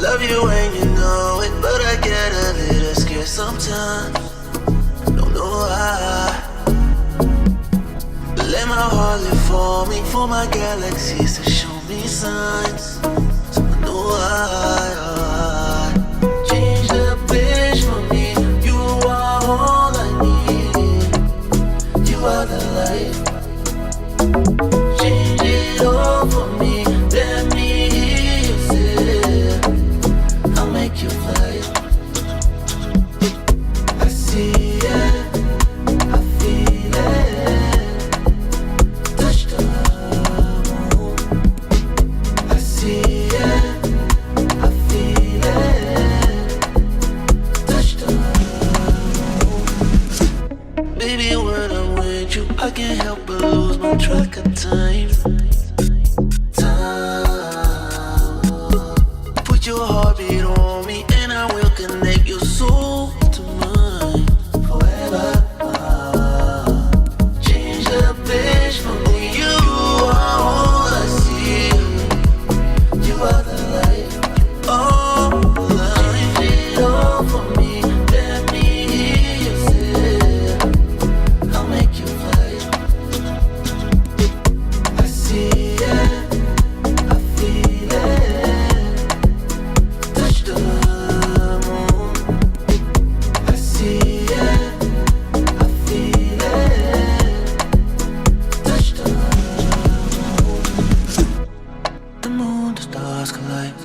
Love you when you know it, but I get a little scared sometimes. Don't know why. Let my heart live for me, for my galaxies to show me signs. So I know why. Change the page for me. You are all I need. You are the light. Change it all for me. Let me hear you say, I'll make you fly. I see it, I feel it. Touch the moon. I see it, I feel it. Touch the moon. Baby, when I'm with you, I can't help but lose my track of time. Put your heartbeat on me and I will connect your soul to mine forever. Change the page for me. You are all I see. You are the light. Oh, change it all for me. Let me hear you say, I'll make you fly. I see it, I feel it. Touch the moon. I see it, I feel it. Touch the moon. The moon, the stars collide.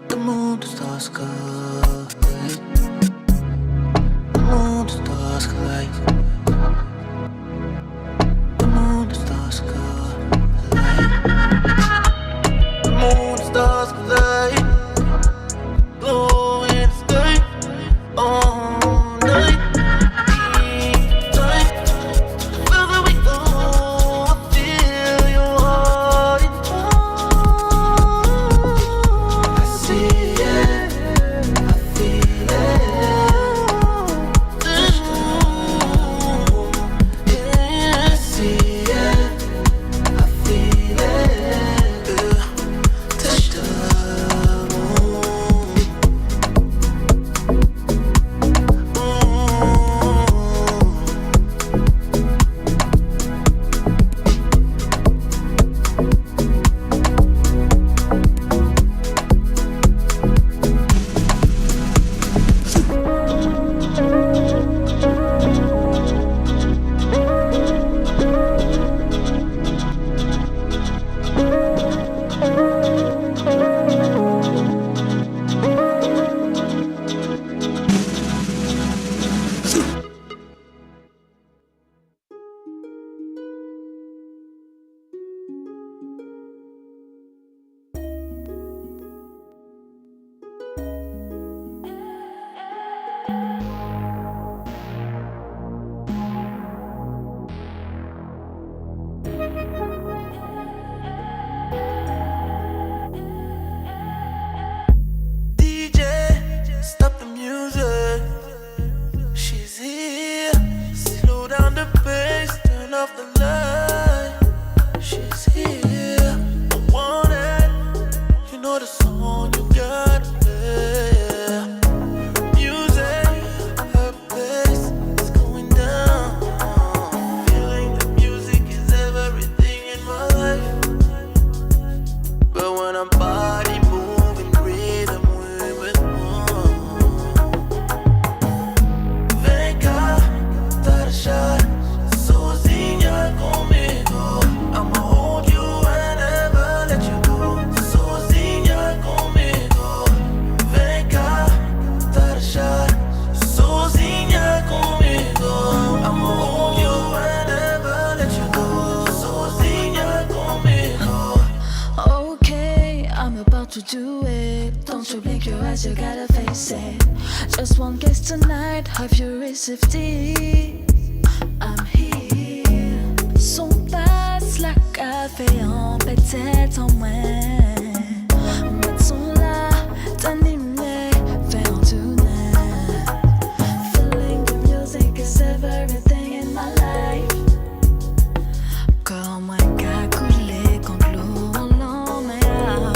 The moon, the stars collide. The moon, the stars collide. The moon, the stars collide. The moon, the stars collide. Glow in the sky all night. Time. Wherever we go, I feel your heart in mine. I see it, I feel it. Touch the moon. Yeah, I see it, I feel it. Touch the moon. DJ, stop the music. She's here. Slow down the pace, turn off the light. She's here. I want it. You know the song you gotta play. Music, her pace is going down. Feeling the music is everything in my life. But when I'm body moving, rhythm with one. Venga, dar a shot, sozinha comigo. I'ma hold you and never let you go. Sozinha comigo. Venga, dar a shot, sozinha comigo. I'ma hold you and never let you go. Sozinha comigo. Okay, I'm about to do it. Don't you blink your eyes, you gotta face it. Just one kiss tonight, have you received it? I'm here. Son passe la café en peut-être en moins. Mais son là, t'animer, faire en tonight. Feeling the music is everything in my life. Comme un cas coulé contre l'eau en l'emmène.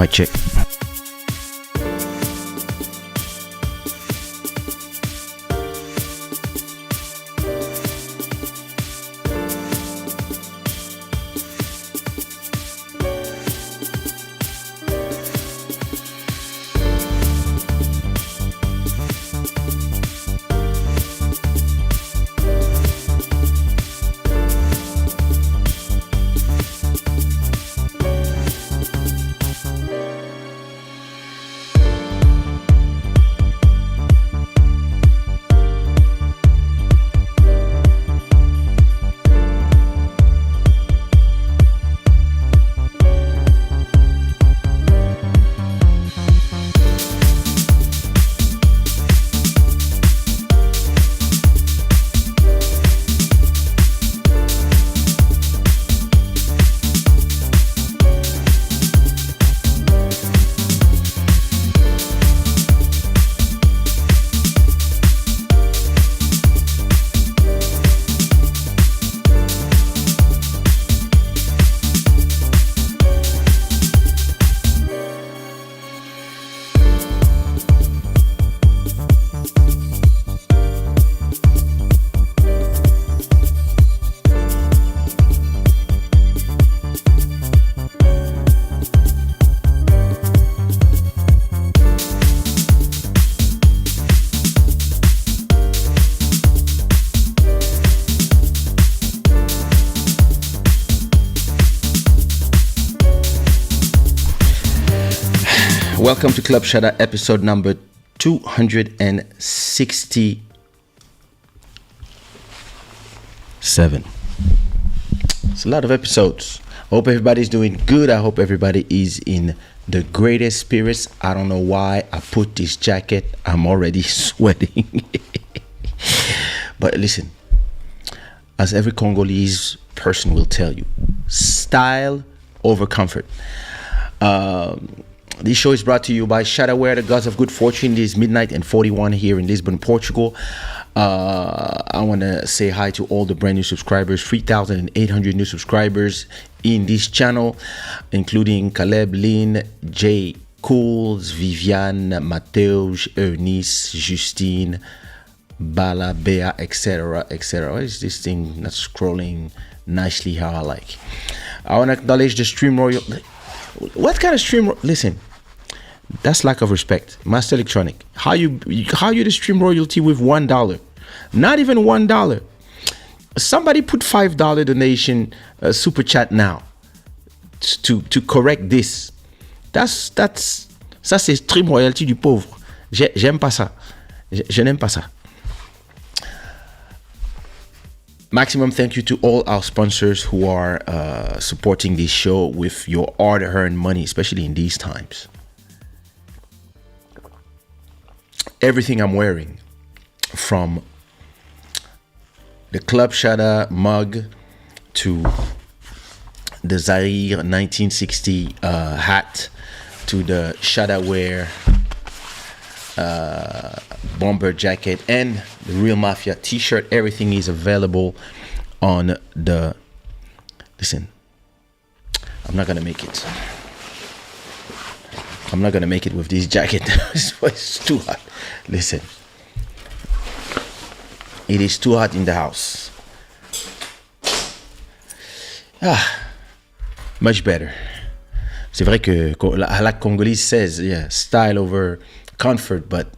Mic check. Welcome to Club Shada, episode number 267. It's a lot of episodes. I hope everybody's doing good. I hope everybody is in the greatest spirits. I don't know why I put this jacket. I'm already sweating. But listen, as every Congolese person will tell you, style over comfort. This show is brought to you by Shada, the gods of good fortune. It is midnight and 41 here in Lisbon, Portugal. I want to say hi to all the brand new subscribers, 3,800 new subscribers in this channel, including Caleb, Lynn, Jay, Cools, Viviane, Mateus, Eunice, Justine, Bala, Bea, etc., etc. What is this thing not scrolling nicely how I like? I want to acknowledge the stream royal. What kind of stream? Listen, that's lack of respect. Master Electronic, how you the stream royalty with $1? Not even $1. Somebody put $5 donation super chat now to correct this. Ça c'est stream royalty du pauvre. J'aime pas ça. Je n'aime pas ça. Maximum thank you to all our sponsors who are supporting this show with your hard-earned money, especially in these times. Everything I'm wearing, from the Club Shada mug to the Zaire 1960 hat to the Shada wear bomber jacket and the Real Mafia t-shirt, everything is available on the... Listen, I'm not gonna make it with this jacket. It's too hot. Listen, it is too hot in the house. Much better. C'est vrai que la Congolese says, yeah, style over comfort, but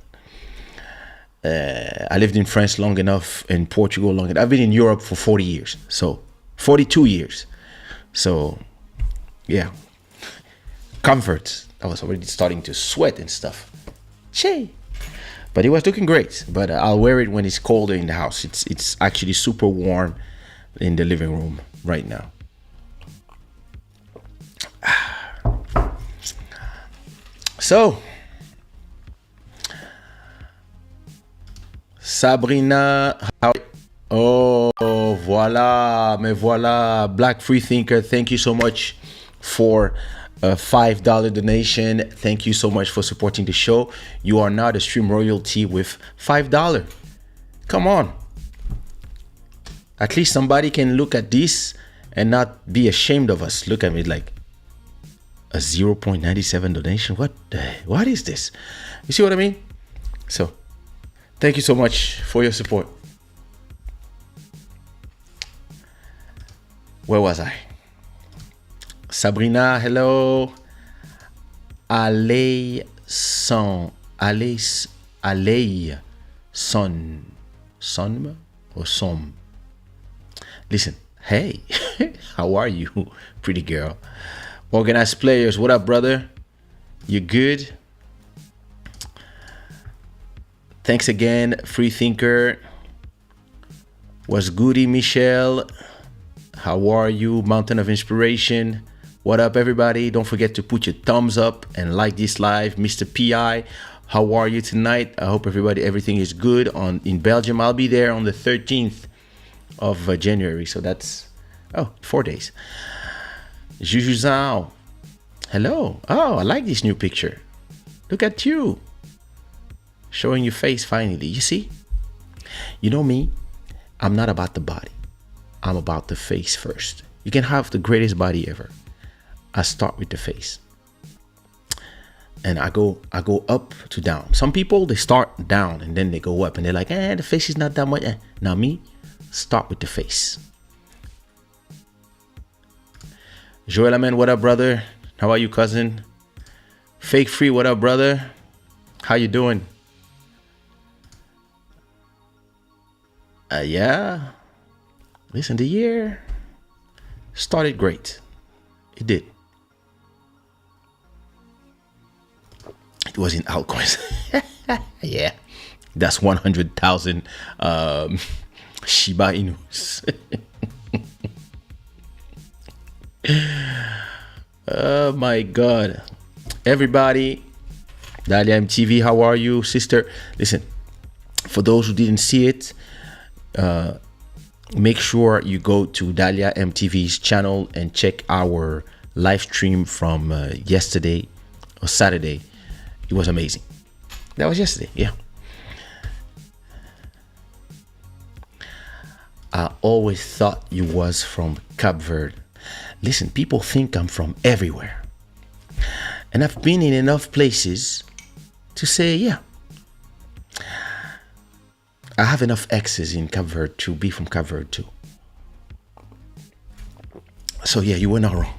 I lived in France long enough, in Portugal long enough. I've been in Europe for 40 years, so 42 years. So, yeah, comfort. I was already starting to sweat and stuff. Che. But it was looking great. But I'll wear it when it's colder in the house. It's actually super warm in the living room right now. So, Sabrina, oh, voilà, mais voilà, Black Free Thinker, thank you so much for a $5 donation. Thank you so much for supporting the show. You are now the stream royalty with $5. Come on. At least somebody can look at this and not be ashamed of us. Look at me like, a 0.97 donation. What is this? You see what I mean? So thank you so much for your support. Where was I? Sabrina, hello. Alay son or som. Listen, hey, how are you, pretty girl? Organized players, what up, brother? You good? Thanks again, free thinker. What's goody, Michelle? How are you, Mountain of Inspiration? What up, everybody? Don't forget to put your thumbs up and like this live. Mr. PI, how are you tonight? I hope everything is good in Belgium. I'll be there on the 13th of January, so that's 4 days. Juju Zhao, hello. Oh, I like this new picture. Look at you, showing your face finally. You see, you know me, I'm not about the body, I'm about the face first. You can have the greatest body ever. I start with the face, and I go up to down. Some people, they start down and then they go up, and they're like, the face is not that much. Now me, start with the face. Joel Amen, what up, brother? How are you, cousin? Fake Free, what up, brother? How you doing? Yeah. Listen, the year started great. It did. It was in altcoins. Yeah. That's 100,000 Shiba Inus. Oh my God. Everybody, Dalia MTV, how are you, sister? Listen, for those who didn't see it, make sure you go to Dalia MTV's channel and check our live stream from yesterday or Saturday. It was amazing. That was yesterday, yeah. I always thought you was from Cape Verde. Listen, people think I'm from everywhere. And I've been in enough places to say, yeah, I have enough exes in Cape Verde to be from Cape Verde too. So yeah, you were not wrong.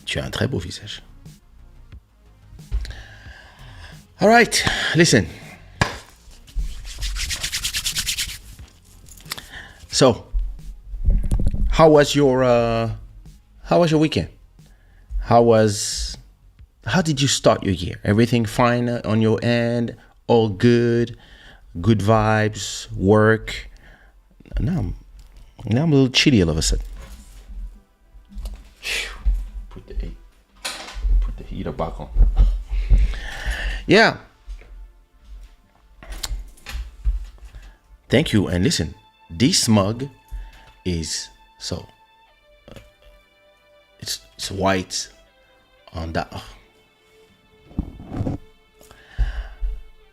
Tu as un très beau visage. All right, listen. So, how was your weekend? How did you start your year? Everything fine on your end? All good? Good vibes? Work? Now I'm a little chilly all of a sudden. Put the heater back on. Yeah. Thank you. And listen, this mug is it's white on that.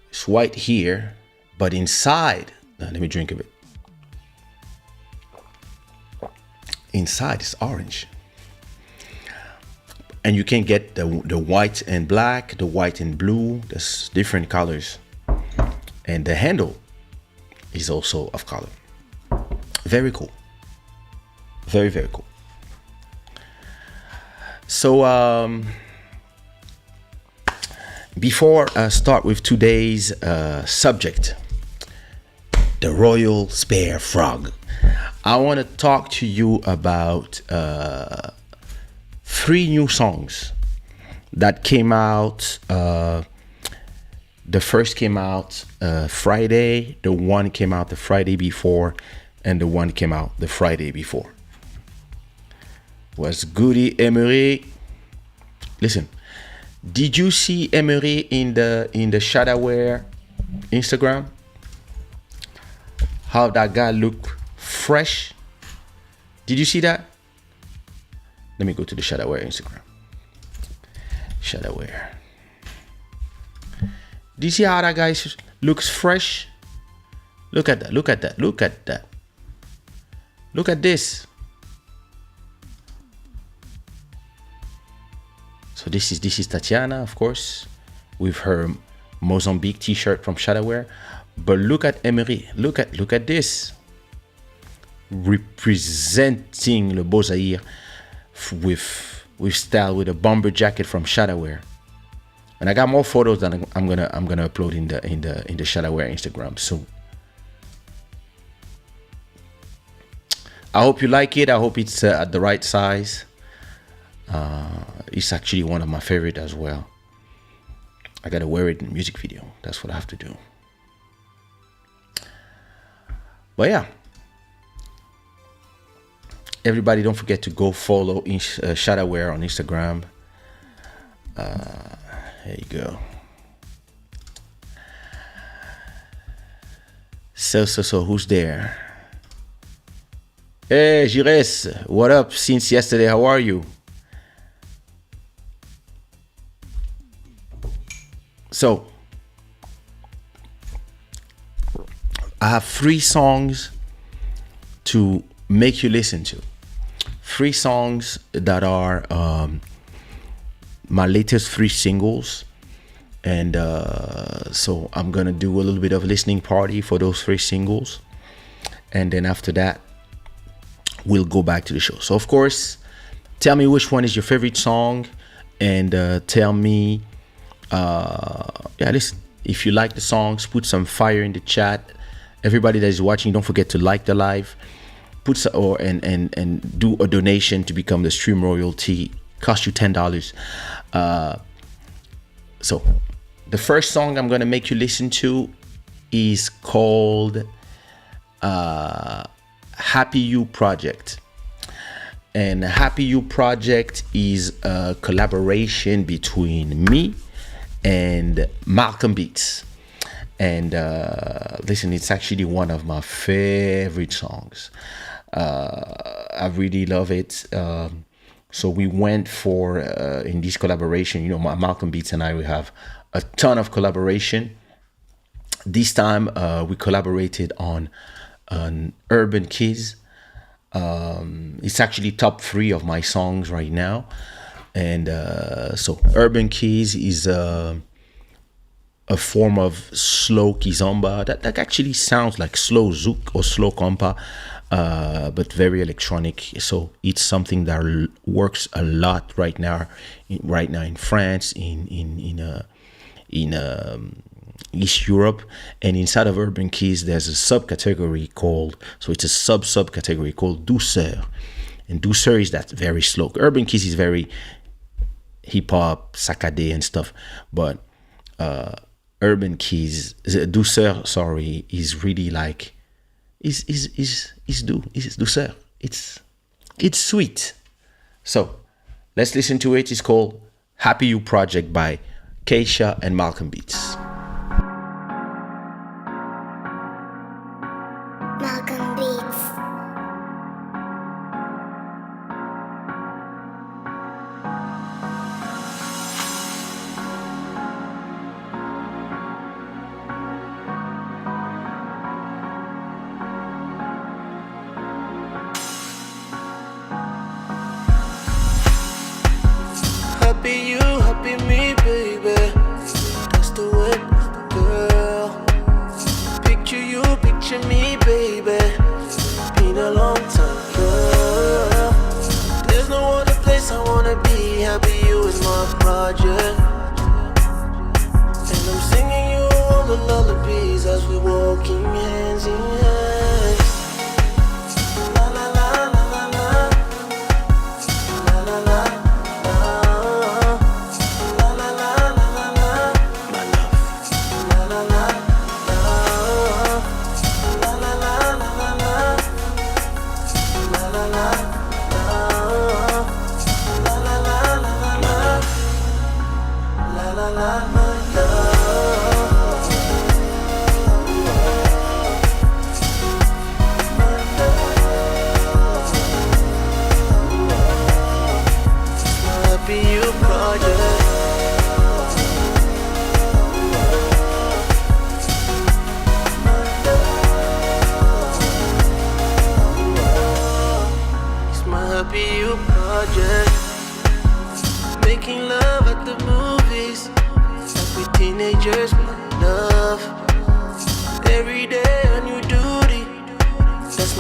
It's white here, but inside, let me drink a bit. Inside is orange. And you can get the white and black, the white and blue. There's different colors. And the handle is also of color. Very cool. Very, very cool. So before I start with today's subject, the royal spare frog, I want to talk to you about 3 new songs that came out. The first came out Friday, the one came out the Friday before, and the one came out the Friday before. Was Goody Emery. Listen, did you see Emery in the Shada Instagram? How that guy looked fresh. Did you see that? Let me go to the Shada Instagram. Shada. Do you see how that guy looks fresh. Look at that. Look at that. Look at that. Look at this. So this is Tatiana, of course, with her Mozambique t-shirt from Shada. But look at Emery. Look at this. Representing Le Beau Zaire with style, with a bomber jacket from Shada. And I got more photos that I'm gonna upload in the Shada Instagram soon. I hope you like it. I hope it's at the right size. It's actually one of my favorite as well. I gotta wear it in the music video. That's what I have to do. But yeah, everybody, don't forget to go follow Shada on Instagram. There you go. So who's there? Hey, Gires, what up since yesterday? How are you? So, I have 3 songs to make you listen to. 3 songs that are my latest 3 singles. And so I'm going to do a little bit of a listening party for those 3 singles. And then after that, we'll go back to the show. So, of course, tell me which one is your favorite song. And tell me... listen, if you like the songs, put some fire in the chat. Everybody that is watching, don't forget to like the live, and do a donation to become the stream royalty. Cost you $10. So the first song I'm gonna make you listen to is called Happy You Project. And Happy You Project is a collaboration between me and Malcolm Beats. And listen, it's actually one of my favorite songs. I really love it. So we went for, in this collaboration, Malcolm Beats and I, we have a ton of collaboration. This time we collaborated on an Urban Kids. It's actually top 3 of my songs right now. And so Urban Keys is a form of slow kizomba that actually sounds like slow zouk or slow compa, but very electronic. So it's something that works a lot right now in France, in East Europe. And inside of Urban Keys, there's a subcategory called, so it's a subcategory called douceur. And douceur is that very slow. Urban Keys is very hip-hop, saccadé and stuff, but Urban Keys, douceur, is really like is douceur. It's sweet. So let's listen to it. It's called Happy You Project by Kaysha and Malcolm Beats. Malcolm Beats. Happy me, baby. That's the way, girl. Picture you, picture me, baby. Been a long time, girl. There's no other place I wanna be. Happy you is my project. And I'm singing you all the lullabies as we walking hands in hands. La la la la la la. La la la.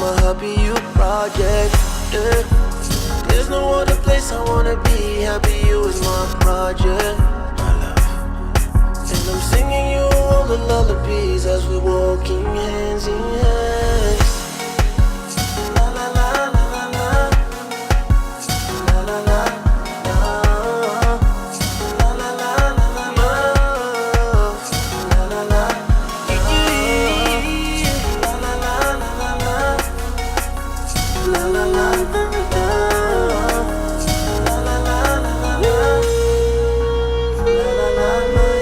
my happy you project. Yeah. There's no other place I wanna be. Happy you is my project. And I'm singing you all the lullabies as we're walking hands in hands. La la la la la la. La la la la. La la la la la la. La la la. La la la la la. La la la la la.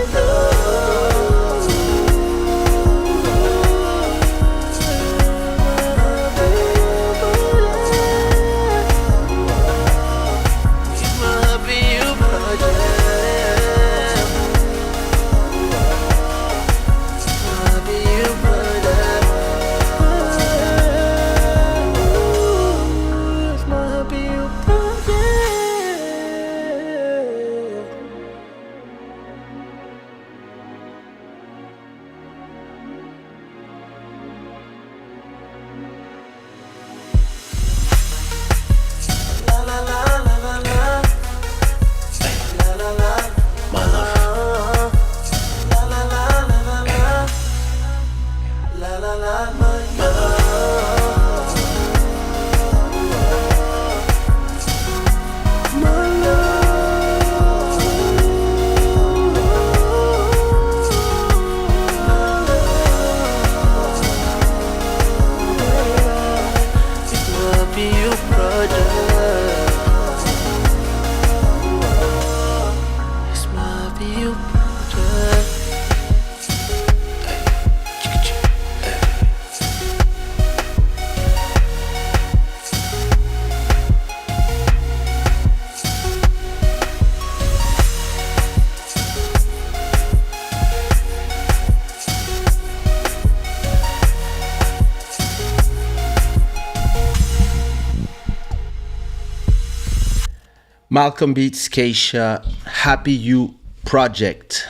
Malcolm Beats, Kaysha, Happy You Project.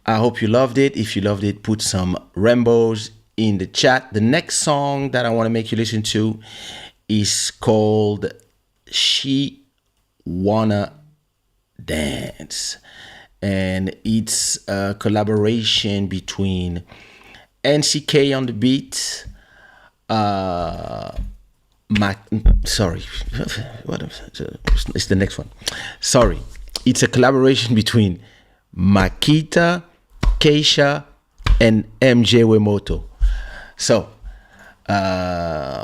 I hope you loved it. If you loved it, put some rainbows in the chat. The next song that I want to make you listen to is called She Wanna Dance. And it's a collaboration between NCK on the beat, sorry, it's the next one. Sorry, it's a collaboration between Makita, Kaysha, and MJ Wemoto. So,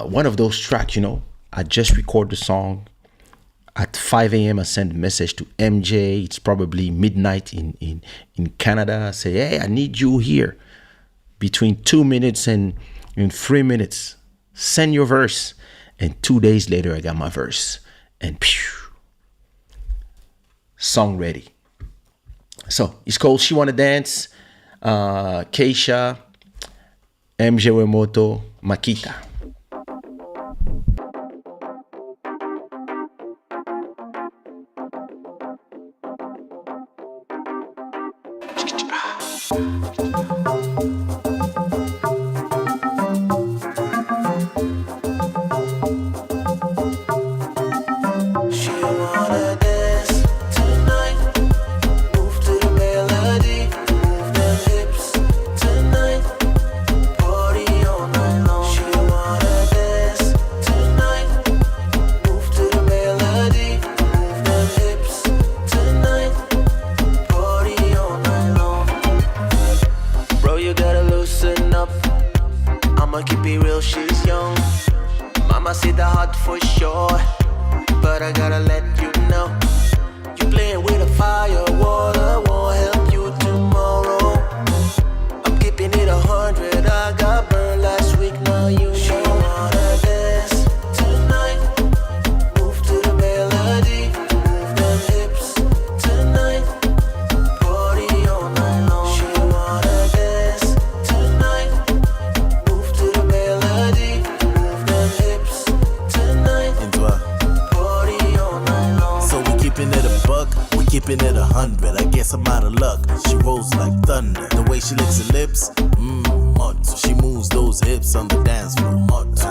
one of those tracks, you know, I just record the song at 5 a.m. I send a message to MJ. It's probably midnight in Canada. I say, hey, I need you here between 2 minutes and 3 minutes. Send your verse. And 2 days later, I got my verse. And pew, song ready. So it's called She Wanna Dance. Kaysha, MJ Wemoto, Makita. Keeping it 100, I guess I'm out of luck. She rolls like thunder. The way she licks her lips, hot. She moves those hips on the dance floor, hot.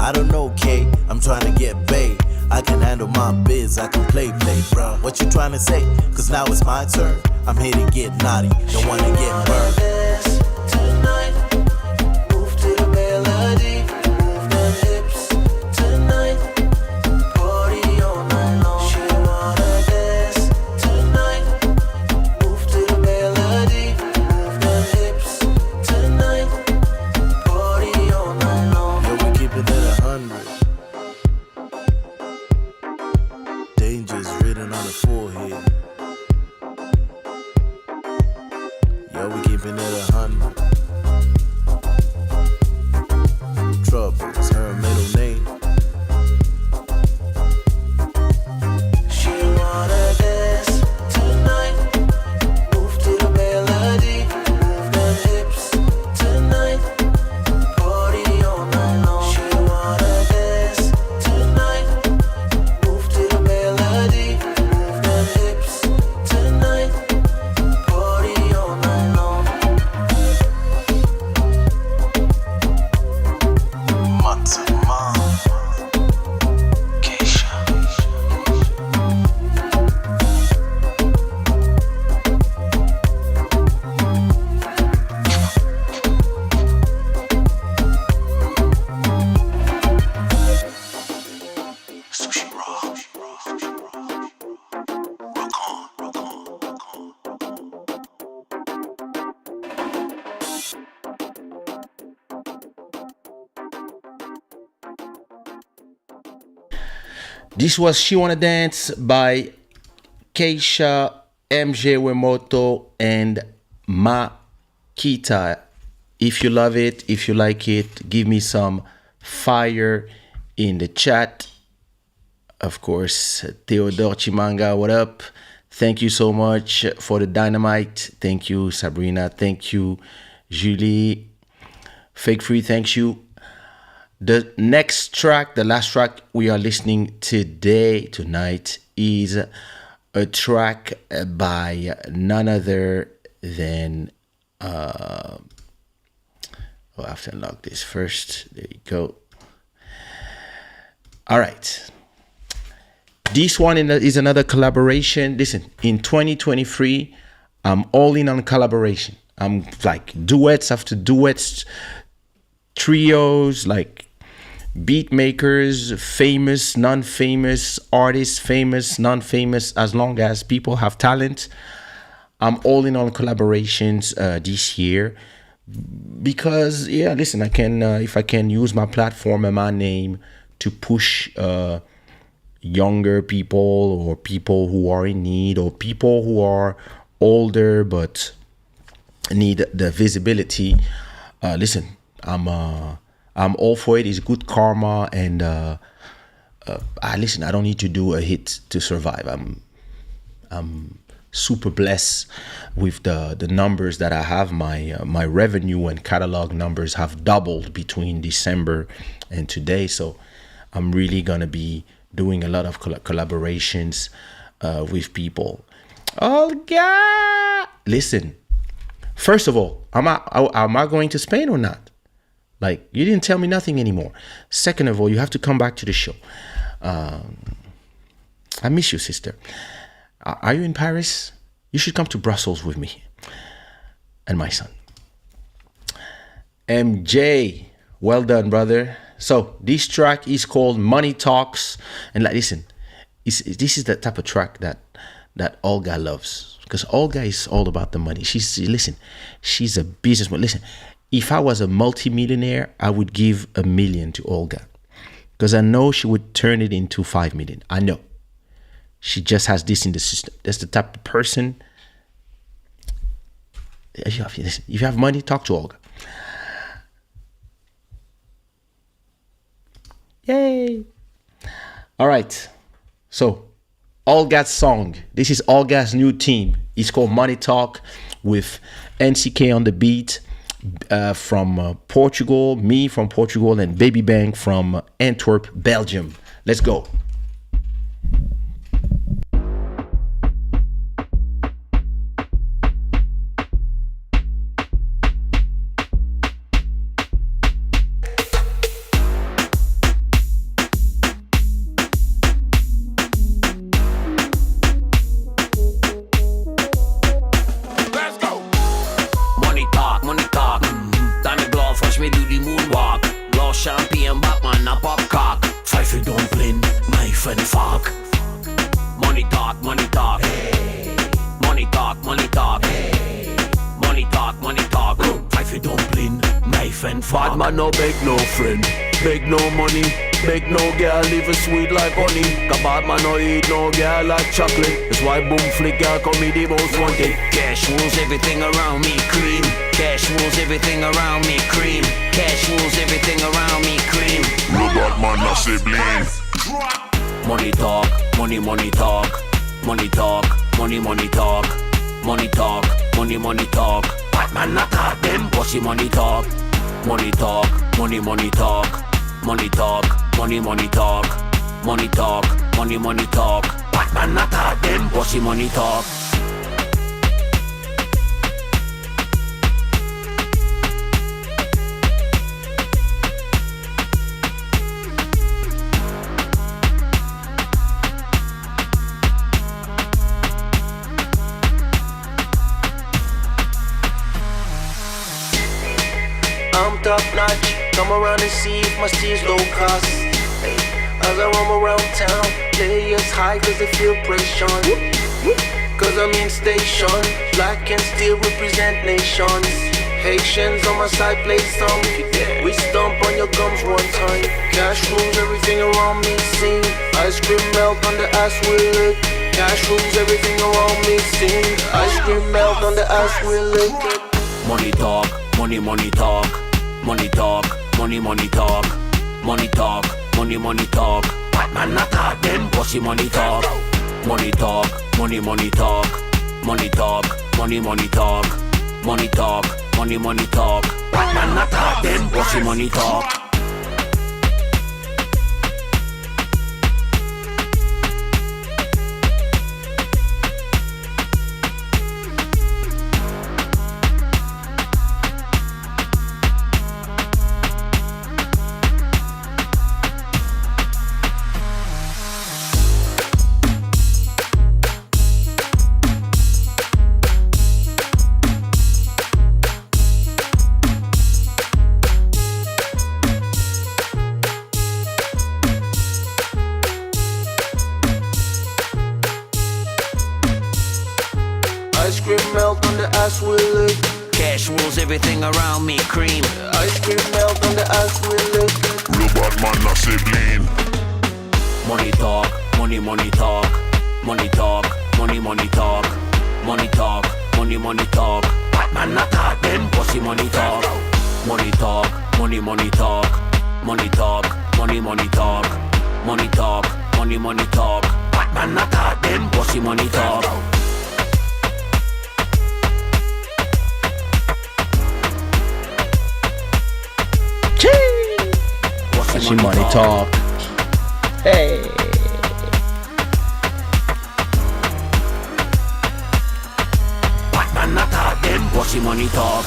I don't know, K. I'm trying to get paid. I can handle my biz, I can play, bro. What you trying to say? Cause now it's my turn. I'm here to get naughty, don't wanna get burned. Dance tonight, move to the melody, move them hips tonight, party all night long. She wanna dance tonight, move to the melody, move them hips tonight, party all night long. Yo, we keep it at 100. Danger's written on the forehead. Yo, we keeping it 100. Trouble's her middle name. She wanna dance tonight, move to the melody, move them hips tonight, party all night long. She wanna dance tonight, move to the melody, move them hips tonight, party all night long. Matama. Kaysha. Sushi raw. Rock on, rock on, rock on. This was She Wanna Dance by Kaysha, MJ Wemoto, and Makita. If you love it, if you like it, give me some fire in the chat. Of course, Theodore Chimanga, what up? Thank you so much for the dynamite. Thank you, Sabrina. Thank you, Julie. Fake Free, thanks you. The next track, the last track we are listening tonight, is a track by none other than. I have to unlock this first. There you go. All right. This one is another collaboration. Listen, in 2023, I'm all in on collaboration. I'm like duets after duets, trios, like beat makers, famous, non-famous, artists, famous, non-famous, as long as people have talent. I'm all in on collaborations this year because, yeah, listen, I can if I can use my platform and my name to push younger people or people who are in need or people who are older but need the visibility. Listen, I'm all for it. It's good karma, and listen, I don't need to do a hit to survive. I'm super blessed with the numbers that I have. My revenue and catalog numbers have doubled between December and today, so I'm really gonna be doing a lot of collaborations with people. Olga, listen. First of all, am I going to Spain or not? Like, you didn't tell me nothing anymore. Second of all, you have to come back to the show. I miss you, sister. Are you in Paris? You should come to Brussels with me and my son. MJ, well done, brother. So this track is called Money Talks, and like, listen, this is the type of track that Olga loves, because Olga is all about the money. She's a businesswoman. Listen, if I was a multi-millionaire, I would give $1 million to Olga, because I know she would turn it into 5 million. I know. She just has this in the system. That's the type of person. If you have money, talk to Olga. Yay. All right. So, Olga's song. This is Olga's new team. It's called Money Talk with NCK on the beat from Portugal, me from Portugal, and Baby Bang from Antwerp, Belgium. Let's go. me do the moonwalk. Raw champagne, Batman, a pop cock. Five dumpling, knife and fork. Money talk, money talk. Money talk, money talk. Money talk, money talk. Five dumpling, knife and fork. Bad man no beg no friend, beg no money, beg no girl, live it sweet like honey. Cause bad man no eat no girl like chocolate. That's why boom flick girl call me the most wanted. Cash rules everything around me, cream. Cash rules everything around me, cream. Cash rules everything around me, cream. No bad man no sibling. Money talk, money money talk. Money talk, money money talk. Money talk, money money talk. Bad man not talk them, bossy money talk. Money talk, money money talk. Money talk, money money talk. Money talk, money money talk. Bad man not talk them, bossy money talk. I'm top notch, come around and see if my steers low cost. Hey, as I roam around town, players high cause they feel pressure. Cause I'm in station, black and steel represent nations. Haitians on my side play some. We stomp on your gums one time. Cash rules everything around me, sing. Ice cream melt on the ass we lick. Cash rules everything around me, sing. Ice cream melt on the ass we lick. Money talk, money money talk. Money talk, money money talk. Money talk, money money talk. Batman not talk them, bossy money talk. Money talk, money money talk. Money talk, money money talk. Money talk, money money talk. Batman not talk them, bossy money talk. Ice cream melt on the ass we lick. Cash rules everything around me, cream. Ice cream melt on the ass we lick. No bad man no sibling. Money talk, money money talk. Money talk, money money talk. Money talk, money money talk. Batman not talk them, bossy money talk. Money talk, money money talk. Money talk, money money talk. Money talk, money money talk. Batman not talk them, bossy money talk. Bossy money talk. Hey. Batman not talk them, bossy money talk.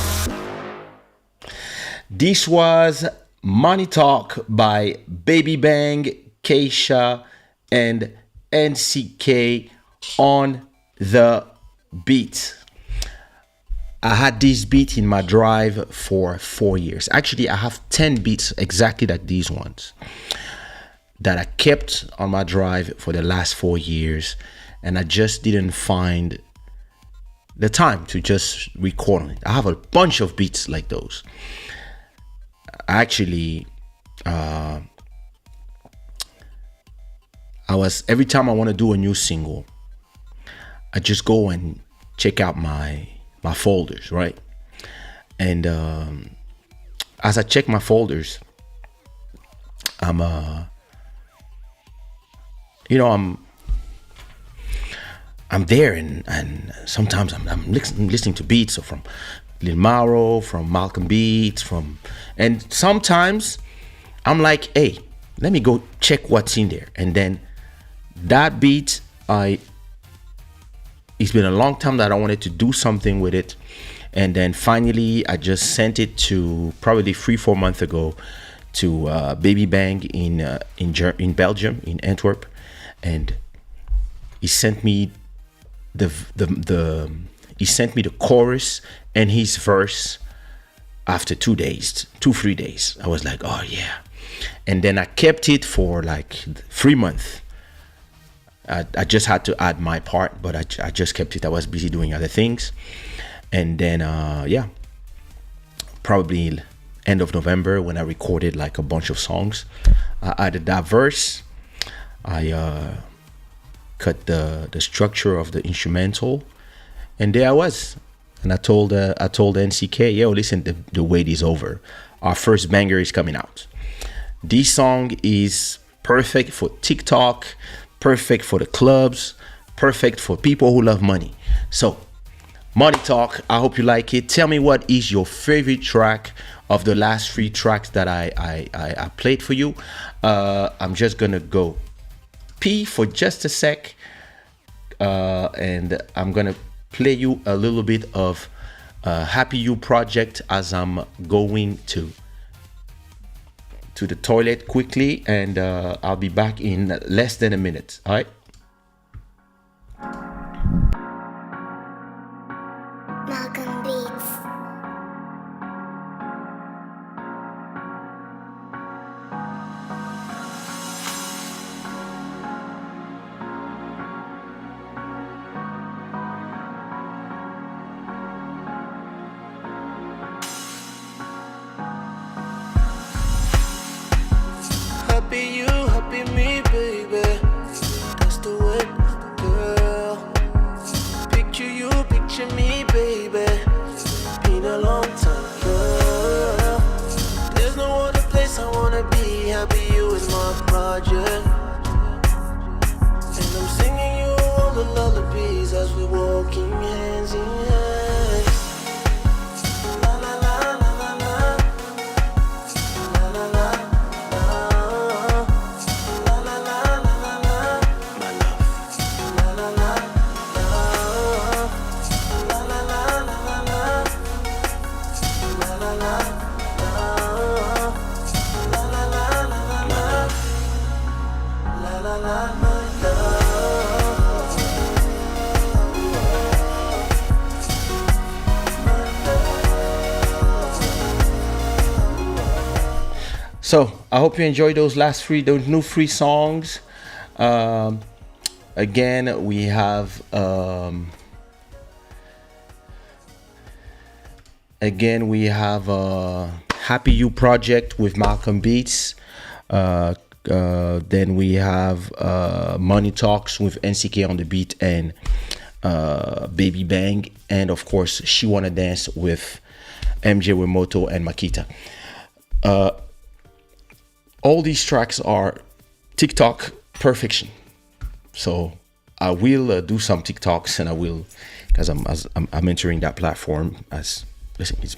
This was Money Talk by Baby Bang, Kaysha, and NCK on the beat. I had this beat in my drive for 4 years. Actually, I have 10 beats exactly like these ones that I kept on my drive for the last 4 years, and I just didn't find the time to just record on it. I have a bunch of beats like those. Actually, I was, every time I want to do a new single, I just go and check out my folders, right? And as I check my folders, I'm there, and sometimes I'm listening to beats from Lil Mauro, from Malcolm Beats, and sometimes I'm like, hey, let me go check what's in there. And then that beat, it's been a long time that I wanted to do something with it, and then finally I just sent it to, probably 3-4 months ago, to Baby Bang in Belgium, in Antwerp, and he sent me the chorus and his verse after 2 days, 3 days. I was like, oh yeah. And then I kept it for like 3 months. I just had to add my part, but I just kept it. I was busy doing other things. And then, yeah, probably end of November when I recorded like a bunch of songs, I added that verse. I cut the structure of the instrumental, and there I was. And I told NCK, yo, listen, the wait is over. Our first banger is coming out. This song is perfect for TikTok, perfect for the clubs, perfect for people who love money. So, Money Talk, I hope you like it. Tell me what is your favorite track of the last 3 tracks that I played for you. I'm just gonna go pee for just a sec, and I'm gonna play you a little bit of Happy You Project as I'm going to the toilet quickly, and I'll be back in less than a minute. All right. Malcolm Beats. Happy you, happy me, baby. That's the way, girl. Picture you, picture me, baby. Been a long time, girl. There's no other place I wanna be. Happy you is my project. And I'm singing you all the lullabies as we walking hands in hands. La la la la la la. La la la. So I hope you enjoyed those new 3 songs. Again, we have Happy You Project with Malcolm Beats. Then we have Money Talks with NCK on the beat and Baby Bang, and of course She Wanna Dance with MJ Wemoto and Makita. All these tracks are TikTok perfection. So I will do some TikToks, and I will, because I'm entering that platform. As listen, it's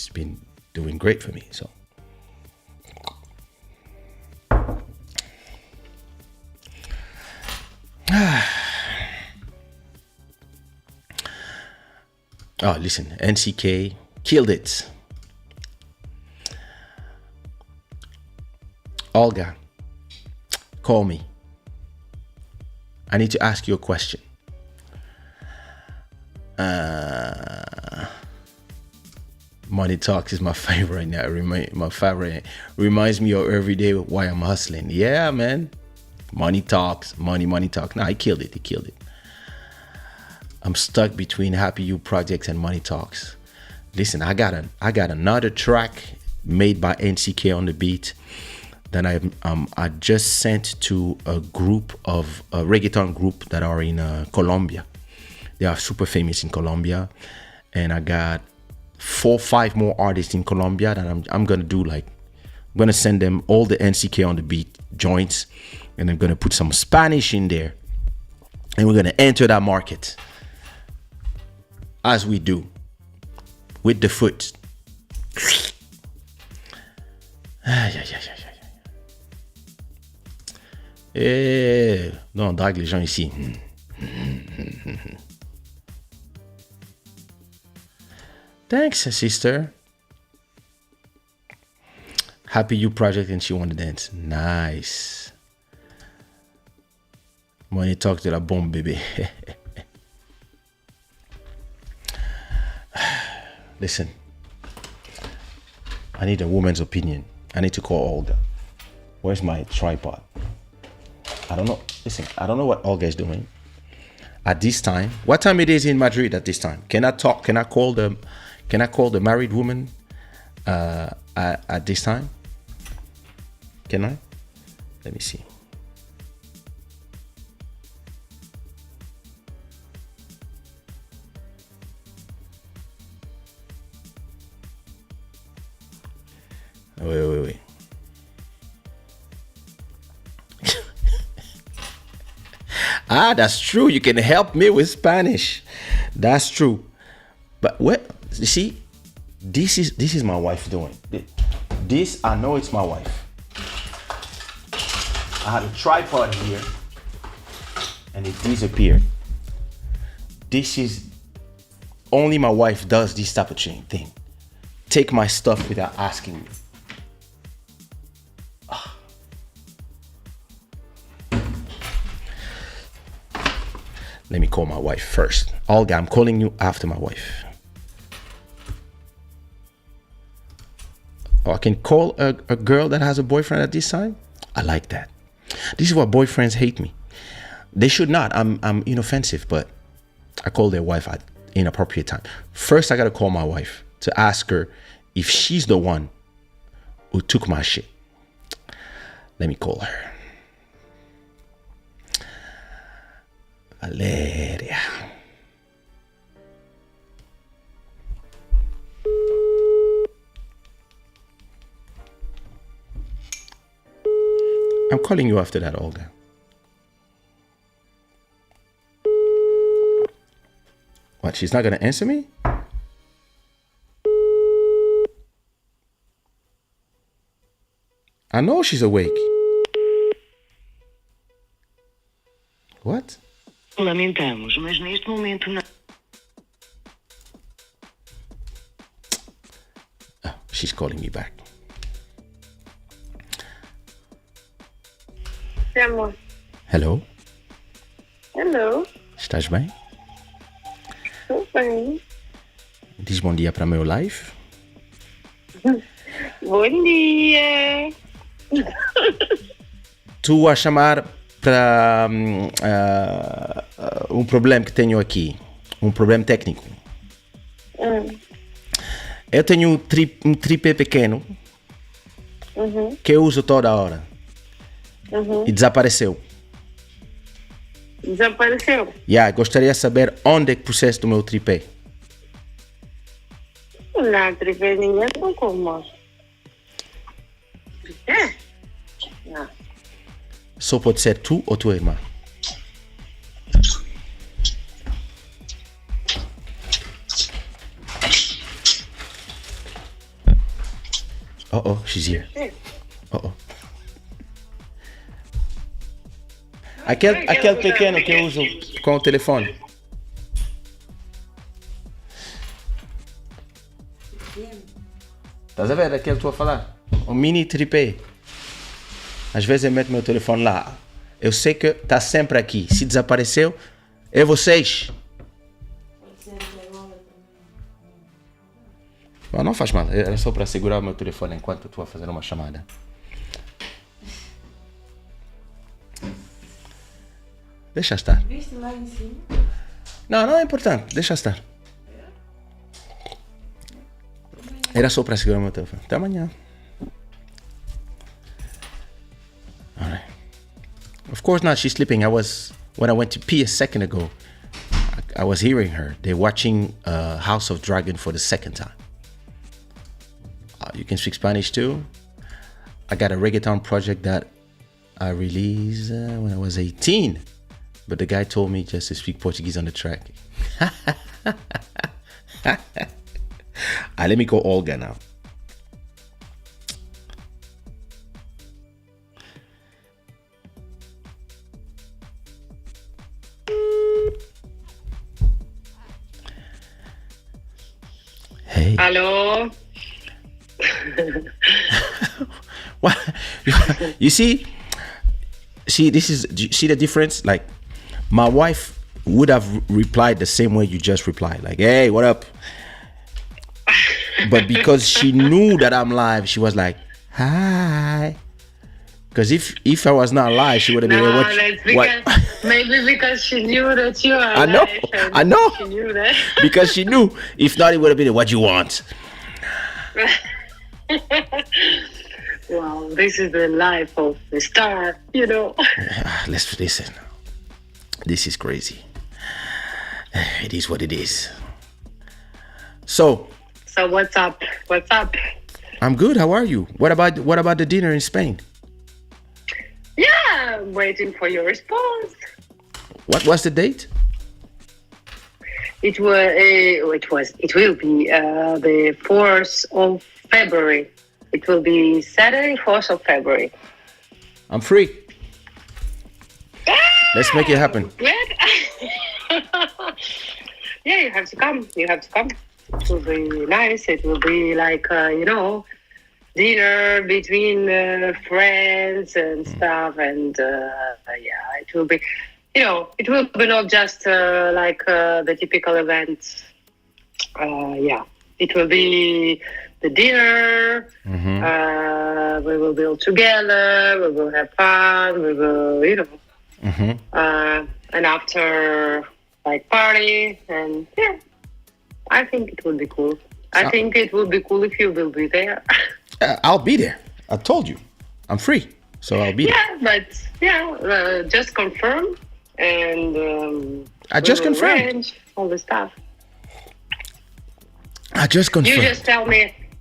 been doing great for me. So oh, listen, NCK killed it. Olga, call me. I need to ask you a question. Money Talks is my favorite right now. My favorite reminds me of every day why I'm hustling. Yeah, man. Money Talks, money talk. Nah, he killed it. I'm stuck between Happy You Project and Money Talks. Listen, I got another track made by NCK on the beat that I just sent to a reggaeton group that are in Colombia. They are super famous in Colombia, and I got 4-5 more artists in Colombia that I'm gonna do, like, I'm gonna send them all the NCK on the beat joints, and I'm gonna put some Spanish in there, and we're gonna enter that market as we do with the foot. Non, on drague les gens ici. Thanks, sister. Happy You Project and She Wanna Dance. Nice. Money Talk de la bombe, bébé. Listen, I need a woman's opinion. I need to call Olga. Where's my tripod? I don't know. Listen, I don't know what Olga is doing at this time. What time it is in Madrid at this time? Can I talk? Can I call the married woman at this time? Can I? Let me see. Wait. That's true. You can help me with Spanish. That's true. But what? You see, this is my wife doing. This I know it's my wife. I had a tripod here, and it disappeared. This is only my wife does this type of thing. Take my stuff without asking me. Let me call my wife first. Olga, I'm calling you after my wife. Oh, I can call a girl that has a boyfriend at this time? I like that. This is why boyfriends hate me. They should not. I'm inoffensive, but I call their wife at inappropriate time. First, I gotta call my wife to ask her if she's the one who took my shit. Let me call her. Valeria. I'm calling you after that, Olga. What, she's not gonna answer me? I know she's awake. What? Lamentamos, mas neste momento não. Oh, she's calling me back. Amor. Hello? Hello. Estás bem? Tudo bem. Diz bom dia para meu live. Bom dia. Tu a chamar para um problema que tenho aqui. Um problema técnico. Eu tenho um tripé pequeno que eu uso toda hora. E desapareceu. Desapareceu? Gostaria de saber onde é que puseste o meu tripé. Não, tripé ninguém não como. Tripé? Não. Só pode ser tu ou tua irmã. Oh, she's here. Oh. Aquele pequeno que eu uso com o telefone. Estás a ver aquele que estou a falar? Um mini tripé. Às vezes eu meto meu telefone lá. Eu sei que está sempre aqui. Se desapareceu, é vocês. Não faz mal. Era só para segurar o meu telefone enquanto estou a fazer uma chamada. Deixa estar. Viste lá em cima? Não é importante. Deixa estar. Era só para segurar o meu telefone. Até amanhã. All right. Of course not. She's sleeping. When I went to pee a second ago, I was hearing her. They're watching House of Dragon for the second time. You can speak Spanish too. I got a reggaeton project that I released when I was 18. But the guy told me just to speak Portuguese on the track. Let me call Olga now. Hey. Alô? What? You see, see the difference? Like, my wife would have replied the same way you just replied. Like, hey, what up? But because she knew that I'm live, she was like, "Hi." Because if I was not live, she would have been No, like, that's what? because maybe because she knew that you are I know, alive and I know. she knew that. Because she knew. If not, it would have been, "What you want?" Wow, this is the life of the star, you know. Let's listen. This is crazy. It is what it is. So So what's up? What's up? I'm good. How are you? What about the dinner in Spain? Yeah, I'm waiting for your response. What was the date? It will be the 4th of February. It will be Saturday, 4th of February. I'm free. Let's make it happen. Great. Yeah, you have to come. You have to come. It will be nice. It will be like, dinner between friends and stuff. And yeah, it will be, it will be not just like the typical event. Yeah, it will be the dinner. We will be all together. We will have fun. We will, and after like party, and yeah, I think it will be cool. I think it will be cool if you will be there. I'll be there. I told you, I'm free, so I'll be there. Yeah, but yeah, just confirm, and I just we will confirmed. arrange all the stuff. I just confirmed.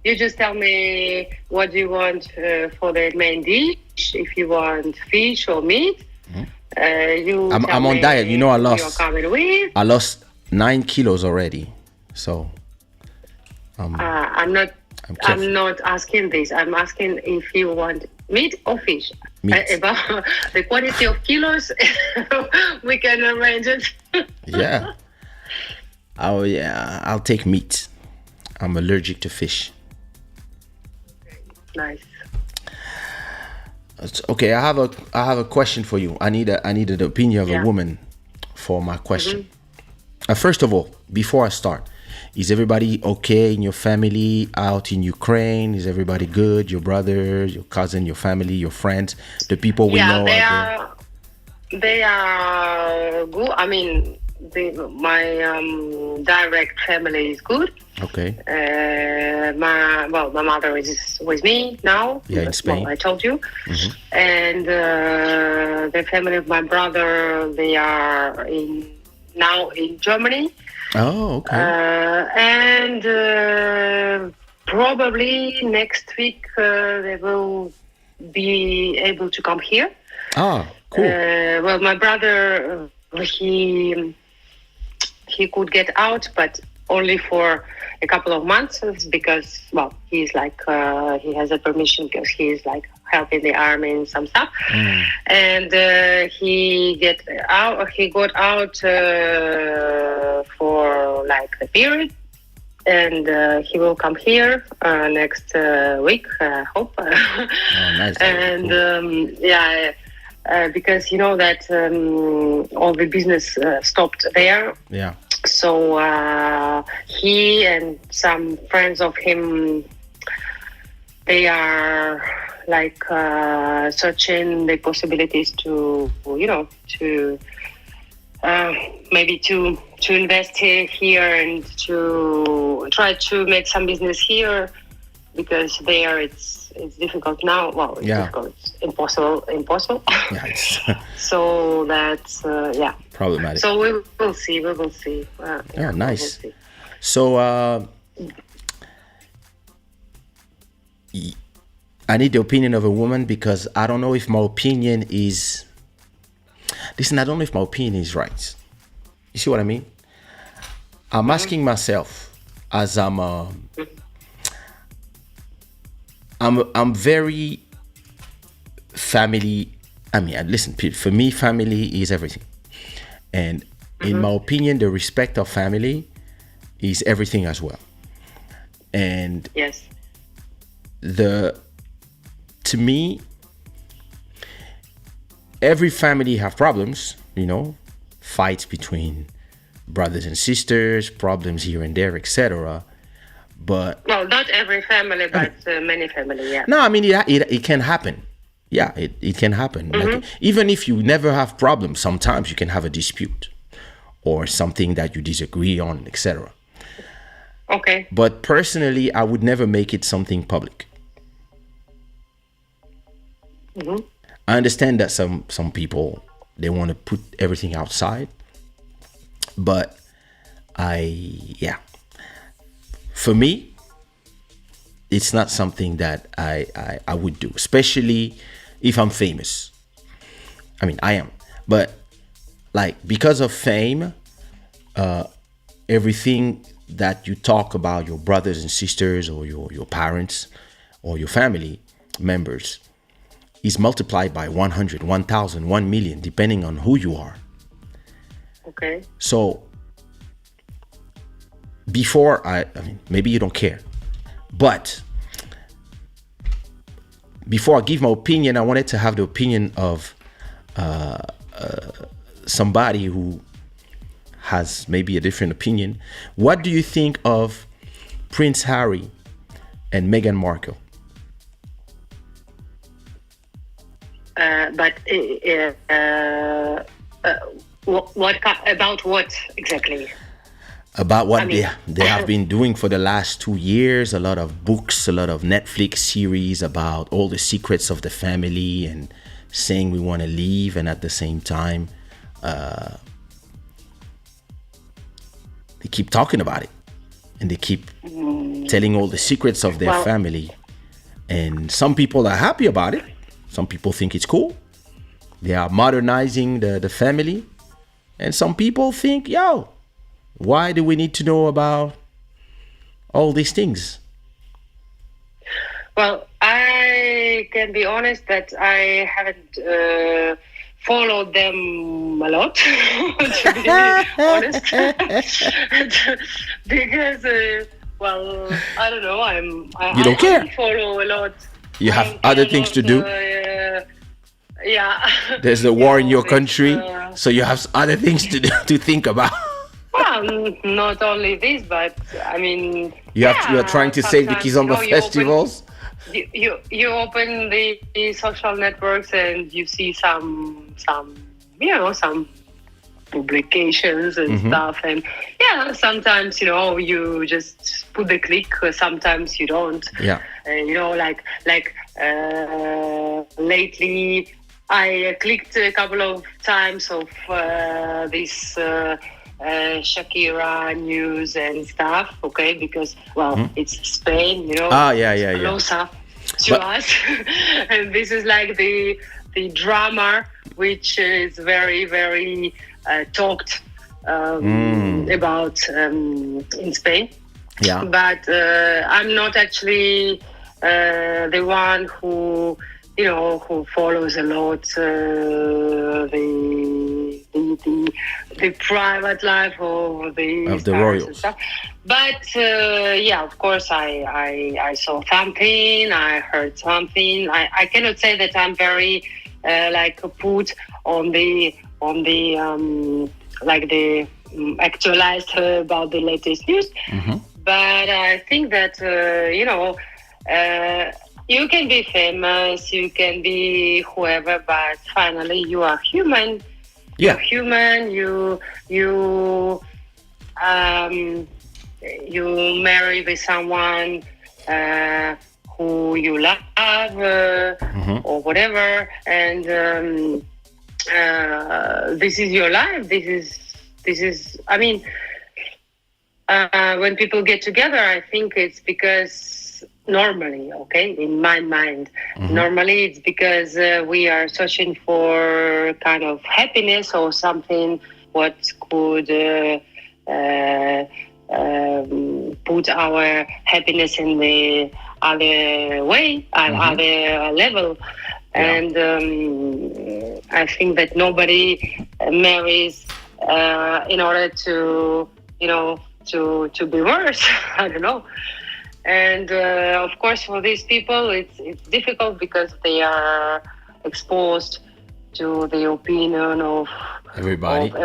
You just tell me what you want for the main dish. If you want fish or meat, I'm on diet. You know, I You're coming with. I lost 9 kilos already, so I'm not asking this. I'm asking if you want meat or fish. Meat. About the quantity of kilos, we can arrange it. yeah. Oh yeah, I'll take meat. I'm allergic to fish. Nice. Okay, I have a question for you. I need an opinion of a woman for my question. First of all, before I start, is everybody okay in your family out in Ukraine? Is everybody good? Your brother, your cousin, your family, your friends, the people we know out there? They are good. I mean, my direct family is good. Okay. My mother is with me now. Yeah, in Spain. Well, I told you. And the family of my brother, they are now in Germany. Oh, okay. And probably next week they will be able to come here. Ah, cool. Well, my brother, he could get out, but only for a couple of months because, well, he's like, he has a permission because he's like helping the army and some stuff. And he got out for like a period. And he will come here next week, I hope. Oh, nice. And cool. because you know that all the business stopped there. Yeah. So he and some friends of him, they are like searching the possibilities to maybe to invest here and to try to make some business here, because there it's difficult now. Well, it's difficult. It's impossible. Yeah, it's so that's problematic. So we will see. Yeah, nice. So I need the opinion of a woman, because I don't know if my opinion is. Listen, I don't know if my opinion is right. You see what I mean? I'm asking myself, as I'm very family. I mean, listen, for me, family is everything. And in my opinion, the respect of family is everything as well. And yes, to me, every family have problems, fights between brothers and sisters, problems here and there, etc. But Well, not every family, but many family, yeah. no, I mean it can happen. Yeah, it can happen. Like, even if you never have problems, sometimes you can have a dispute or something that you disagree on, etc. Okay. But personally, I would never make it something public. I understand that some people, they want to put everything outside, but for me, it's not something that I would do, especially if I'm famous. I mean, I am, but like, because of fame, everything that you talk about your brothers and sisters or your parents or your family members is multiplied by 100, 1,000, 1 million, depending on who you are. Okay. So before, I mean, maybe you don't care, but before I give my opinion, I wanted to have the opinion of somebody who has maybe a different opinion. What do you think of Prince Harry and Meghan Markle? About what exactly? About what they have been doing for the last 2 years. A lot of books, a lot of Netflix series about all the secrets of the family and saying we want to leave, and at the same time they keep talking about it and they keep telling all the secrets of their family, and some people are happy about it, some people think it's cool, they are modernizing the family, and some people think, yo, why do we need to know about all these things? Well, I can be honest that I haven't followed them a lot, to be honest. Because, I don't know. You don't care. I follow a lot. You have other things to do. Yeah. There's the war in your country, so you have other things to do, to think about. Well, not only this, but I mean, you are trying to save the kids on the festivals. You open the social networks and you see some publications and stuff, and sometimes you just put the click, sometimes you don't. Yeah. Lately I clicked a couple of times of this Shakira news and stuff, okay, because it's Spain, closer to us. And this is like the drama which is very, very talked about in Spain. Yeah. But I'm not actually the one who follows a lot the private life of the royals and stuff. But of course, I saw something, I heard something. I cannot say that I'm very put on the actualized about the latest news. But I think that you can be famous, you can be whoever, but finally you are human. Yeah. You're human. You marry with someone who you love or whatever, and this is your life. This is. I mean, when people get together, I think it's because. Normally, okay, in my mind, normally it's because we are searching for kind of happiness or something what could put our happiness in the other way, other level. Yeah. And I think that nobody marries in order to be worse. I don't know. And of course, for these people, it's difficult because they are exposed to the opinion of everybody, and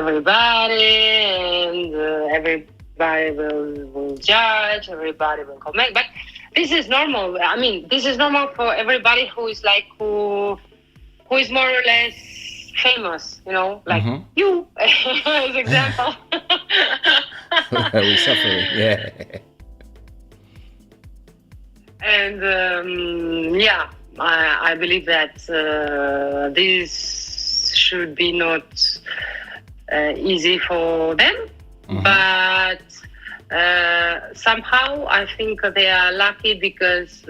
everybody will judge, everybody will comment. But this is normal. I mean, this is normal for everybody who is like who is more or less famous, you know, like you as example. We suffering, yeah. And yeah, I believe that this should be not easy for them, but somehow I think they are lucky because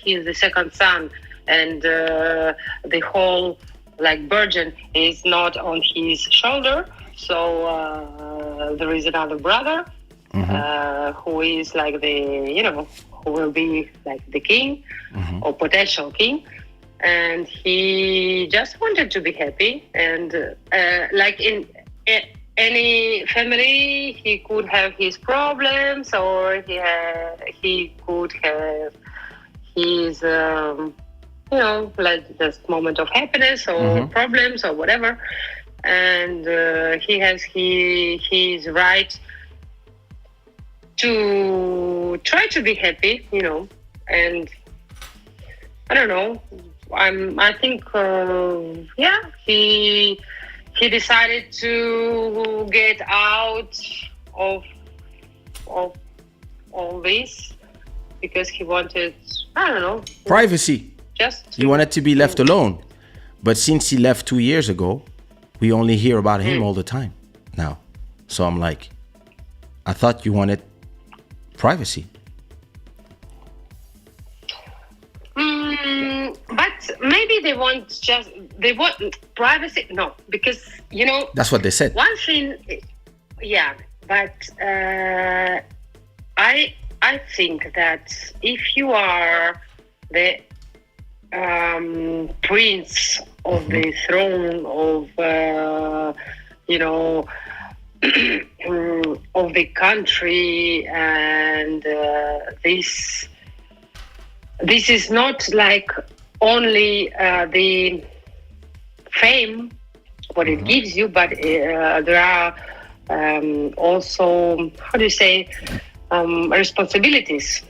he's the second son, and the whole like burden is not on his shoulder. So there is another brother who is like who will be like the king or potential king. And he just wanted to be happy. And like in any family, he could have his problems, or he could have his, like just moment of happiness or problems or whatever. And he has his right to try to be happy, and I don't know. I think he decided to get out of all this because he wanted, I don't know, privacy. He wanted to be left alone. But since he left 2 years ago, we only hear about him all the time now. So I'm like, I thought you wanted privacy. But maybe they want privacy. No, because that's what they said. One thing, yeah. But I think that if you are the prince of the throne of of the country, and this is not like only the fame what it gives you, but there are also, how do you say, responsibilities.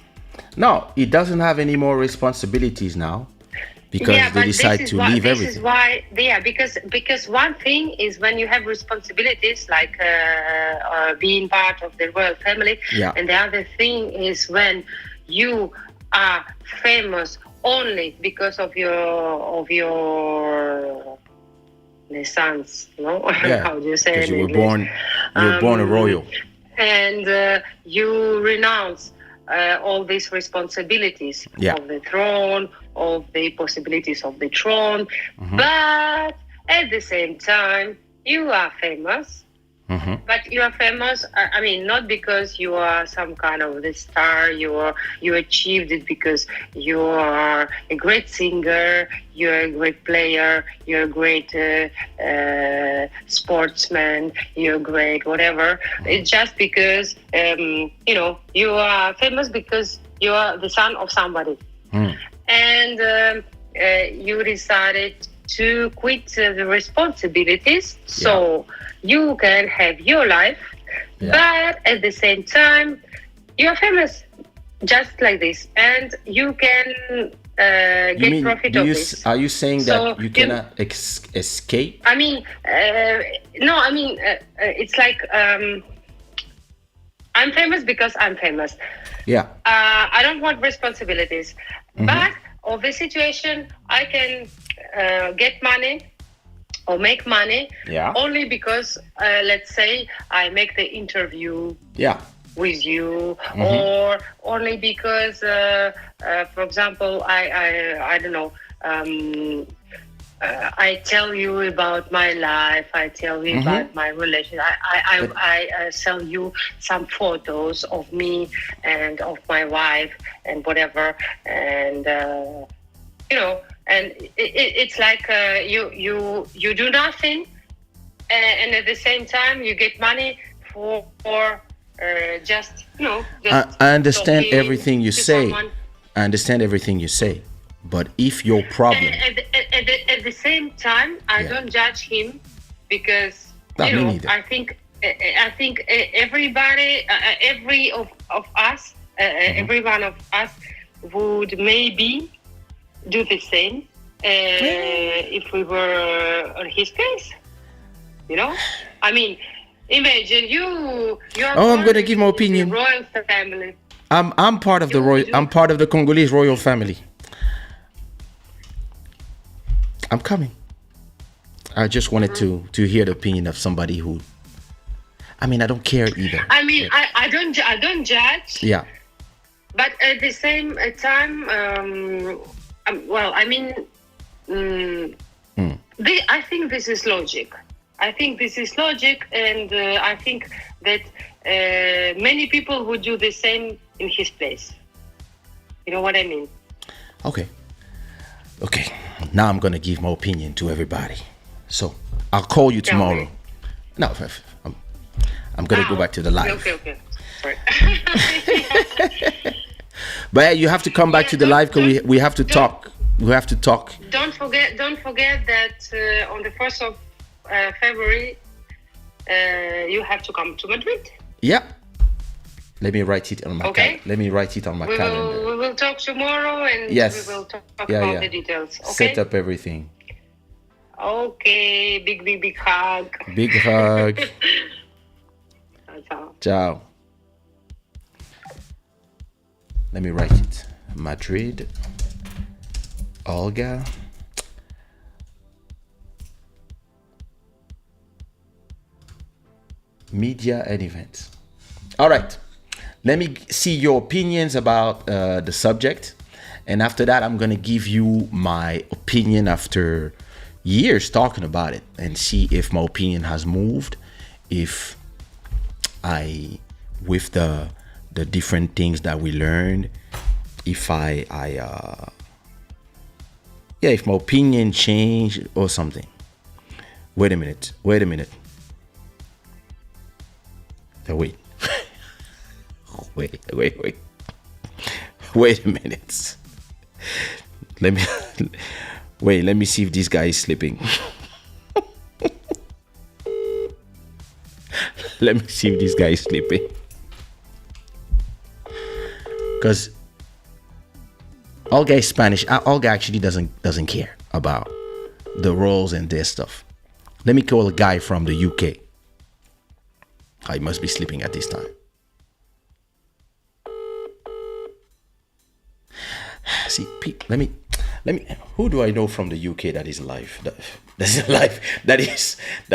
No, he doesn't have any more responsibilities now because they decide to leave everything. This is why, because one thing is when you have responsibilities, like being part of the royal family, and the other thing is when you are famous only because of your naissance, how do you say it? You were born a royal, and you renounce all these responsibilities of the throne, of the possibilities of the throne, but at the same time you are famous. But you are famous, I mean, not because you are some kind of the star. You achieved it because you are a great singer, you're a great player, you're a great sportsman, you're great whatever. It's just because you are famous because you are the son of somebody, and you decided to quit the responsibilities so you can have your life, but at the same time you are famous just like this, and you can get profit of this. Are you saying that you cannot escape? I mean, no, I mean, it's like I'm famous because I'm famous. I don't want responsibilities, but of the situation I can get money or make money only because let's say I make the interview with you, or only because for example I don't know, I tell you about my life, I tell you about my relation, I sell you some photos of me and of my wife and whatever, and and it's like you do nothing, and at the same time you get money for just I understand everything you say. I understand everything you say, but if your problem at the same time I don't judge him because me neither. I think I think everybody, every of us, every one of us would maybe do the same if we were on his place. You know, I mean, imagine you're. I'm gonna give my opinion. Royal family. I'm part of the royal. I'm part of the Congolese royal family. I'm coming. I just wanted to hear the opinion of somebody who. I mean, I don't care either. I mean, I don't judge. Yeah. But at the same time, well, I mean, I think this is logic. I think this is logic, and I think that many people would do the same in his place. You know what I mean? Okay. Now I'm gonna give my opinion to everybody. So I'll call you tomorrow. No, I'm gonna go back to the live. Okay. Sorry. But you have to come back to the live because we have to talk. We have to talk. Don't forget that on the 1st of February, you have to come to Madrid. Yeah. Let me write it on my calendar. Let me write it on my calendar. We will talk tomorrow and we will talk about the details. Okay? Set up everything. Okay. Big hug. Big hug. Ciao. Ciao. Let me write it. Madrid. Olga. Media and events. All right. Let me see your opinions about the subject. And after that, I'm going to give you my opinion after years talking about it and see if my opinion has moved. If with the different things that we learned, if if my opinion changed or something. Wait a minute. Oh, wait. Wait a minute. Let me see if this guy is sleeping. Let me see if this guy is sleeping. Because Olga is Spanish. Olga actually doesn't care about the roles and this stuff. Let me call a guy from the UK. He must be sleeping at this time. See, let me. Who do I know from the UK that is alive? That's alive. That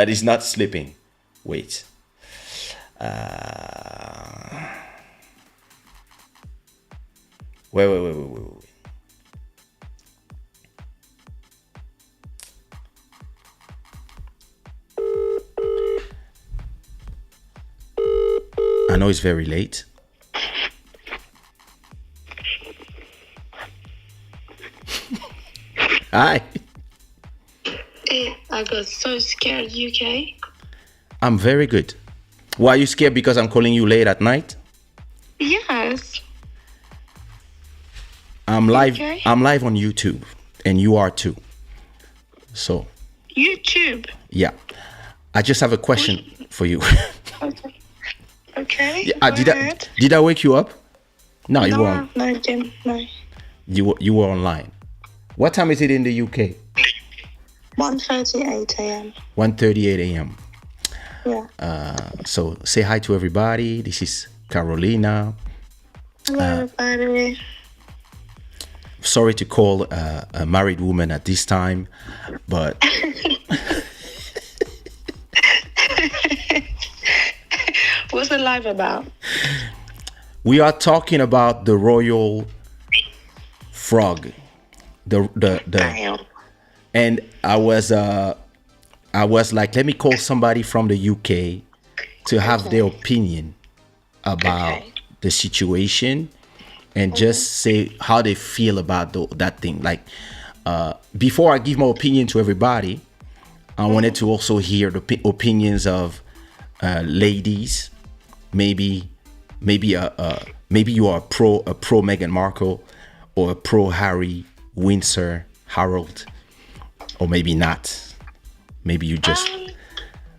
is not sleeping. Wait. Wait. I know it's very late. Hi. I got so scared, UK. I'm very good. Why are you scared? Because I'm calling you late at night? Yes. I'm live. Okay. I'm live on YouTube, and you are too. So. YouTube. Yeah. I just have a question for you. Okay. Yeah, did I wake you up? No, you weren't. No, I didn't. No. You were online. What time is it in the UK? 1:38 a.m. 1:38 a.m. Yeah. So say hi to everybody. This is Carolina. Hello, everybody. Sorry to call a married woman at this time, but what's the live about? We are talking about the royal frog. The and I was like, let me call somebody from the UK to have their opinion about the situation and just say how they feel about that thing. Like before I give my opinion to everybody, I wanted to also hear the opinions of ladies. Maybe you are a pro Meghan Markle or a pro Harry Windsor Harold, or maybe not. Maybe you just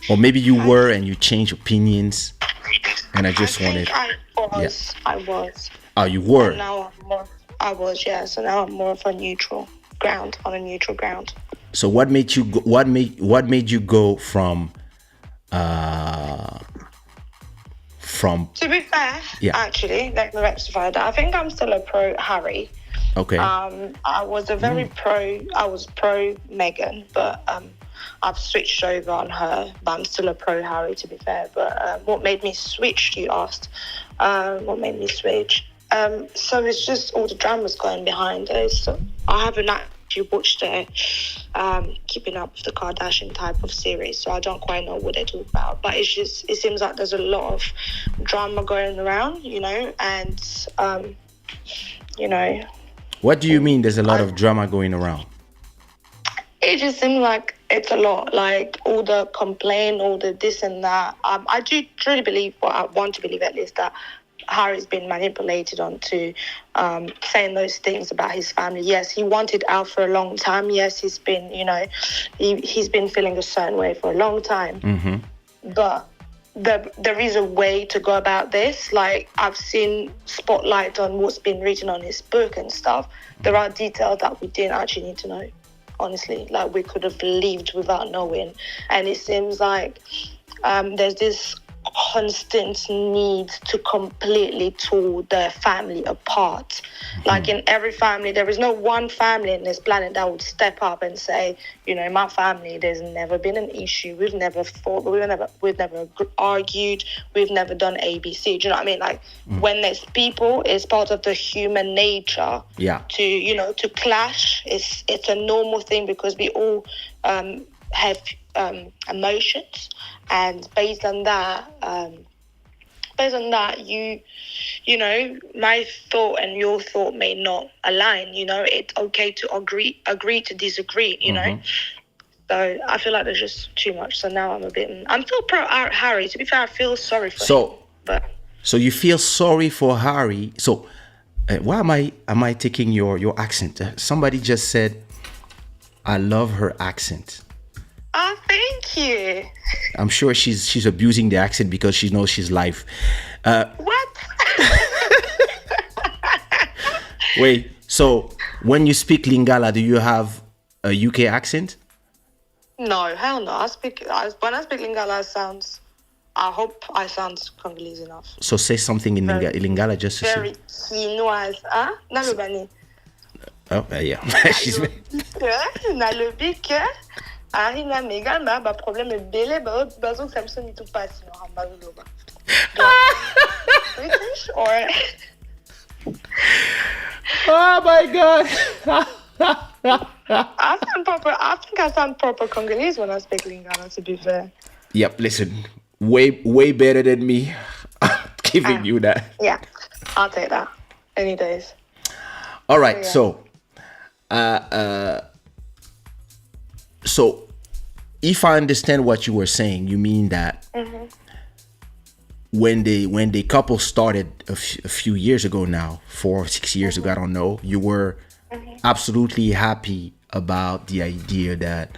Or maybe you were and you changed opinions, and I just I wanted. think I was. Oh, you were. And now I'm more. I was, yeah. So now I'm more of a neutral ground, on a neutral ground. So what made you go, what made you go from To be fair, Yeah. actually, let me rectify that. I think I'm still a pro Harry. okay. I was a very I was pro Meghan, but I've switched over on her, but I'm still a pro Harry, to be fair. But what made me switch, you asked? What made me switch? So it's just all the dramas going behind it. So I haven't actually watched the Keeping Up with the Kardashian type of series, so I don't quite know what they talk about. But it's just, it seems like there's a lot of drama going around, you know, and, you know, What do you mean there's a lot of drama going around? it just seems like it's a lot, like all the complaint, all the this and that. I do truly believe, what I want to believe at least, that Harry's been manipulated onto saying those things about his family. Yes, he wanted out for a long time. Yes, he's been, you know, he's been feeling a certain way for a long time. But there is a way to go about this. Like, I've seen spotlight on what's been written on his book and stuff. There are details that we didn't actually need to know, honestly. Like, we could have lived without knowing. And it seems like there's this constant need to completely tear their family apart. Like, in every family, there is no one family in this planet that would step up and say, you know, my family, there's never been an issue, we've never fought, we've never argued, we've never done ABC. Do you know what I mean? Like, when there's people, it's part of the human nature to, you know, to clash. It's a normal thing, because we all have emotions, and based on that, you know, my thought and your thought may not align. You know, it's okay to agree to disagree, you know. So I feel like there's just too much. So now I'm still pro Harry. To be fair, I feel sorry for him. So you feel sorry for Harry. So why am I taking your accent? Somebody just said, I love her accent. Oh, thank you. I'm sure she's abusing the accent because she knows she's live. What? Wait, so when you speak Lingala, do you have a UK accent? No, hell no. When I speak Lingala, I hope I sound Congolese enough. So say something in Lingala just to Very chinoise, hein? Nalobani. Oh, yeah. She's Nalobi ke Harry na Meghan ba problème belé ba bazo Samson ni tout pas sinon hambazuloba. British or Oh my God. I think I sound proper Congolese when I speak Lingala, to be fair. Yep, listen, way better than me. I'm giving you that. Yeah, I'll take that any days. All right, so if I understand what you were saying, you mean that when the couple started a few years ago now, 4 or 6 years ago, I don't know, you were absolutely happy about the idea that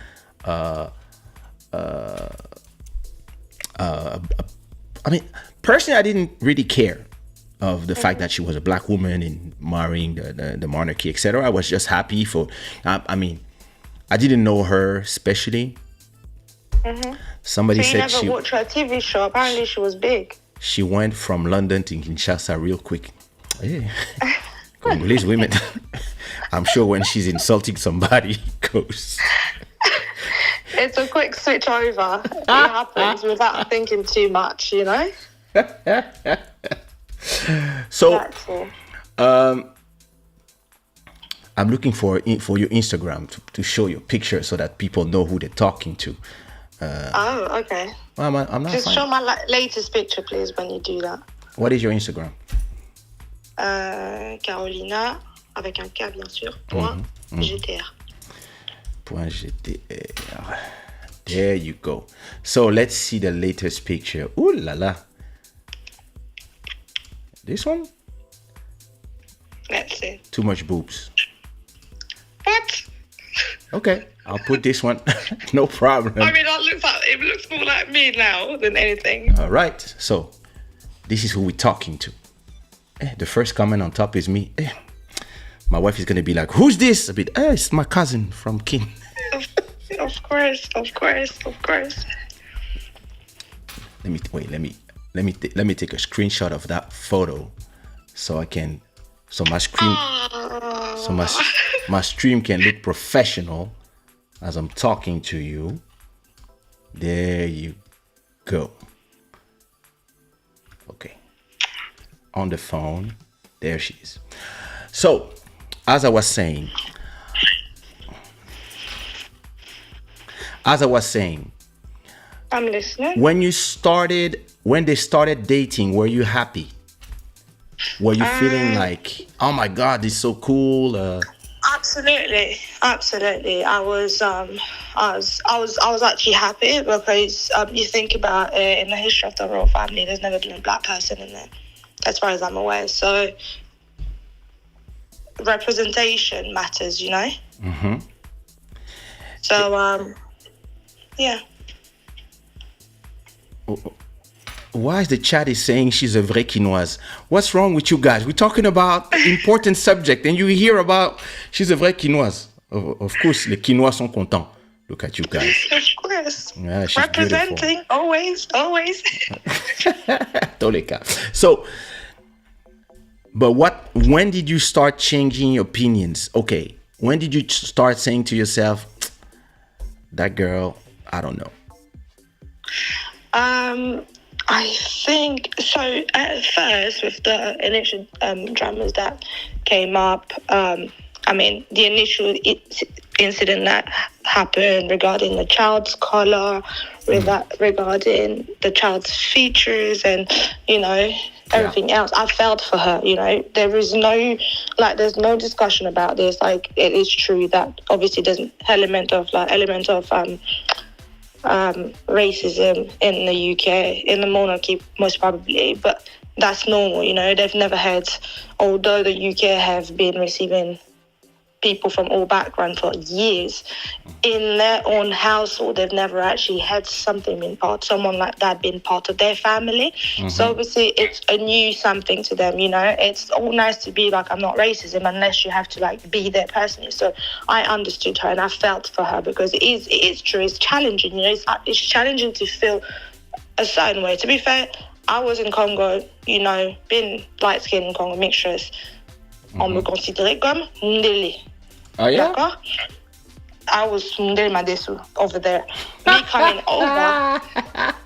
I mean, personally, I didn't really care of the fact that she was a black woman and marrying the monarchy, etc. I was just happy for, I mean, I didn't know her especially. Somebody So said you never watched her TV show. Apparently she was big. She went from London to Kinshasa real quick. Hey, Congolese women. I'm sure when she's insulting somebody, it goes. It's a quick switch over. It happens without thinking too much, you know? So, I'm looking for your Instagram to show your picture so that people know who they're talking to. Okay. I'm not Just fine. show my latest picture, please, when you do that. What is your Instagram? Carolina, avec un K, bien sûr, point GTR. .gtr. There you go. So let's see the latest picture. Ooh la la. This one? Let's see. Too much boobs. What? Okay, I'll put this one. No problem. I mean, it it looks more like me now than anything. All right. So this is who we're talking to. The first comment on top is me. My wife is gonna be like, "Who's this?" A bit. It's my cousin from Kin. Of course. Let me take a screenshot of that photo, so I can, so my screen, so my stream can look professional as I'm talking to you. There you go. Okay. On the phone, there she is. So, as I was saying, I'm listening. when they started dating, were you happy? Were you feeling like, oh my God, this is so cool? Absolutely. I was actually happy because you think about it, in the history of the royal family, there's never been a black person in there, as far as I'm aware. So representation matters, you know. Mm-hmm. So yeah. Why is the chat is saying she's a vraie quinoise? What's wrong with you guys? We're talking about important subject and you hear about she's a vraie quinoise. Of course, les quinois sont contents. Look at you guys. Of course. Yeah, she's representing, beautiful. always. Tous les cas. So, but when did you start changing your opinions? Okay, when did you start saying to yourself, that girl, I don't know? I think so. At first, with the initial dramas that came up, I mean, the initial incident that happened regarding the child's color, regarding the child's features, and everything else, I felt for her. There's no discussion about this. Like, it is true that obviously there's an element of racism in the UK, in the monarchy most probably, but that's normal. They've never had, although the UK have been receiving people from all backgrounds for years, in their own household they've never actually had someone like that being part of their family. Mm-hmm. So obviously it's a new something to them. It's all nice to be like, I'm not racism, unless you have to be there personally. So I understood her and I felt for her, because it is true, it's challenging. It's challenging to feel a certain way. To be fair, I was in Congo, being light-skinned in Congo, mixtures, on me considérait comme Ndele. Oh yeah? D'accord? I was Ndele Madesu over there. Me coming over,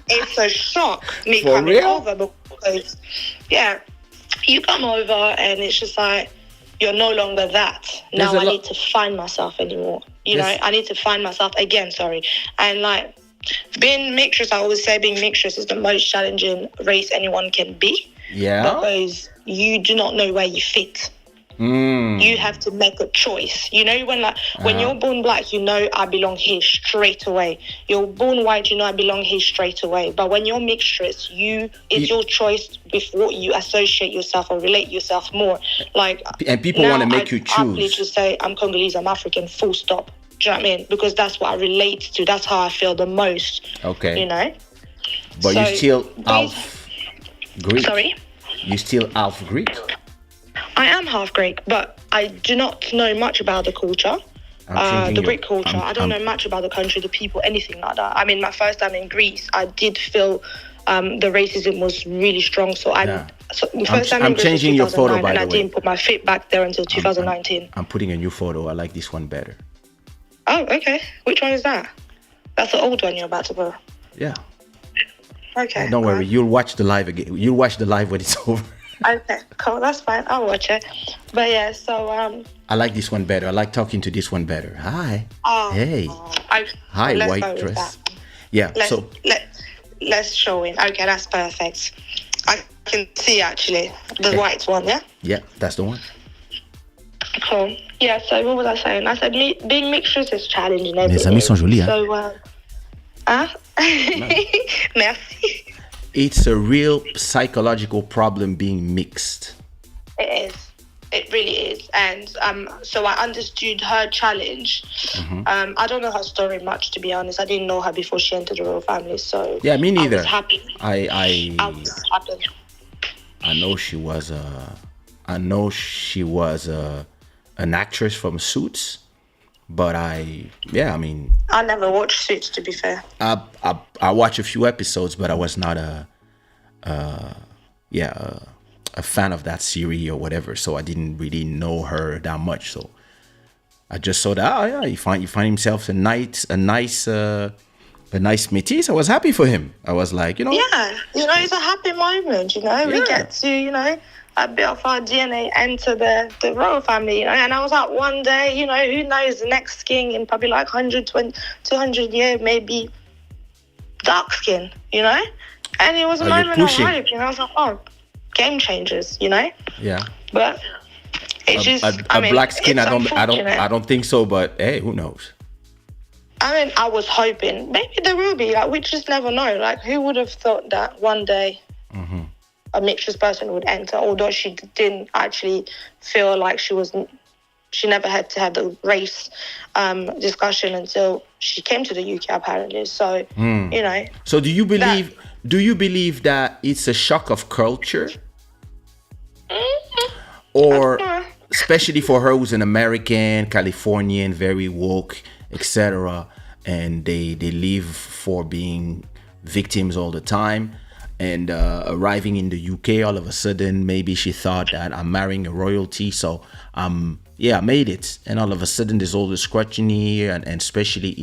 it's a shock. Me For coming real? over, because, yeah, you come over and it's just like, you're no longer that. Now I need to find myself anymore. I need to find myself again, sorry. And being mixtures, I always say being mixtures is the most challenging race anyone can be. Yeah. Because you do not know where you fit. You have to make a choice. When you're born black, I belong here straight away. You're born white, I belong here straight away. But when you're mixtures, it's your choice before you associate yourself or relate yourself more. And people want to make you choose. I'm happy to say I'm Congolese, I'm African, full stop. Do you know what I mean? Because that's what I relate to. That's how I feel the most. Okay. But you're still half Greek. Sorry? You're still half Greek? I am half Greek, but I do not know much about the culture, the Greek culture. I don't know much about the country, the people, anything like that. I mean, my first time in Greece, I did feel the racism was really strong. So I'm changing your photo, by the way. And I didn't put my feet back there until 2019. I'm putting a new photo. I like this one better. Oh, okay. Which one is that? That's the old one you're about to put. Yeah. Okay. Don't worry. You'll watch the live again. You'll watch the live when it's over. Okay, cool. That's fine. I'll watch it. But yeah, so I like this one better. I like talking to this one better. Hi. Oh, hey. Hi, white dress. Yeah. Let's show him. Okay, that's perfect. I can see actually the white one. Yeah. Yeah, that's the one. Cool. Yeah. So what was I saying? I said being mixtures is challenging. Les amis sont jolis, hein? Merci. It's a real psychological problem being mixed. It is. It really is. And so I understood her challenge. I don't know her story much, to be honest. I didn't know her before she entered the royal family. So Yeah, me neither. I was happy. I was happy. I know she was an actress from Suits, but I never watched Suits, to be fair. I watched a few episodes, but I was not a fan of that series or whatever, so I didn't really know her that much. So I just saw that he find himself a nice métis. I was happy for him. I was like, Yeah, it's a happy moment. We get to a bit of our DNA enter the royal family. And I was like, one day, who knows, the next king in probably like 120, 200 years, maybe dark skin, And it was a moment of hope. I was like, oh, game changers, Yeah. But it's just black skin. I don't think so. But hey, who knows? I was hoping maybe there will be. Like, we just never know. Like, who would have thought that one day a mixed person would enter? Although she didn't actually feel like she never had to have the race discussion until she came to the UK, apparently. So So do you believe that it's a shock of culture? Or especially for her who's an American, Californian, very woke, etc., and they live for being victims all the time, and arriving in the UK all of a sudden, maybe she thought that I'm marrying a royalty, so I made it, and all of a sudden there's all the scrutiny, and especially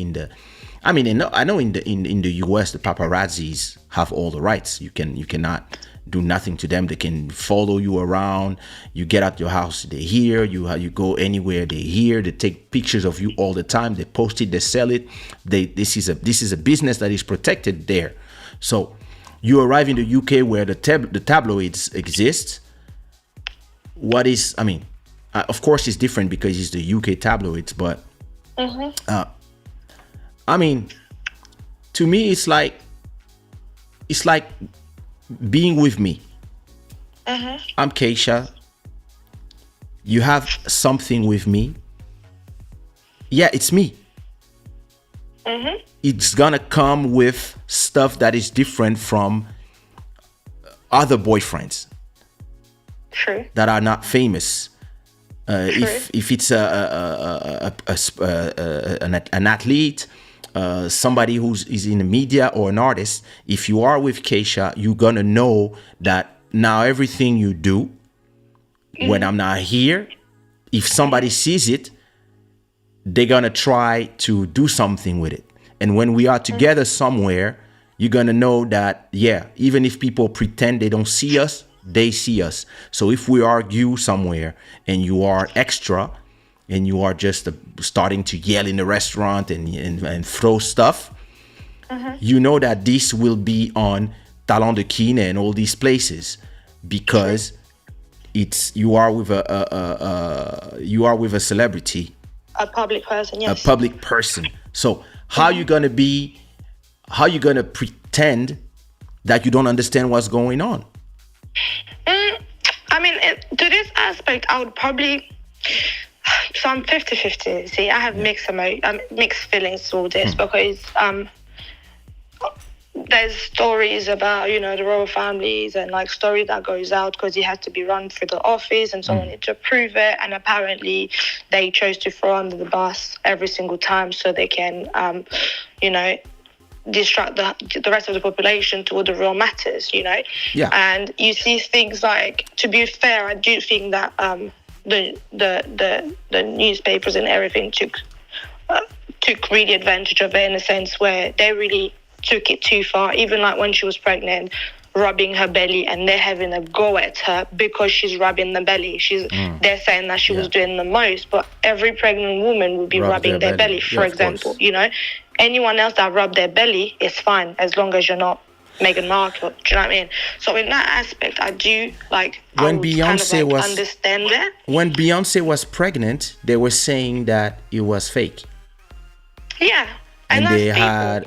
I know in the US the paparazzis have all the rights. You cannot do nothing to them. They can follow you around. You get out your house, they're here. You go anywhere, they're here. They take pictures of you all the time. They post it, they sell it. This is a business that is protected there. So you arrive in the UK where the tabloids exist. Of course it's different because it's the UK tabloids, but to me it's like being with me. I'm Kaysha. You have something with me. Yeah, it's me. It's gonna come with stuff that is different from other boyfriends. True. That are not famous. If it's an athlete, somebody is in the media, or an artist, if you are with Kaysha, you're gonna know that now everything you do when I'm not here, if somebody sees it, they're gonna try to do something with it. And when we are together somewhere, you're gonna know that, even if people pretend they don't see us, they see us. So if we argue somewhere and you are extra, and you are just starting to yell in the restaurant and throw stuff, you know that this will be on Talent de Kine and all these places, because you are with a celebrity, a public person. Yes, a public person. So how you gonna pretend that you don't understand what's going on? To this aspect, I would probably. So I'm 50-50. See, I have mixed feelings toward this, because there's stories about, the royal families, and like story that goes out because he had to be run through the office and someone needed to approve it, and apparently they chose to throw under the bus every single time so they can, distract the rest of the population to all the real matters, Yeah. And you see things like, to be fair, I do think that the newspapers and everything took really advantage of it, in a sense where they really took it too far. Even like when she was pregnant, rubbing her belly, and they're having a go at her because she's rubbing the belly. They're saying that she was doing the most, but every pregnant woman would be rubbing their belly, for example. Anyone else that rub their belly is fine, as long as you're not Meghan Markle. Do you know what I mean? So in that aspect, I do understand it. When Beyonce was pregnant, they were saying that it was fake. Yeah. And they had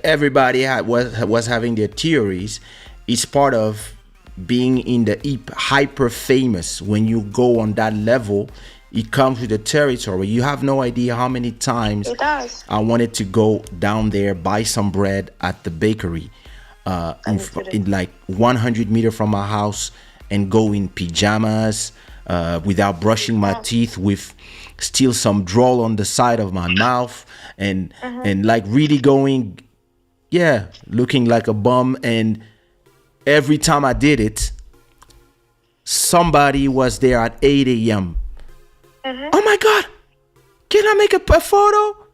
everybody was having their theories. It's part of being in the hyper famous, when you go on that level, it comes with the territory. You have no idea how many times It does. I wanted to go down there, buy some bread at the bakery, in like 100 meters from my house, and go in pajamas, without brushing my teeth, with still some drool on the side of my mouth, and like really going, looking like a bum. And every time I did it, somebody was there at 8 a.m. Oh my God, can I make a photo?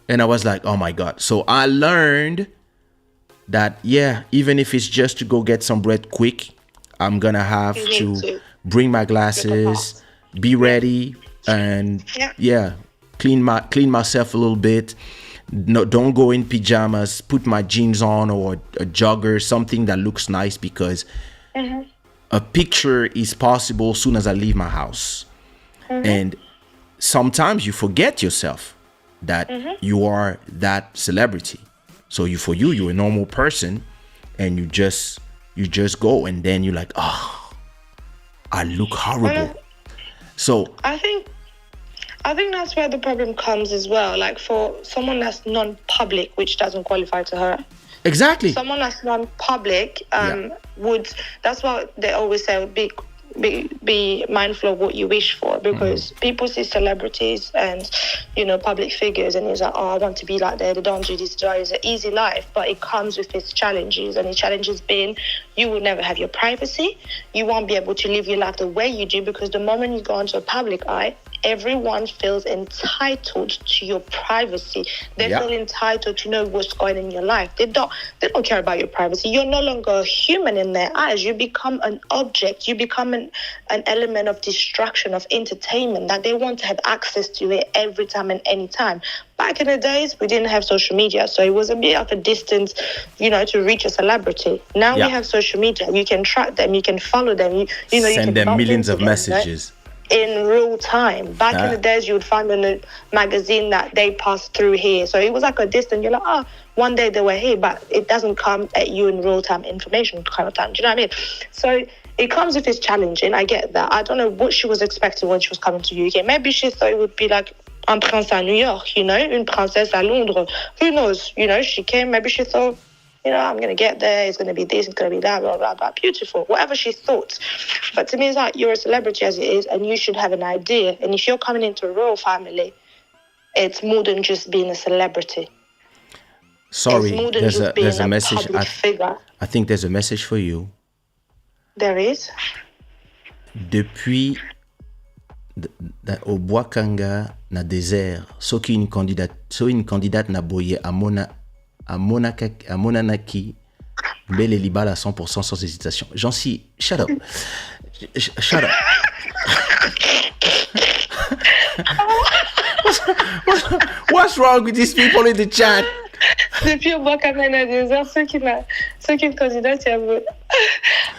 And I was like, oh my God. So I learned that, even if it's just to go get some bread quick, I'm gonna have to bring my glasses, be ready, and clean myself a little bit. No, don't go in pajamas. Put my jeans on, or a jogger, something that looks nice, because a picture is possible as soon as I leave my house. And sometimes you forget yourself that you are that celebrity. So you're a normal person, and you just go, and then you're like, oh, I look horrible. So I think that's where the problem comes as well. Like, for someone that's non-public, which doesn't qualify to her. Exactly. Someone that's non-public that's what they always say, be mindful of what you wish for, because people see celebrities and, public figures, and it's like, oh, I want to be like that. They don't do this. It's an easy life, but it comes with its challenges, and the challenges being, you will never have your privacy. You won't be able to live your life the way you do, because the moment you go into a public eye, everyone feels entitled to your privacy. They feel entitled to know what's going on in your life. They don't care about your privacy. You're no longer a human in their eyes. You become an object. You become an element of distraction, of entertainment, that they want to have access to it every time and any time. Back in the days, we didn't have social media, so it was a bit of a distance, to reach a celebrity. Now we have social media. You can track them. You can follow them. You send can them millions of them, messages. Right? In real time. Back in the days, you would find in a magazine that they passed through here. So it was like a distance. You're like, one day they were here, but it doesn't come at you in real time information kind of time. Do you know what I mean? So it comes with its challenge, and I get that. I don't know what she was expecting when she was coming to UK. Maybe she thought it would be like un prince à New York, une princesse à Londres. Who knows? She came, maybe she thought, I'm going to get there, it's going to be this, it's going to be that, blah, blah, blah. Beautiful, whatever she thought. But to me, it's like, you're a celebrity as it is, and you should have an idea. And if you're coming into a royal family, it's more than just being a celebrity. Sorry, there's a message. Figure. I think there's a message for you. There is. Depuis au Bois Kanga na désert, soki une candidate na boye à Monanaki, Belle Libala 100% sans hésitation. J'en suis. Shada. What's wrong with these people in the chat? Depuis au Bois Kanga des heures, ceux qui me candidatent,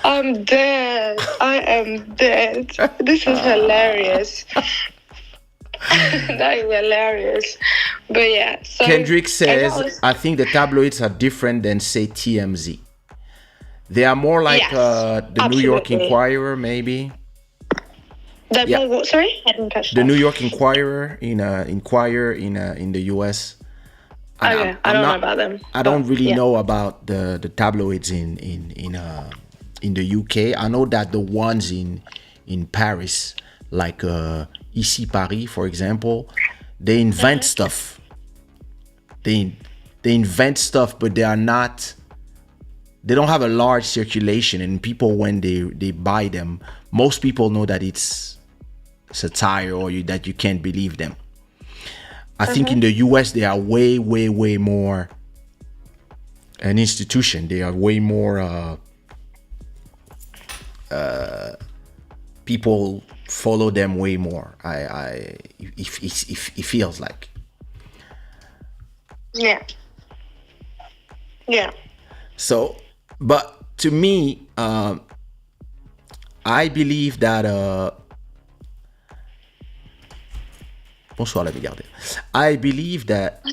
I'm dead. I am dead. This is hilarious. That is hilarious. But yeah. So Kendrick says, I think the tabloids are different than, say, TMZ. They are more like the New York Inquirer, maybe. What, sorry? I didn't catch that. The New York Inquirer in the US. I don't know about them. I don't really know about the tabloids in the UK. I know that the ones in Paris, like Ici Paris, for example, they invent stuff. They invent stuff, but they don't have a large circulation, and people, when they buy them, most people know that it's satire, or that you can't believe them. I think in the US they are way, way, way more an institution. They are way more people follow them way more. It feels like. Yeah. So, but to me, I believe that. Bonsoir la Bigarde. I believe that.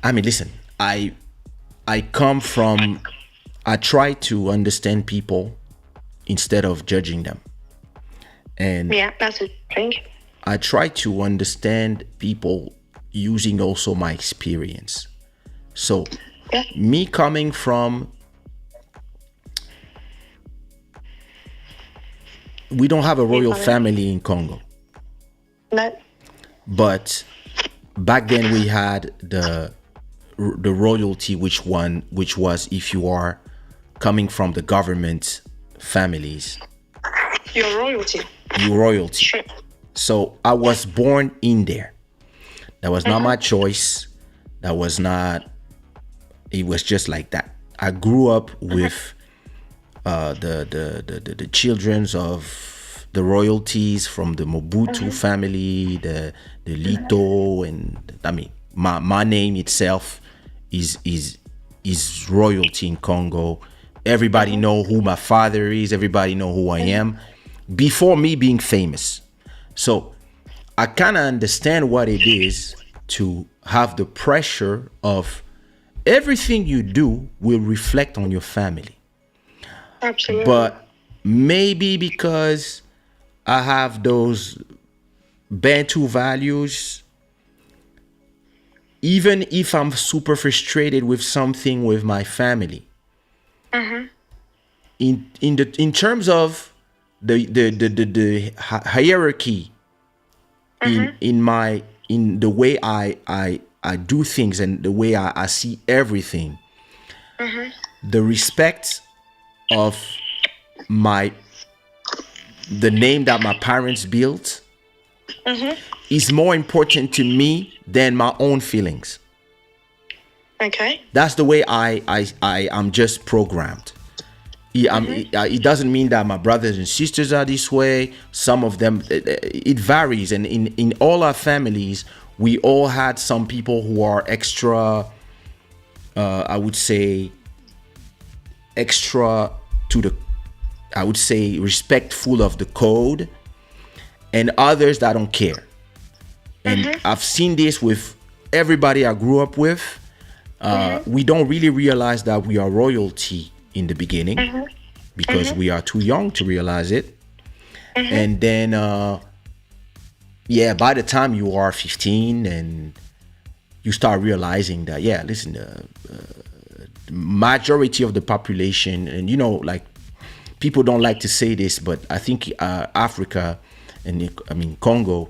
I mean, listen. I come from I try to understand people instead of judging them. And Yeah, that's a thing. I try to understand people using also my experience. So, Yeah. me coming from, we don't have a royal family in Congo, No. but back then we had the royalty, which was if you are coming from the government families, Your royalty. you royalty. Sure. So I was born in there. That was not my choice. That was not. It was just like that. I grew up with the childrens of the royalties from the Mobutu family, the Lito, and I mean my name itself is royalty in Congo. Everybody know who my father is. Everybody know who I am before me being famous. So I kind of understand what it is to have the pressure of everything you do will reflect on your family. Absolutely. But maybe because I have those Bantu values, even if I'm super frustrated with something with my family, in terms of the hierarchy in the way I do things and the way I see everything, the respect of the name that my parents built is more important to me than my own feelings. Okay. That's the way I'm just programmed. It doesn't mean that my brothers and sisters are this way. Some of them, it varies. And in all our families, we all had some people who are extra, I would say, extra to the, I would say, respectful of the code, and others that don't care. And I've seen this with everybody I grew up with. We don't really realize that we are royalty in the beginning because we are too young to realize it. And then, by the time you are 15 and you start realizing that, listen, the majority of the population, and like people don't like to say this, but I think Africa and Congo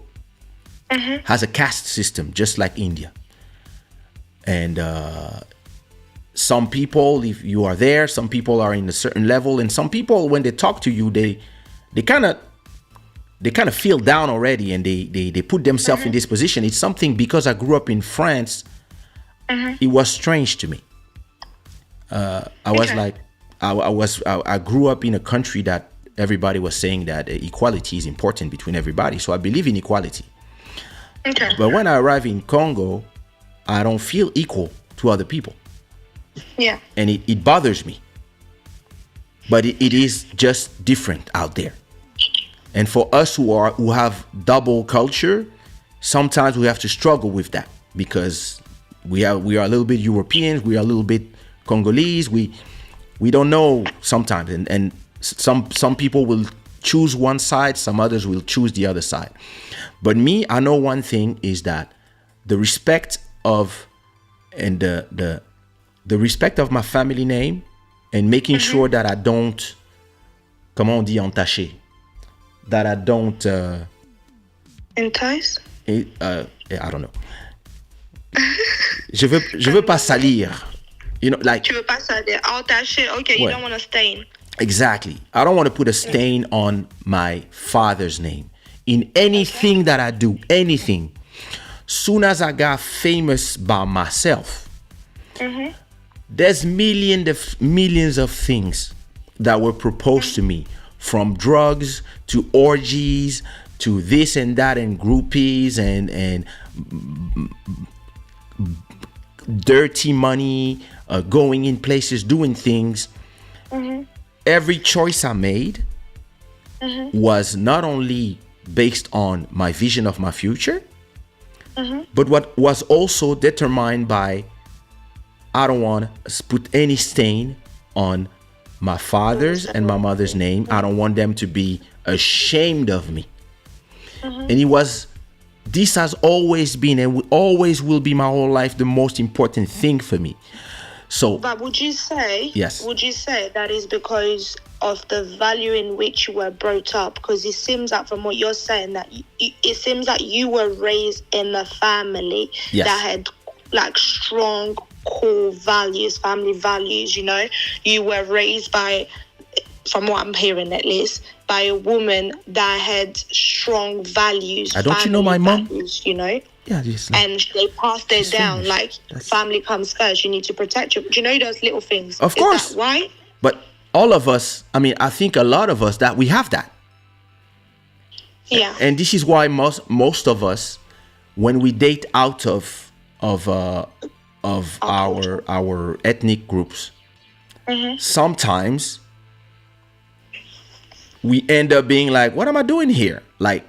has a caste system just like India. And some people, if you are there, some people are in a certain level, and some people, when they talk to you, they kind of feel down already, and they put themselves in this position. It's something, because I grew up in France, it was strange to me. I grew up in a country that everybody was saying that equality is important between everybody, so I believe in equality. Okay. But when I arrive in Congo, I don't feel equal to other people. Yeah. And it bothers me. But it is just different out there. And for us who have double culture, sometimes we have to struggle with that, because we are a little bit Europeans, we are a little bit Congolese, we don't know sometimes, and some people will choose one side, some others will choose the other side. But me, I know one thing is that the respect of and the respect of my family name, and making sure that I don't, comment on dit entaché, that I don't entice. I don't know. je veux pas salir. Like. Tu veux pas salir. Entaché. Okay, you don't want to stain. Exactly. I don't want to put a stain on my father's name in anything that I do. Anything. Soon as I got famous by myself, there's millions of things that were proposed to me, from drugs to orgies to this and that and groupies and dirty money, going in places, doing things. Every choice I made was not only based on my vision of my future, but what was also determined by, I don't want to put any stain on my father's and my mother's name. I don't want them to be ashamed of me. And this has always been and always will be my whole life the most important thing for me. So, but would you say that is because of the value in which you were brought up? Because it seems like from what you're saying that it seems like you were raised in a family that had like strong core values, family values. You were raised by, from what I'm hearing at least, by a woman that had strong values. Don't you know my mom? Values, Yeah, and they passed it down. finished. Like, family comes first. You need to protect your. Do you know those little things? Of course. Is that right? But all of us, I think a lot of us that we have that. Yeah. And this is why most of us, when we date out of our ethnic groups, sometimes we end up being like, what am I doing here? Like,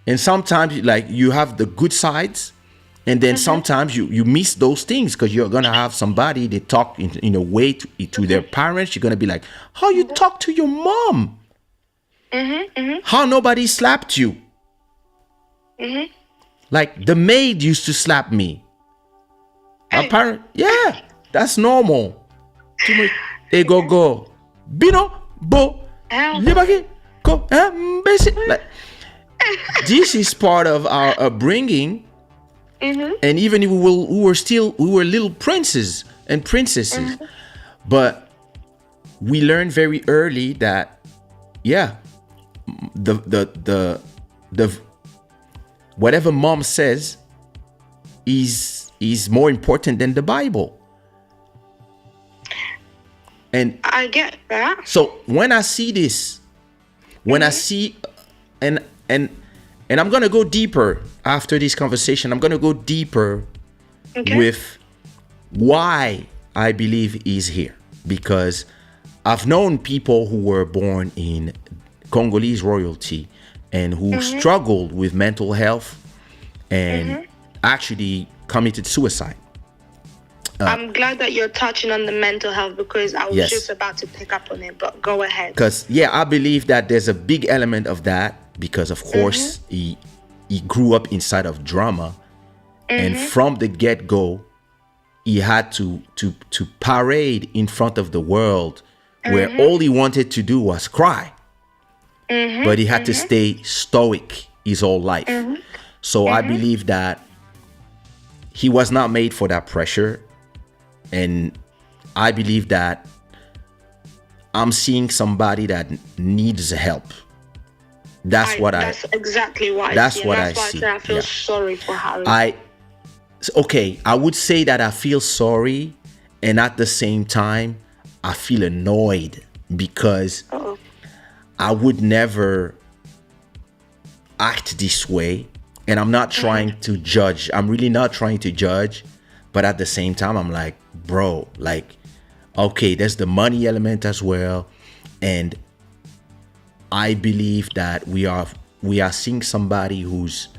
and sometimes like you have the good sides, and then sometimes you miss those things because you're gonna have somebody they talk in a way to their parents. You're gonna be like, how you talk to your mom? How nobody slapped you? Like the maid used to slap me. My parent, yeah, that's normal. Go, bino, bo, libaki, go, basic. Like, this is part of our upbringing. And even if we were little princes and princesses, but we learned very early that, the whatever mom says is more important than the Bible. And I get that. So when I see this, I see, and I'm gonna go deeper after this conversation. I'm gonna go deeper with why I believe he's here, because I've known people who were born in Congolese royalty and who struggled with mental health and actually committed suicide. I'm glad that you're touching on the mental health, because I was just about to pick up on it, but go ahead. Because, I believe that there's a big element of that, because, of course, he grew up inside of drama. And from the get-go, he had to parade in front of the world where all he wanted to do was cry. But he had to stay stoic his whole life. So I believe that he was not made for that pressure. And I believe that I'm seeing somebody that needs help. That's exactly what that's I see. What that's I why see. I say I feel sorry for Harry. I would say that I feel sorry, and at the same time, I feel annoyed, because I would never act this way. And I'm not trying to judge. I'm really not trying to judge. But at the same time, I'm like, bro, like, okay, there's the money element as well. And I believe that we are seeing somebody who's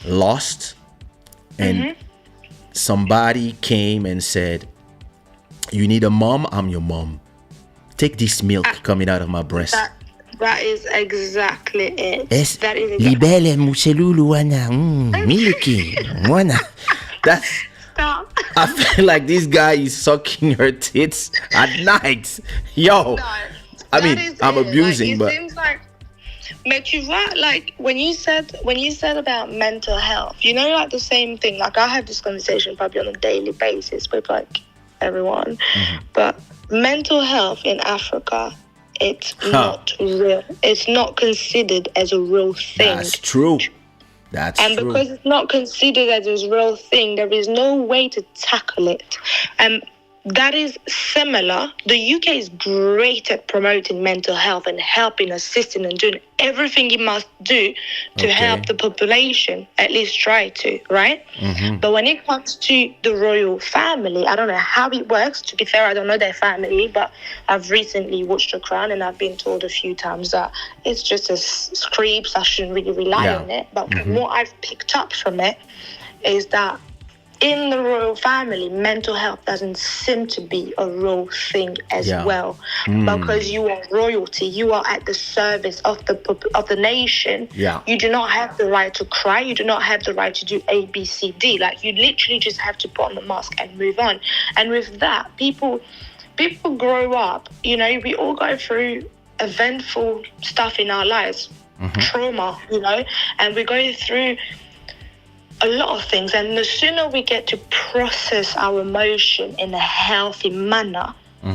lost, and somebody came and said, you need a mom? I'm your mom. Take this milk coming out of my breast. That is exactly it. That is libele muselulu wana milky wana. That's. Stop. I feel like this guy is sucking her tits at night. Yo, I'm abusing, but it seems like, but you're right. Like when you said about mental health, like the same thing. Like I have this conversation probably on a daily basis with like everyone, but mental health in Africa, it's not real. It's not considered as a real thing. That's true. And because it's not considered as a real thing, there is no way to tackle it. That is similar. The UK is great at promoting mental health and helping, assisting, and doing everything it must do to help the population, at least try to, right? But when it comes to the royal family, I don't know how it works. To be fair, I don't know their family, but I've recently watched The Crown, and I've been told a few times that it's just a script. I shouldn't really rely on it. But from what I've picked up from it is that in the royal family, mental health doesn't seem to be a real thing as well, because you are royalty. You are at the service of the nation. Yeah. You do not have the right to cry. You do not have the right to do A, B, C, D. Like, you literally just have to put on the mask and move on. And with that, people grow up. You know, we all go through eventful stuff in our lives, trauma. You know, and we go through a lot of things, and the sooner we get to process our emotion in a healthy manner,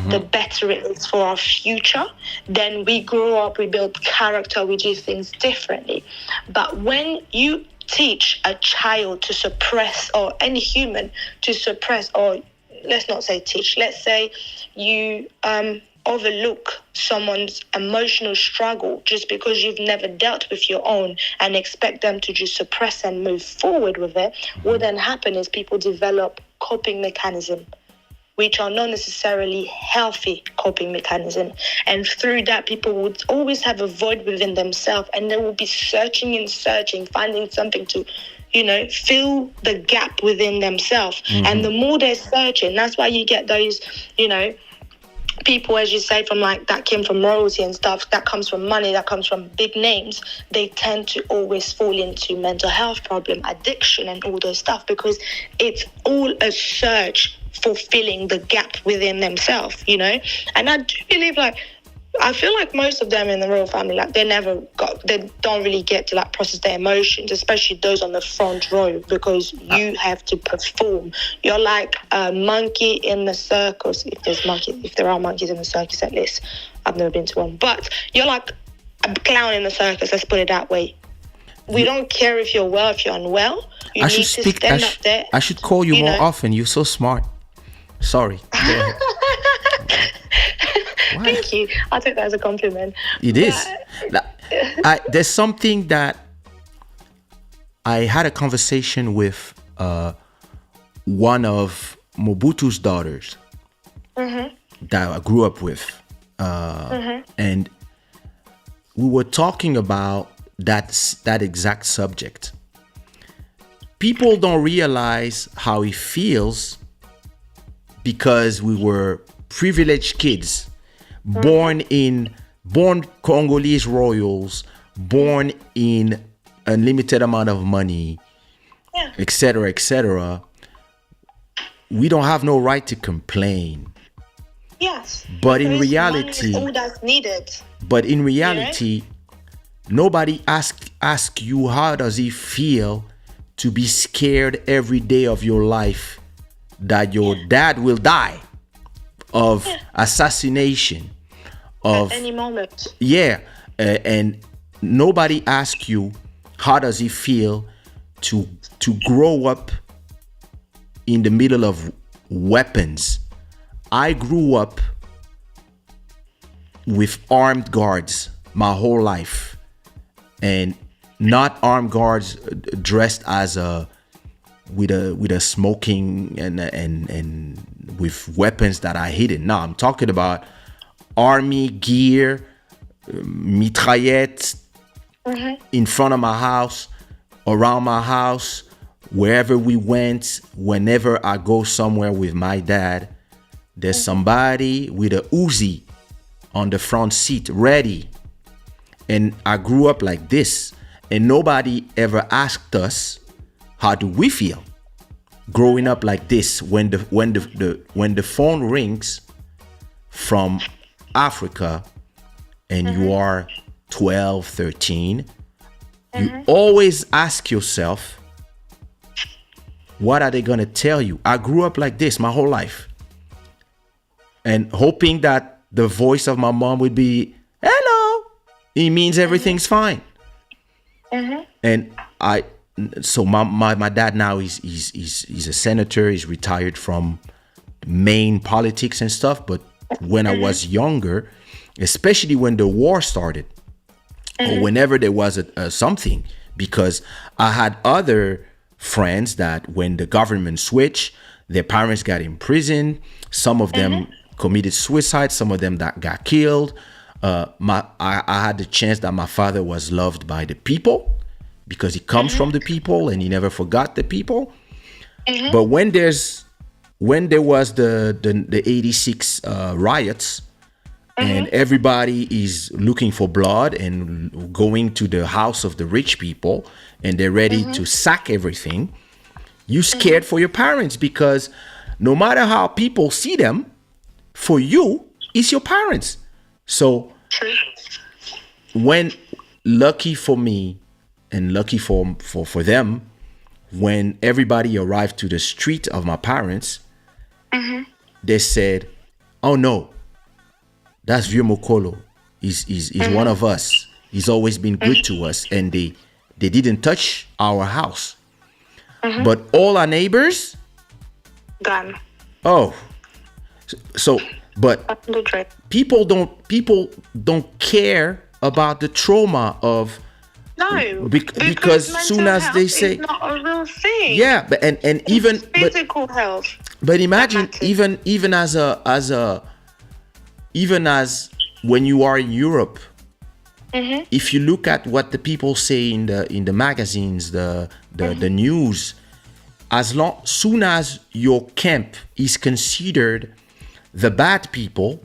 the better it is for our future. Then we grow up, we build character, we do things differently. But when you teach a child to suppress, or any human to suppress, or let's not say teach, let's say you overlook someone's emotional struggle just because you've never dealt with your own, and expect them to just suppress and move forward with it, what then happen is people develop coping mechanism, which are not necessarily healthy coping mechanism. And through that, people would always have a void within themselves, and they will be searching and searching, finding something to, you know, fill the gap within themselves. And the more they're searching, that's why you get those, you know, people, as you say, from like that came from royalty and stuff, that comes from money, that comes from big names, they tend to always fall into mental health problem, addiction, and all those stuff, because it's all a search for filling the gap within themselves, you know. And I do believe, like, I feel like most of them in the royal family, like, they don't really get to like process their emotions, especially those on the front row, because you have to perform. You're like a monkey in the circus, if there are monkeys in the circus, at least. I've never been to one, but you're like a clown in the circus, let's put it that way. We don't care if you're well, if you're unwell. You need to stand up there. I should call you more often. You're so smart. Sorry. Thank you. I'll take that as a compliment. It is. There's something that I had a conversation with one of Mobutu's daughters that I grew up with. And we were talking about that exact subject. People don't realize how it feels because we were privileged kids, born Congolese royals, born in unlimited amount of money, etc., etc. We don't have no right to complain. Yes. But in reality, all that's needed. But in reality, nobody ask you how does it feel to be scared every day of your life that your dad will die of assassination, of at any moment. And nobody asks you how does it feel to grow up in the middle of weapons. I grew up with armed guards my whole life, and not armed guards dressed as with a smoking and with weapons that are hidden. No, I'm talking about army gear, mitraillettes in front of my house, around my house, wherever we went. Whenever I go somewhere with my dad, there's somebody with a Uzi on the front seat ready. And I grew up like this, and nobody ever asked us how do we feel growing up like this when the phone rings from Africa and you are 12, 13. You always ask yourself, what are they going to tell you? I grew up like this my whole life, and hoping that the voice of my mom would be, hello, it means everything's fine. And so my dad now he's a senator. He's retired from main politics and stuff. But when I was younger, especially when the war started, or whenever there was a something, because I had other friends that when the government switched, their parents got imprisoned. Some of them committed suicide. Some of them that got killed. I had the chance that my father was loved by the people, because he comes from the people and he never forgot the people. But when there was the 86 riots, and everybody is looking for blood and going to the house of the rich people, and they're ready to sack everything, you scared for your parents, because no matter how people see them, for you, it's your parents. So when, lucky for me and lucky for them, when everybody arrived to the street of my parents, they said, oh no, that's Vieux Mokolo. He's one of us. He's always been good to us. And they didn't touch our house. But all our neighbors, Gone. oh, so but people don't care about the trauma of, No, because soon mental as health they say, is not a real thing. yeah, but and even Physical health. but imagine matters. even as when you are in Europe, if you look at what the people say in the magazines, the news, soon as your camp is considered the bad people,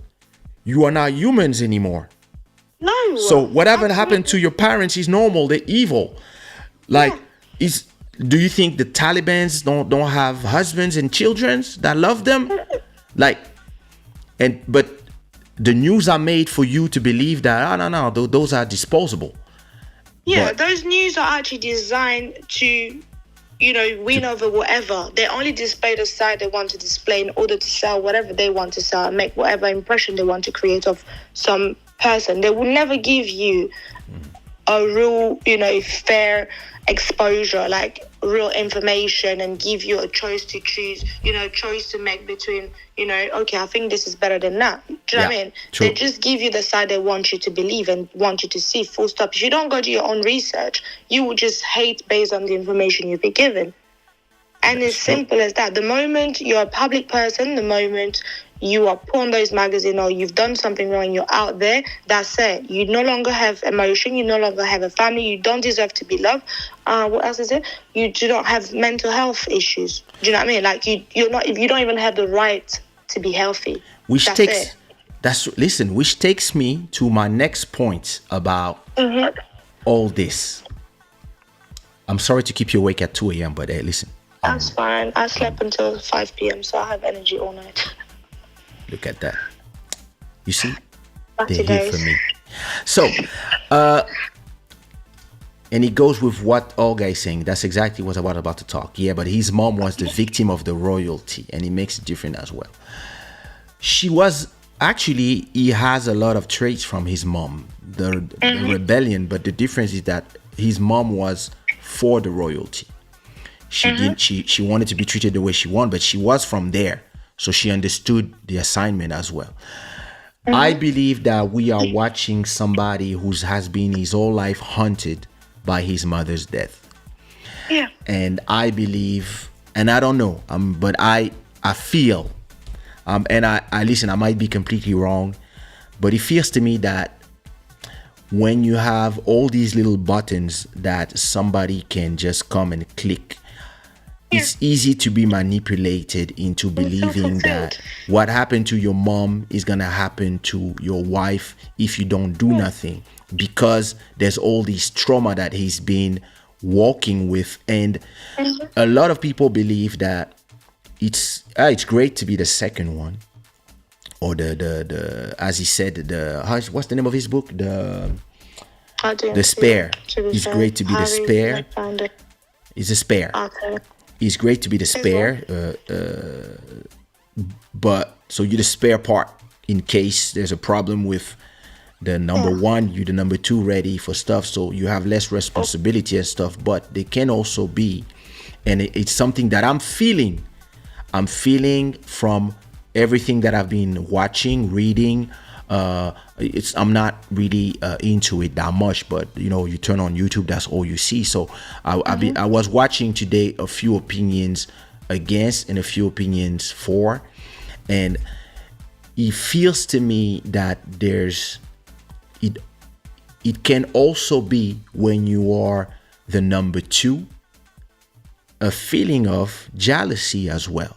you are not humans anymore. No. So whatever happened to your parents is normal. They're evil. Like, do you think the Talibans don't have husbands and children that love them? Like, but the news are made for you to believe that, no, those are disposable. Yeah, But- those news are actually designed to, win over whatever. They only display the side they want to display in order to sell whatever they want to sell and make whatever impression they want to create of some person. They will never give you a real, fair exposure, like real information, and give you a choice to choose, choice to make between, okay, I think this is better than that. Do you know what I mean? True. They just give you the side they want you to believe and want you to see, full stop. If you don't go do your own research, you will just hate based on the information you've been given. And it's simple as that. The moment you're a public person, the moment you are put on those magazines or you've done something wrong, you're out there, that's it. You no longer have emotion. You no longer have a family. You don't deserve to be loved. What else is it? You do not have mental health issues. Do you know what I mean? Like, you don't even have the right to be healthy. Which That's it. which takes me to my next point about all this. I'm sorry to keep you awake at 2 a.m., but hey, listen. That's fine. I slept until 5 p.m., so I have energy all night. Look at that. You see? Lucky They're here days. for me. So, and it goes with what Olga is saying. That's exactly what I was about to talk. Yeah, but his mom was the victim of the royalty, and it makes it different as well. She was, actually, he has a lot of traits from his mom, the rebellion, but the difference is that his mom was for the royalty. She wanted to be treated the way she wanted, but she was from there. So she understood the assignment as well. I believe that we are watching somebody who has been his whole life haunted by his mother's death. Yeah. And I believe, and I don't know, but I feel, and I listen, I might be completely wrong, but it feels to me that when you have all these little buttons that somebody can just come and click, it's easy to be manipulated into believing that what happened to your mom is gonna happen to your wife if you don't do nothing, because there's all this trauma that he's been walking with. And a lot of people believe that it's great to be the second one, or the as he said, what's the name of his book, the spare. It's great to be the spare. It's a spare. Okay. It's great to be the spare, but so you're the spare part in case there's a problem with the number one, you're the number two ready for stuff, so you have less responsibility and stuff. But they can also be, and it's something that I'm feeling from everything that I've been watching, reading. I'm not really into it that much, but you turn on YouTube, that's all you see. So I was watching today a few opinions against and a few opinions for, and it feels to me that it can also be when you are the number two a feeling of jealousy as well.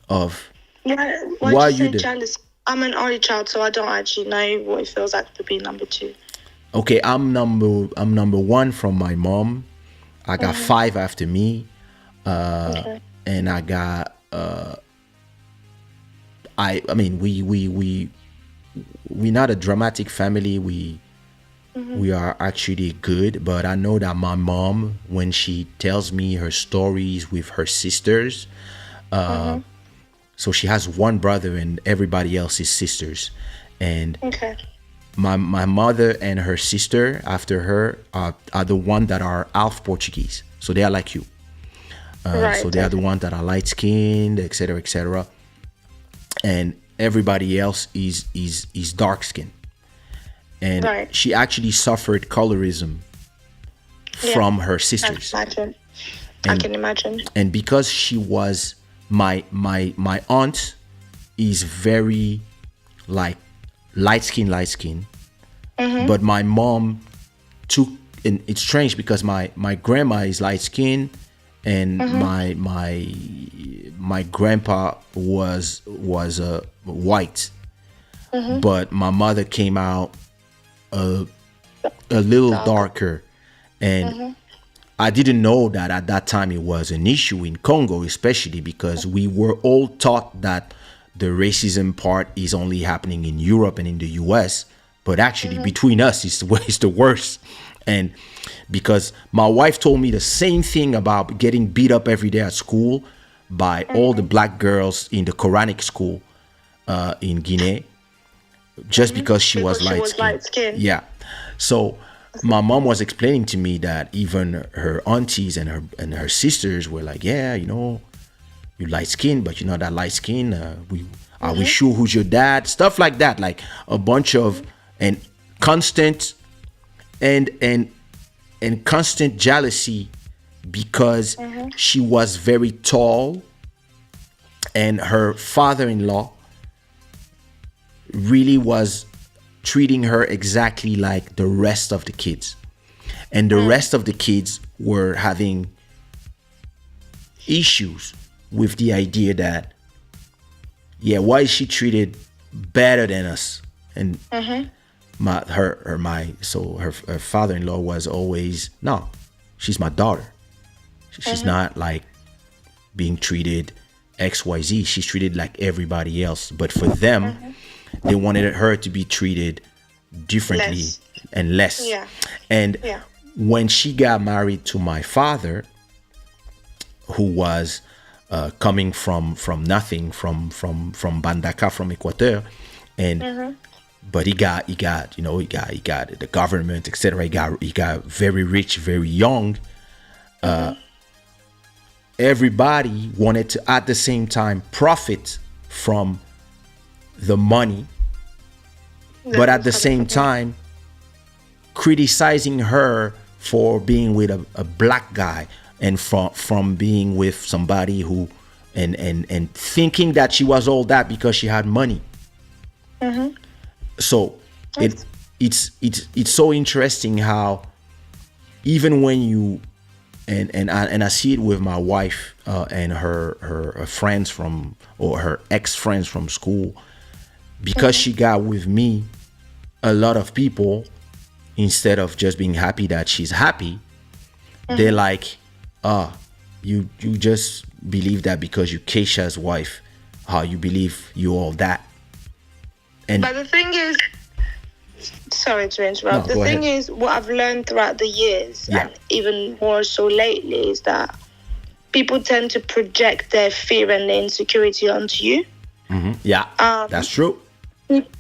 Of Why why do you you say jealous? I'm an only child, so I don't actually know what it feels like to be number 2. okay, I'm number 1 from my mom. I got 5 after me, Okay. and I got I mean we're not a dramatic family. We are actually good, but I know that my mom, when she tells me her stories with her sisters, so she has one brother and everybody else is sisters, and Okay. my mother and her sister after her are the one that are half Portuguese, so they are like you. Right. So they are the ones that are light skinned, etc., etc., and everybody else is dark skinned. And Right. she actually suffered colorism from her sisters. I can imagine. And because she was my aunt is very like light skin, but my mom took, and it's strange because my grandma is light skin, and my grandpa was white, but my mother came out a little darker, and I didn't know that at that time it was an issue in Congo, especially because we were all taught that the racism part is only happening in Europe and in the US, but actually between us it's the worst. And because my wife told me the same thing about getting beat up every day at school by all the black girls in the Quranic school in Guinea, just because she was light skinned. Yeah. So my mom was explaining to me that even her aunties and her sisters were like, yeah, you light skinned, but you're not that light skinned. Are we sure who's your dad? Stuff like that, like a bunch of and constant and constant jealousy because she was very tall, and her father-in-law really was treating her exactly like the rest of the kids, and the rest of the kids were having issues with the idea that, yeah, why is she treated better than us? And her father-in-law was always, no, she's my daughter. She's not like being treated XYZ. She's treated like everybody else. But for them, they wanted her to be treated differently and less. Yeah. And when she got married to my father, who was coming from nothing, from Bandaka, from Equateur, and but he got the government, etc. He got very rich very young. Everybody wanted to at the same time profit from the money, but at the same time criticizing her for being with a black guy, and from being with somebody who and thinking that she was all that because she had money. So it's so interesting how even when you and I see it with my wife and her friends or her ex-friends from school, because she got with me, a lot of people, instead of just being happy that she's happy, they're like, you just believe that because you Kaysha's wife, you believe you all that. And but the thing is, sorry to interrupt. No, the go thing ahead. is, what I've learned throughout the years, and even more so lately, is that people tend to project their fear and their insecurity onto you. Yeah, that's true.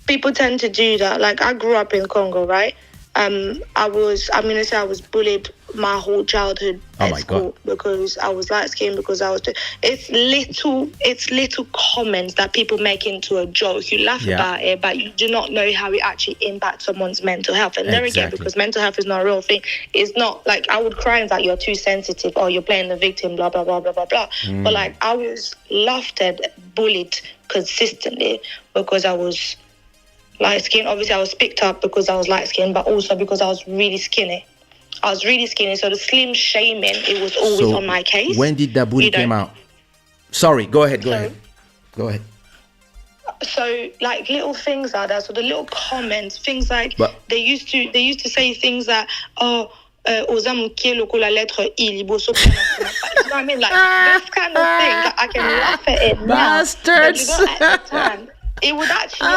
People tend to do that. Like, I grew up in Congo, right? I'm gonna say I was bullied my whole childhood at school because I was light skinned, because I was. It's little comments that people make into a joke. You laugh about it, but you do not know how it actually impacts somene's mental health. And there again, because mental health is not a real thing. It's not like I would cry and like, you're too sensitive, or you're playing the victim, blah blah blah blah blah blah. But like, I was laughed at, bullied consistently because I was light skin. Obviously, I was picked up because I was light skinned, but also because I was really skinny. I was really skinny, so the slim shaming, it was always So on my case. when did that booty You know? came out? Sorry, go ahead. So like little things like that. So the little comments, things like But- they used to say things like, oh, aux hommes qui est la lettre I, libo so you know what I mean? Like this kind of thing. Like, I can laugh at it now. Bastards. But you know, at the time, it would actually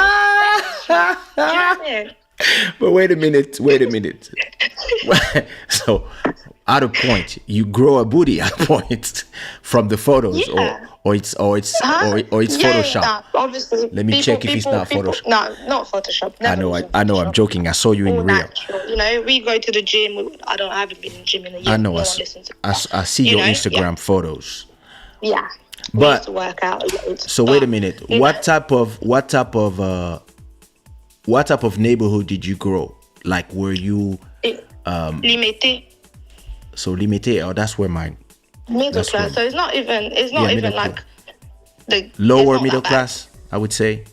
offend you. Do you know what I mean? But wait a minute. So, at a point, you grow a booty at a point from the photos, Yeah. or it's Photoshop. Nah, obviously. Let me check if it's not Photoshop. No, not Photoshop. Never was I know. I'm Photoshop. joking. I saw you in All real. natural. You know, we go to the gym. I haven't been in the gym in a year. I know. No I, one listens to I see You your know, Instagram yeah. photos. Yeah. We But- used to work out loads. So wait a But, minute. you What know, type of neighborhood did you grow? Like, were you limité, so limité? Oh, that's where mine. middle that's class. what- So it's not even middle like the Lower it's not middle that bad. class, I would say.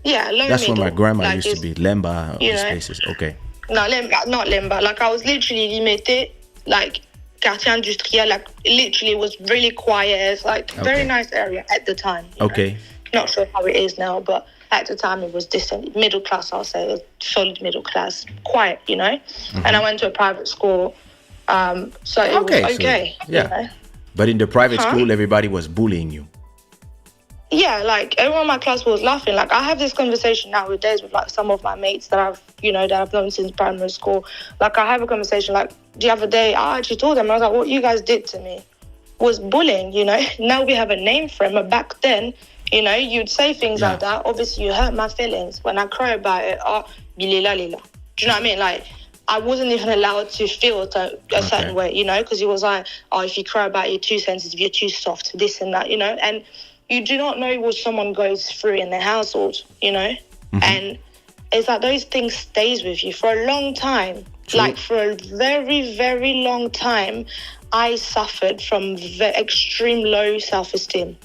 Yeah, low That's middle. where my grandma Like, used to it's- be. Lemba, all you these know. places. Okay. No, Limba, not Limba. Like I was literally limité, like quartier industriel. Like literally, it was really quiet. It's like very Okay. nice area at the time. you know. Okay. Not sure how it is now, but at the time it was decent. Middle class, I'll say, it was solid middle class. Quiet, you know. And I went to a private school, so it Okay, was so- okay. yeah. You know? But in the private Huh? school, everybody was bullying you. Yeah, like everyone in my class was laughing. Like I have this conversation nowadays with like some of my mates that I've known since primary school. Like I have a conversation like the other day, I actually told them, I was like, what you guys did to me was bullying, you know. Now we have a name for it, but back then, you know, you'd say things Yeah. like that. Obviously you hurt my feelings. When I cry about it, bilila lila. Do you know what I mean? Like I wasn't even allowed to feel a certain way, you know, because it was like, oh, if you cry about it, you're too sensitive, you're too soft, this and that, you know. And you do not know what someone goes through in their household, you know. And it's like those things stays with you for a long time. True. Like for a very, very long time, I suffered from extreme low self-esteem.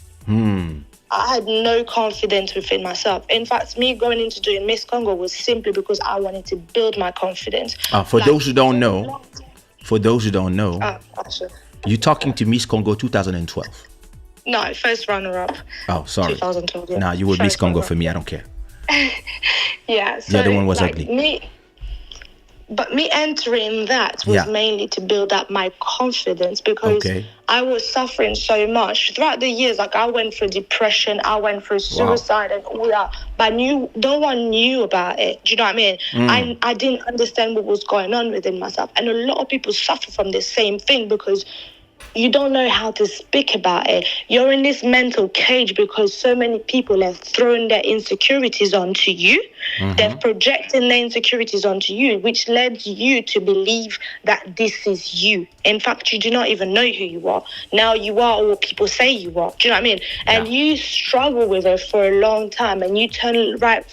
I had no confidence within myself. In fact, me going into doing Miss Congo was simply because I wanted to build my confidence. For Like, those who don't know, actually, you're talking to Miss Congo 2012. no, first runner-up. Oh, sorry. 2012. Yeah. Nah, you were Miss First Congo runner-up. for me. I don't care. Yeah, so The other one was like, ugly. Me entering that was Yeah. mainly to build up my confidence because Okay. I was suffering so much throughout the years. Like I went through depression, I went through suicide and all that, but no one knew about it. Do you know what I mean? I didn't understand what was going on within myself, and a lot of people suffer from the same thing because you don't know how to speak about it. You're in this mental cage because so many people have thrown their insecurities onto you. They're projecting their insecurities onto you, which led you to believe that this is you. In fact, you do not even know who you are. Now you are what people say you are. Do you know what I mean? And you struggle with it for a long time, and you turn right,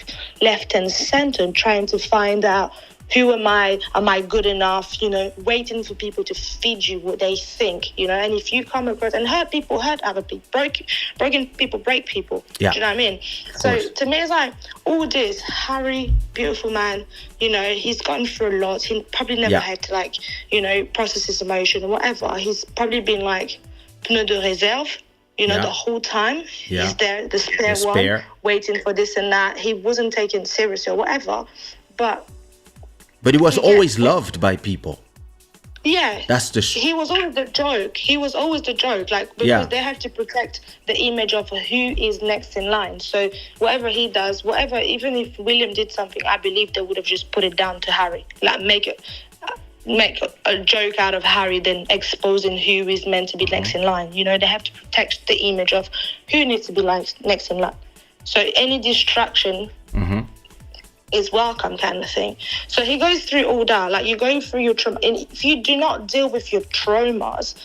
left, and center trying to find out, who am I? Am I good enough? You know, waiting for people to feed you what they think, you know. And if you come across and hurt people, hurt other people, broken people, break people. Yeah. Do you know what I mean? So course. to me, it's like all this. Harry, beautiful man, you know, he's gone through a lot. He probably never Yeah. had to, like, you know, process his emotion or whatever. He's probably been like pneu de réserve. You know, Yeah. the whole time Yeah. he's there, the spare The one, spare. waiting for this and that. He wasn't taken seriously or whatever. But he was Yeah. always loved by people. Yeah. That's the He was always the joke. He was always the joke. Like, because Yeah. they have to protect the image of who is next in line. So whatever he does, even if William did something, I believe they would have just put it down to Harry. Like, make a joke out of Harry, then exposing who is meant to be next in line. You know, they have to protect the image of who needs to be next in line. So any distraction is welcome, kind of thing. So he goes through all that. Like, you're going through your trauma. And if you do not deal with your traumas,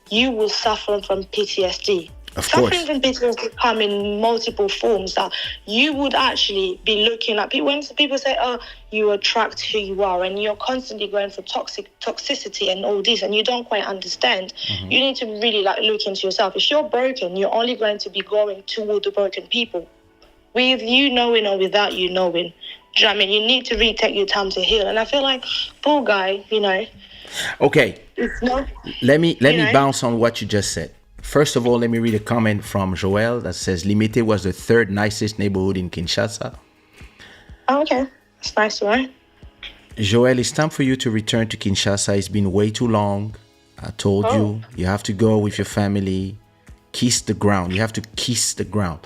you will suffer from PTSD. Of course. Suffering from PTSD come in multiple forms. That you would actually be looking at people. When people say, "Oh, you attract who you are," and you're constantly going for toxicity and all this, and you don't quite understand, you need to really look into yourself. If you're broken, you're only going to be going toward the broken people, with you knowing or without you knowing. Do you know what I mean? You need to really take your time to heal. And I feel like, poor guy, you know, Okay, It's not. let me bounce on what you just said. First of all, let me read a comment from Joel that says Limité was the third nicest neighborhood in Kinshasa. Oh, okay. That's nice, right? Joel, it's time for you to return to Kinshasa. It's been way too long. I told you have to go with your family. Kiss the ground. You have to kiss the ground.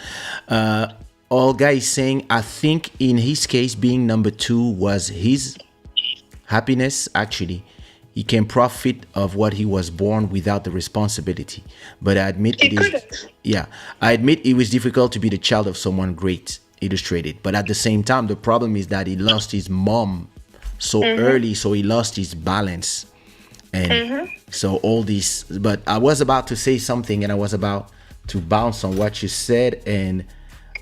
Olga is saying, I think in his case, being number 2 was his happiness. Actually, he can profit of what he was born without the responsibility. But I admit I admit it was difficult to be the child of someone great. Illustrated. But at the same time, the problem is that he lost his mom so early, so he lost his balance. And so all these, but I was about to say something and I was about to bounce on what you said, and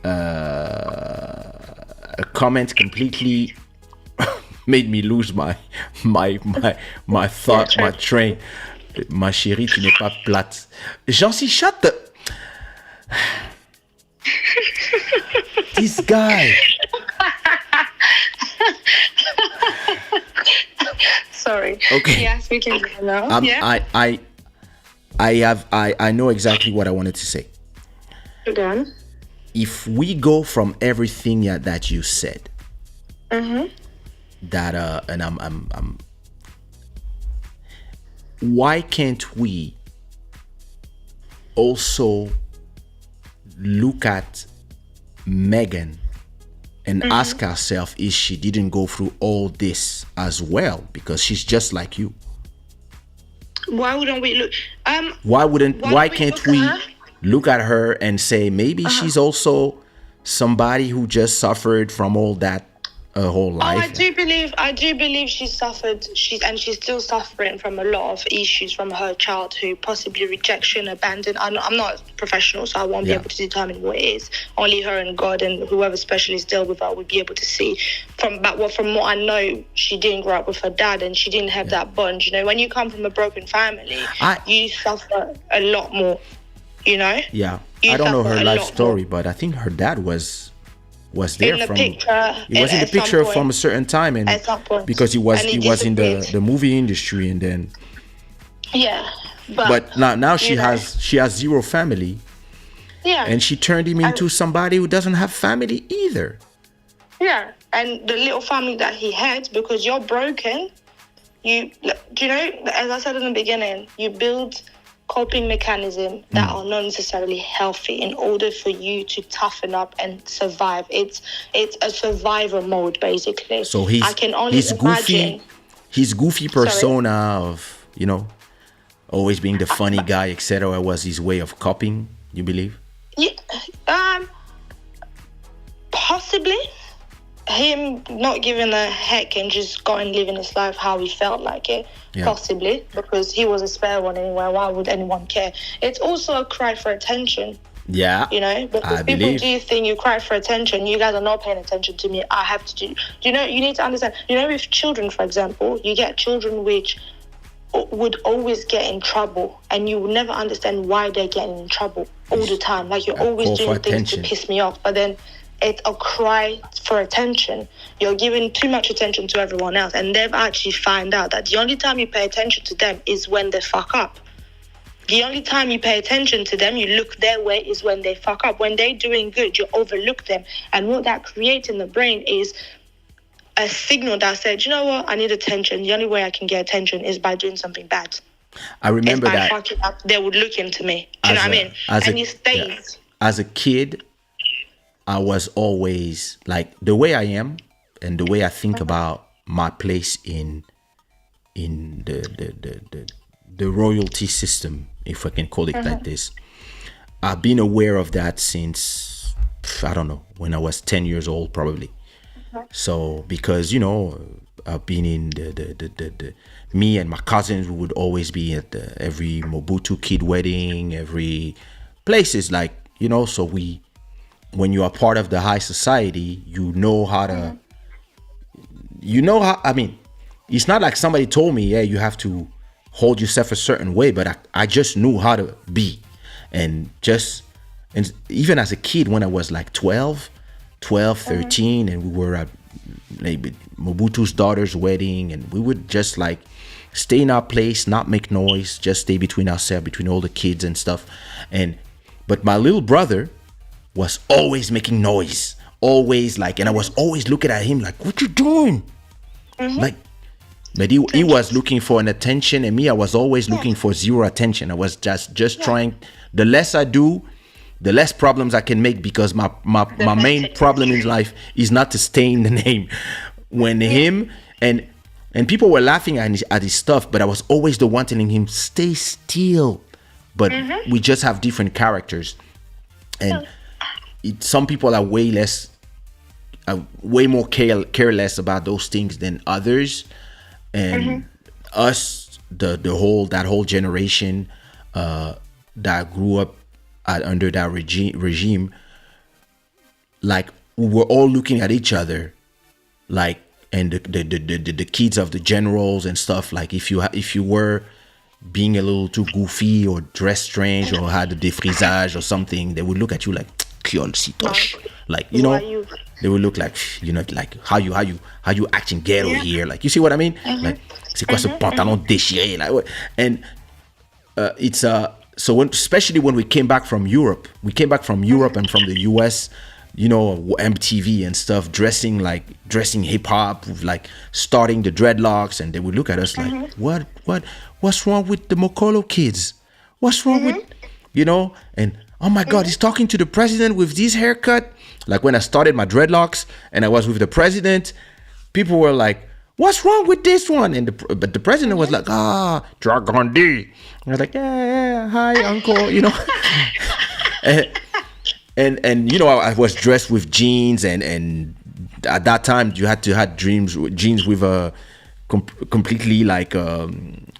a comment completely made me lose my thought, my train. Ma chérie, tu n'es pas plate. Jancy, shut the... This guy. Sorry. Okay. Yes, we can do it now. I know exactly what I wanted to say. Go on. If we go from everything that you said, that and I'm why can't we also look at Megan and ask ourselves if she didn't go through all this as well, because she's just like you? Why wouldn't we look? Why can't we look at her and say maybe she's also somebody who just suffered from all that her whole life? I do believe she suffered. She's still suffering from a lot of issues from her childhood, possibly rejection, abandon. I'm not a professional, so I won't be able to determine what it is. Only her and God and whoever specialist dealt with her would be able to see. From what I know, she didn't grow up with her dad, and she didn't have that bond. You know, when you come from a broken family, you suffer a lot more. You know. Yeah, I don't know her life story, but I think her dad was there in the from picture. He was in the picture from a certain time, and at some point, because he was in the movie industry, and then but now she has zero family, and she turned him into somebody who doesn't have family either. And the little family that he had, because you're broken, do you know, as I said in the beginning, you build coping mechanisms that are not necessarily healthy in order for you to toughen up and survive. It's a survivor mode, basically. So his goofy persona of, you know, always being the funny guy, etc., was his way of coping, you believe? Yeah, possibly. Him not giving a heck and just going living his life how he felt like it, possibly, because he was a spare one anyway. Why would anyone care? It's also a cry for attention. Yeah, you know, because people do think you cry for attention. You guys are not paying attention to me. I have to do. You know, you need to understand. You know, with children, for example, you get children which would always get in trouble, and you will never understand why they're getting in trouble all the time. Like, you're always doing things to piss me off, but then it's a cry for attention. You're giving too much attention to everyone else, and they've actually found out that the only time you pay attention to them is when they fuck up. The only time you pay attention to them, you look their way, is when they fuck up. When they're doing good, you overlook them. And what that creates in the brain is a signal that said, you know what, I need attention. The only way I can get attention is by doing something bad. I remember that. Fucking up, they would look into me. Do you know what I mean? And it stays. Yeah. As a kid, I was always like, the way I am and the way I think about my place in the royalty system, if I can call it like this. I've been aware of that since, I don't know, when I was 10 years old, probably. So, because, you know, I've been in the me and my cousins would always be at every Mobutu kid wedding, every places, like, you know, so when you are part of the high society, you know how to, I mean, it's not like somebody told me, yeah, you have to hold yourself a certain way, but I just knew how to be. And even as a kid, when I was like 12, 13, and we were at maybe Mobutu's daughter's wedding, and we would just like stay in our place, not make noise, just stay between ourselves, between all the kids and stuff. But my little brother was always making noise, always like, and I was always looking at him like, what you doing? Like, but he was looking for an attention, and me, I was always looking for zero attention. I was just trying. The less I do, the less problems I can make, because my main problem in life is not to stain the name. When him and people were laughing at his stuff, but I was always the one telling him, stay still. But we just have different characters, and some people are way more careless about those things than others. And us, that whole generation that grew up under that regime, like, we were all looking at each other, like, and the kids of the generals and stuff, like, if you were being a little too goofy or dressed strange or had a défrisage or something, they would look at you like, like, you know, they would look like, you know, like, how you acting ghetto here, like, you see what I mean? Like, c'est quoi ce pantalon déchiré, like, what? And it's so especially when we came back from Europe and from the US, you know, MTV and stuff, dressing hip hop, like starting the dreadlocks, and they would look at us like, what's wrong with the Mokolo kids? What's wrong with, you know? And oh my God, he's talking to the president with this haircut. Like, when I started my dreadlocks and I was with the president, people were like, what's wrong with this one? But the president was like, Dragandi. I was like, yeah, hi, uncle, you know. and you know, I was dressed with jeans, and at that time you had to have jeans with a completely like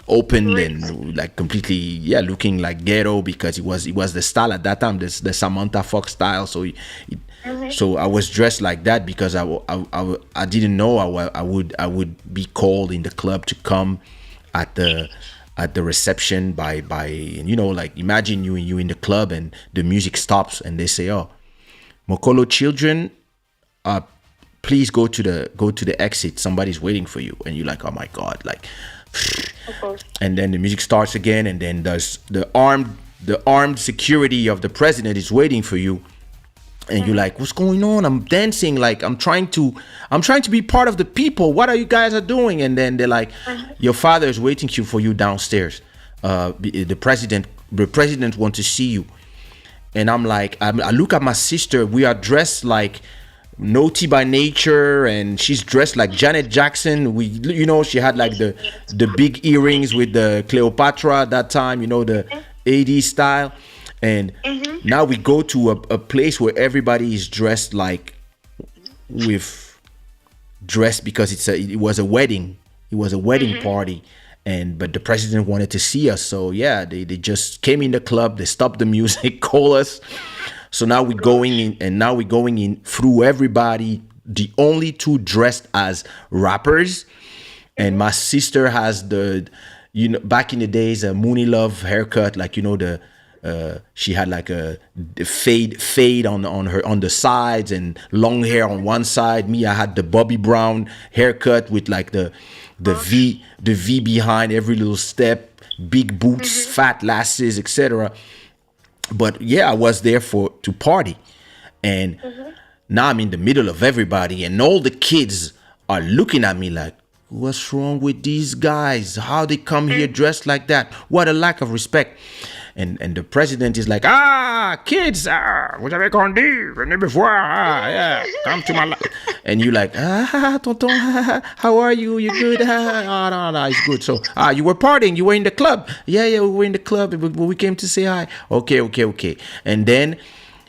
open and like completely looking like ghetto, because it was the style at that time, the Samantha Fox style. So I was dressed like that because I didn't know I would be called in the club to come at the reception by you know, like, imagine you in the club and the music stops and they say, oh, Mokolo children, please go to the exit, somebody's waiting for you. And you're like, oh my God, like, and then the music starts again, and then there's the armed security of the president is waiting for you. And you're like, what's going on? I'm dancing, like, I'm trying to be part of the people. What are you guys are doing? And then they're like, your father is waiting for you downstairs. The president wants to see you. And I'm like, I look at my sister. We are dressed like Naughty by Nature, and she's dressed like Janet Jackson. You know, she had like the big earrings with the Cleopatra at that time, you know, the 80s style. And now we go to a place where everybody is dressed because it was a wedding. It was a wedding party, but the president wanted to see us. So yeah, they just came in the club. They stopped the music, call us. So now we're going in, through everybody. The only two dressed as rappers, and my sister has back in the days, a Mooney Love haircut, like, you know, she had like a fade on the sides and long hair on one side. Me, I had the Bobby Brown haircut with like the V behind every little step, big boots, fat lasses, etc. But yeah, I was there to party, and now I'm in the middle of everybody, and all the kids are looking at me like, what's wrong with these guys? How they come here dressed like that? What a lack of respect. And the president is like, kids, vous avez grandi, venez me voir, yeah, come to my life. And you're like, tonton, how are you? You good? No, it's good. So, you were partying, you were in the club. Yeah, we were in the club, but we came to say hi. Okay. And then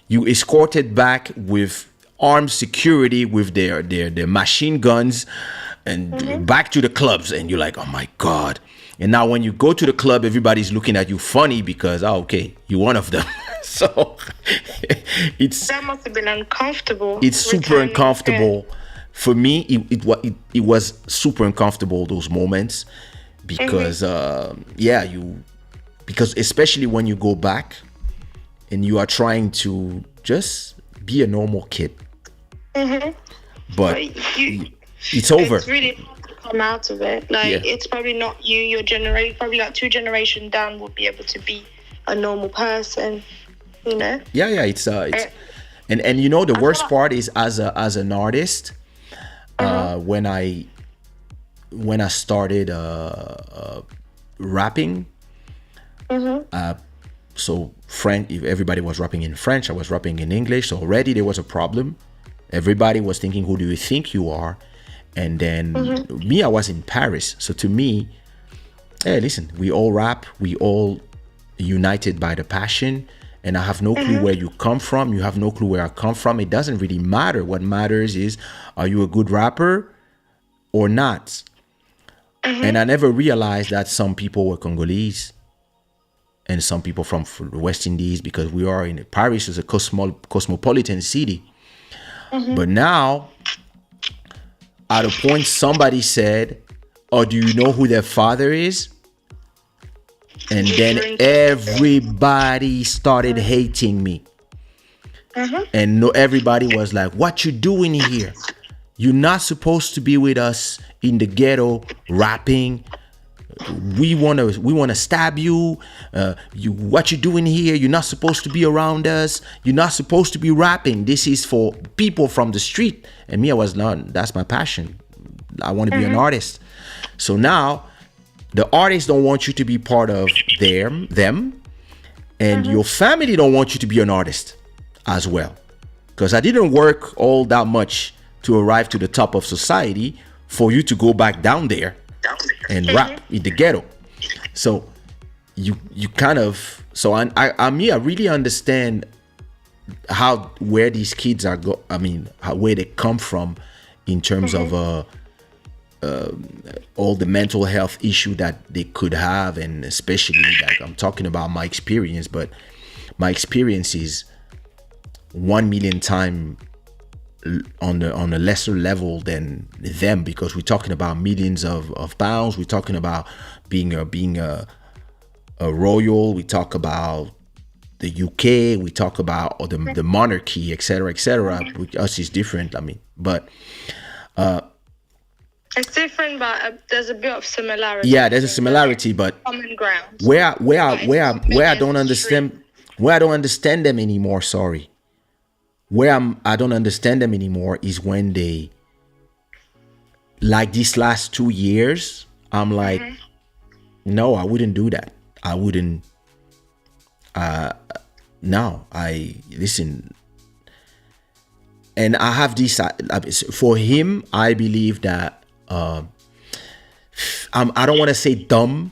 you escorted back with armed security with their machine guns and back to the clubs. And you're like, oh my God. And now when you go to the club, everybody's looking at you funny because, you're one of them. So that must have been uncomfortable. It's super uncomfortable. For me, it was super uncomfortable, those moments, because because especially when you go back and you are trying to just be a normal kid, but it's over. It's really hard to come out of it. Like, Yeah. it's probably not you, your generation, probably like 2 generations down will be able to be a normal person, you know? Yeah, it's and you know the worst part is as an artist, when I started rapping, so French, if everybody was rapping in French, I was rapping in English, so already there was a problem. Everybody was thinking, who do you think you are? And then me, I was in Paris, so to me, hey, listen, we all rap, we all united by the passion, and I have no clue where you come from, you have no clue where I come from. It doesn't really matter. What matters is, are you a good rapper or not? And I never realized that some people were Congolese and some people from the West Indies, because we are in Paris is a cosmopolitan city. But now, at a point, somebody said, oh, do you know who their father is? And then everybody started hating me. And no, everybody was like, what you doing here? You're not supposed to be with us in the ghetto rapping. We wanna stab you. What you doing here? You're not supposed to be around us. You're not supposed to be rapping. This is for people from the street. And me, I was not. That's my passion. I want to be an artist. So now, the artists don't want you to be part of them, and your family don't want you to be an artist as well. Because I didn't work all that much to arrive to the top of society for you to go back down there and rap in the ghetto. So you kind of, so I really understand where these kids are where they come from in terms of all the mental health issue that they could have, and especially, like, I'm talking about my experience, but my experience is 1 million times on a lesser level than them, because we're talking about millions of pounds. We're talking about being a royal. We talk about the UK. We talk about the monarchy, etc., etc. With us is different. But it's different, but there's a bit of similarity. Yeah, there's a similarity, but common ground. Where I don't understand them anymore. Sorry. I don't understand them anymore is when they, like, these last 2 years, I'm like, no, I wouldn't do that. I wouldn't. No, listen. And I have this, for him, I believe that, I don't want to say dumb,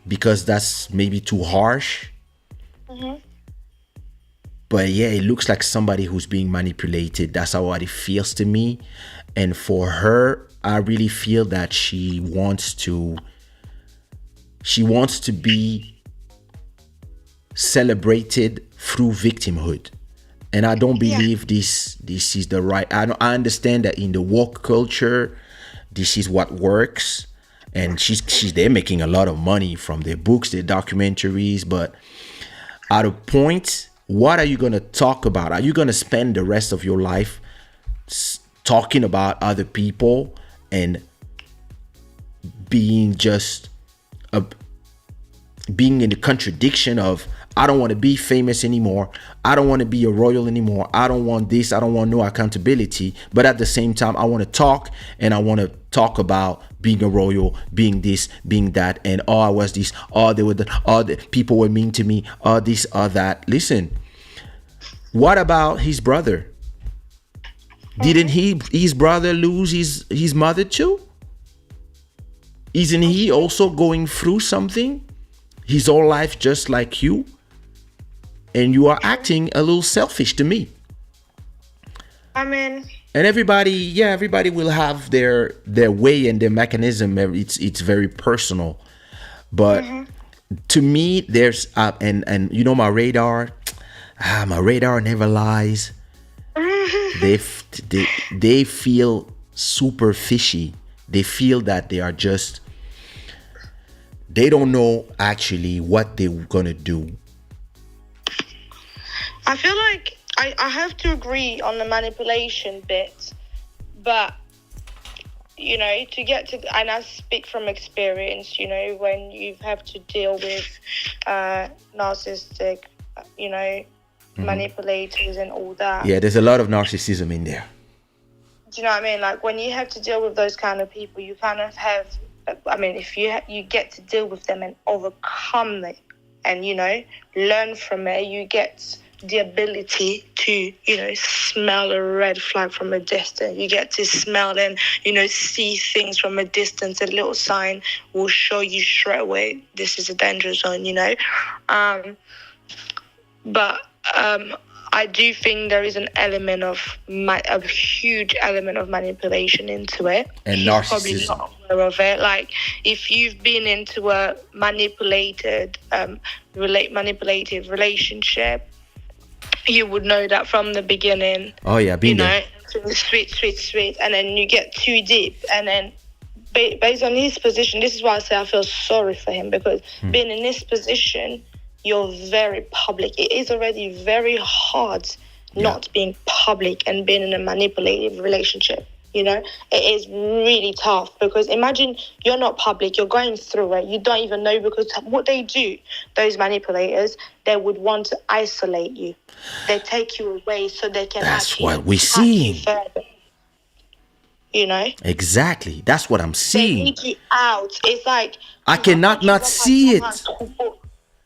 because that's maybe too harsh. But yeah, it looks like somebody who's being manipulated. That's how it feels to me. And for her, I really feel that she wants to be celebrated through victimhood. And I don't believe this is the right. I understand that in the woke culture, this is what works. And they're making a lot of money from their books, their documentaries. But at a point, what are you going to talk about? Are you going to spend the rest of your life talking about other people and being being in the contradiction of, I don't want to be famous anymore. I don't want to be a royal anymore. I don't want this. I don't want no accountability. But at the same time, I want to talk, and I want to talk about being a royal, being this, being that, and I was this, they were that, the people were mean to me, this, that. Listen, what about his brother? Didn't his brother lose his mother too? Isn't he also going through something his whole life, just like you? And you are acting a little selfish to me. And everybody will have their way and their mechanism. It's very personal. But to me, there's and you know, my radar never lies. They feel super fishy. They feel that they don't know actually what they're gonna do. I feel like I have to agree on the manipulation bit, but you know, to get to, and I speak from experience, you know, when you have to deal with narcissistic, you know, manipulators and all that. Yeah, there's a lot of narcissism in there. Do you know what I mean? Like, when you have to deal with those kind of people, you kind of have, I mean, if you get to deal with them and overcome it and, you know, learn from it, you get the ability to, you know, smell a red flag from a distance. You get to smell and, you know, see things from a distance. A little sign will show you straight away, this is a danger zone, you know. But I do think there is an element of a huge element of manipulation into it. And He's narcissism. probably not aware of it. Like, if you've been into a manipulative relationship, you would know that from the beginning. Oh yeah, been you know, there. sweet, and then you get too deep, and then based on his position, this is why I say I feel sorry for him, because being in this position, you're very public. It is already very hard not being public and being in a manipulative relationship. You know, it is really tough, because imagine you're not public, you're going through it, you don't even know, because what they do, those manipulators, they would want to isolate you. They take you away so they can. That's what we're seeing. You know? Exactly. That's what I'm They seeing. need you out. It's like, I cannot not see it.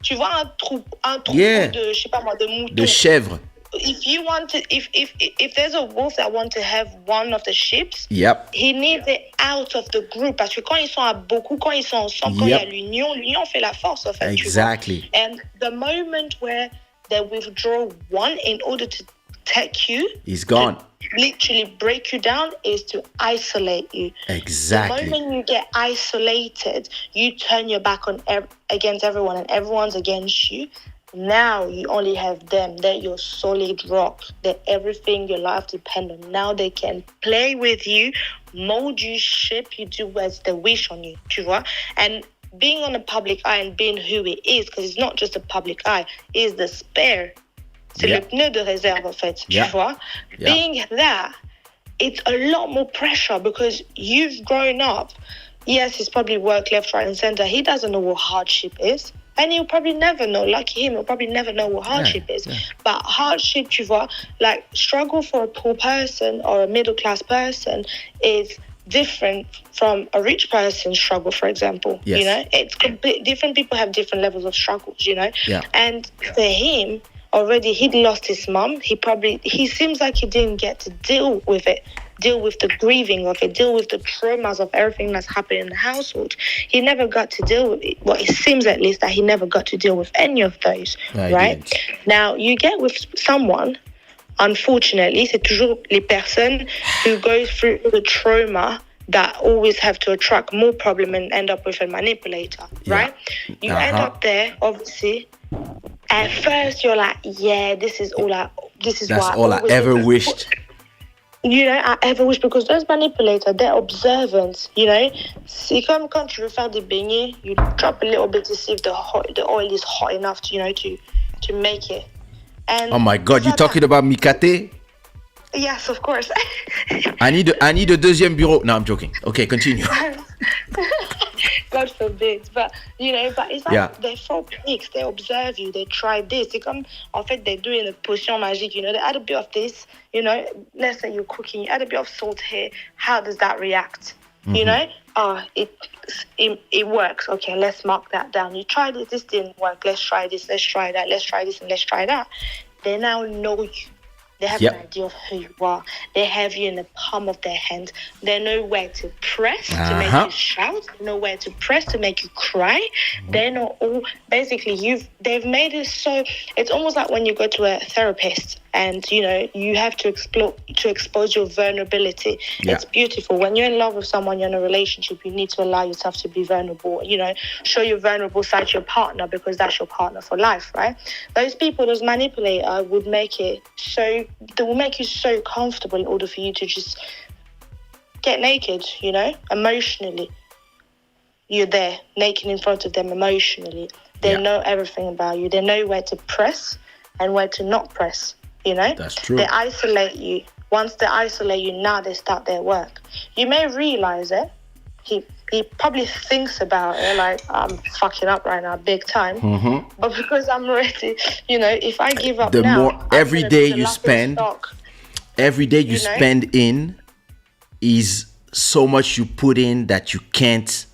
Tu vois un troupeau Yeah. de, je sais pas moi, de moutons. De chèvre. If you want to, if there's a wolf that want to have one of the sheep, Yep. he needs it out of the group. Parce que quand ils sont à beaucoup, quand ils sont ensemble, quand il y a l'union fait la force, en fait. Exactly. And the moment where they withdraw one in order to take you, He's gone. literally break you down, is to isolate you. Exactly. The moment you get isolated, you turn your back on against everyone, and everyone's against you. Now you only have them. They're your solid rock. They're everything your life depends on. Now they can play with you, mold you, shape you, do as they wish on you. Tu vois? And being on a public eye and being who it is, because it's not just a public eye, is the spare. C'est le pneu de réserve, en fait. Tu vois? Being that, it's a lot more pressure, because you've grown up. Yes, he's probably worked left, right, and center. He doesn't know what hardship is. And he'll probably never know, like him, he'll probably never know what hardship is. But hardship, tu vois, like struggle for a poor person or a middle class person is different from a rich person's struggle, for example. Yes. You know, it's different people have different levels of struggles, you know. Yeah. And for him, already he'd lost his mum. He seems like he didn't get to deal with it, deal with the grieving of it, deal with the traumas of everything that's happened in the household. He never got to deal with it. Well, it seems at least that he never got to deal with any of those, right? Now, you get with someone, unfortunately, c'est toujours les personnes who go through the trauma that always have to attract more problem and end up with a manipulator, right? You end up there, obviously. At first, you're like, yeah, That's why all I ever wished. You know, I ever wish, because those manipulators, they're observant, you know. C'est comme quand tu veux faire des beignets, you drop a little bit to see if the oil is hot enough to, you know, to make it. And Oh my God, you talking about Mikate? Yes, of course. I need a deuxième bureau. No, I'm joking. Okay, continue. God forbid. But, you know, but it's like they throw pics, they observe you, they try this. They come, en fait, they're doing a potion magique, you know, they add a bit of this, you know, let's say you're cooking, you add a bit of salt here. How does that react? You know? Oh, it works. Okay, let's mark that down. You tried it, this didn't work. Let's try this, let's try that, let's try this, and let's try that. They now know you. They have an idea of who you are. They have you in the palm of their hand. They know where to press to make you shout. They know where to press to make you cry. They know all. Basically, they've made it so. It's almost like when you go to a therapist and you know you have to expose your vulnerability. It's beautiful. When you're in love with someone, you're in a relationship. You need to allow yourself to be vulnerable. You know, show your vulnerable side to your partner, because that's your partner for life, right? Those people, those manipulators, would make it so. They will make you so comfortable in order for you to just get naked, you know, emotionally. You're there, naked in front of them emotionally. They know everything about you. They know where to press and where to not press, you know. That's true. They isolate you Once they isolate you, now they start their work. You may realize it. He probably thinks about it like, I'm fucking up right now, big time. But because I'm ready, if I give up The now, more every day you spend, in is so much you put in that you can't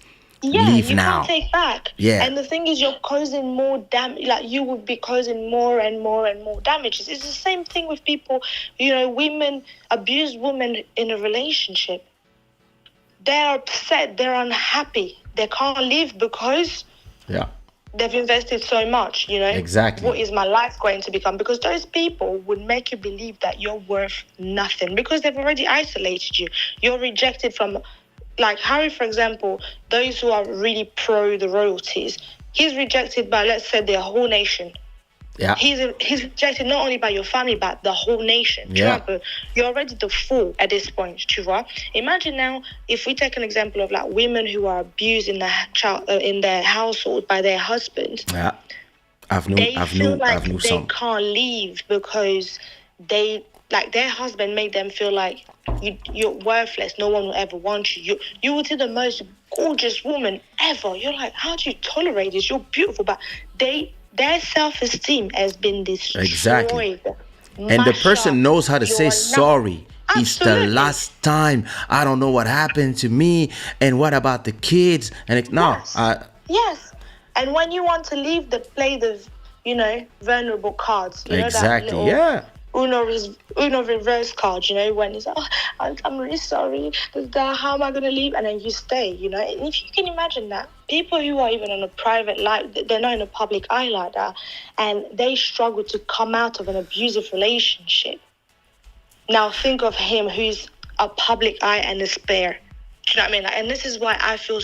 leave you now. can't take back. Yeah. And the thing is, you're causing more damage. Like, you would be causing more and more and more damages. It's the same thing with people, women, abused women in a relationship. They're upset, they're unhappy. They can't leave because they've invested so much, Exactly. What is my life going to become? Because those people would make you believe that you're worth nothing because they've already isolated you. You're rejected from, like Harry, for example, those who are really pro the royalties. He's rejected by, let's say, the whole nation. Yeah. He's rejected not only by your family, but the whole nation. Yeah. You're already the fool at this point, tu vois? Imagine now, if we take an example of like women who are abused in their household by their husband. Yeah. I've known They some. can't leave because their husband made them feel like you're worthless. No one will ever want you. You would see the most gorgeous woman ever. You're like, how do you tolerate this? You're beautiful, but their self-esteem has been destroyed. Exactly. And the person knows how to say sorry. It's the last time. I don't know what happened to me. And what about the kids? And yes. And when you want to leave, they play the, vulnerable cards. Exactly. That little Uno reverse card, when it's, I'm really sorry. How am I going to leave? And then you stay, And if you can imagine that, people who are even on a private life, they're not in a public eye like that, and they struggle to come out of an abusive relationship. Now think of him who's a public eye and a spare. Do you know what I mean? And this is why I feel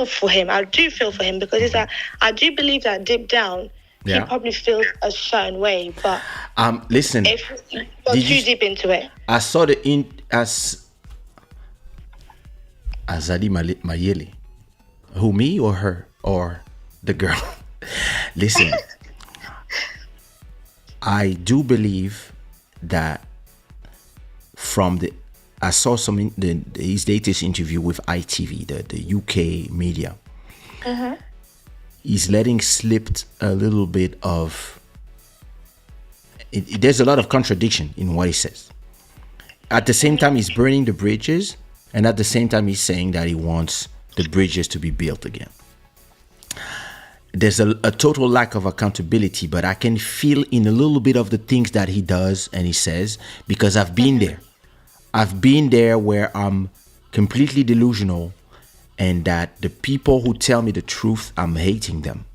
for him. I do feel for him because it's I do believe that deep down, he probably feels a certain way, but listen, if you're too deep into it. I saw as Azali Mayele. Who, me or her or the girl? Listen, I do believe that I saw his latest interview with ITV, the UK media. He's letting slip a little bit of there's a lot of contradiction in what he says. At the same time, he's burning the bridges, and at the same time, he's saying that he wants the bridges to be built again. There's a total lack of accountability, but I can feel in a little bit of the things that he does and he says, because I've been there. I've been there where I'm completely delusional, and that the people who tell me the truth, I'm hating them.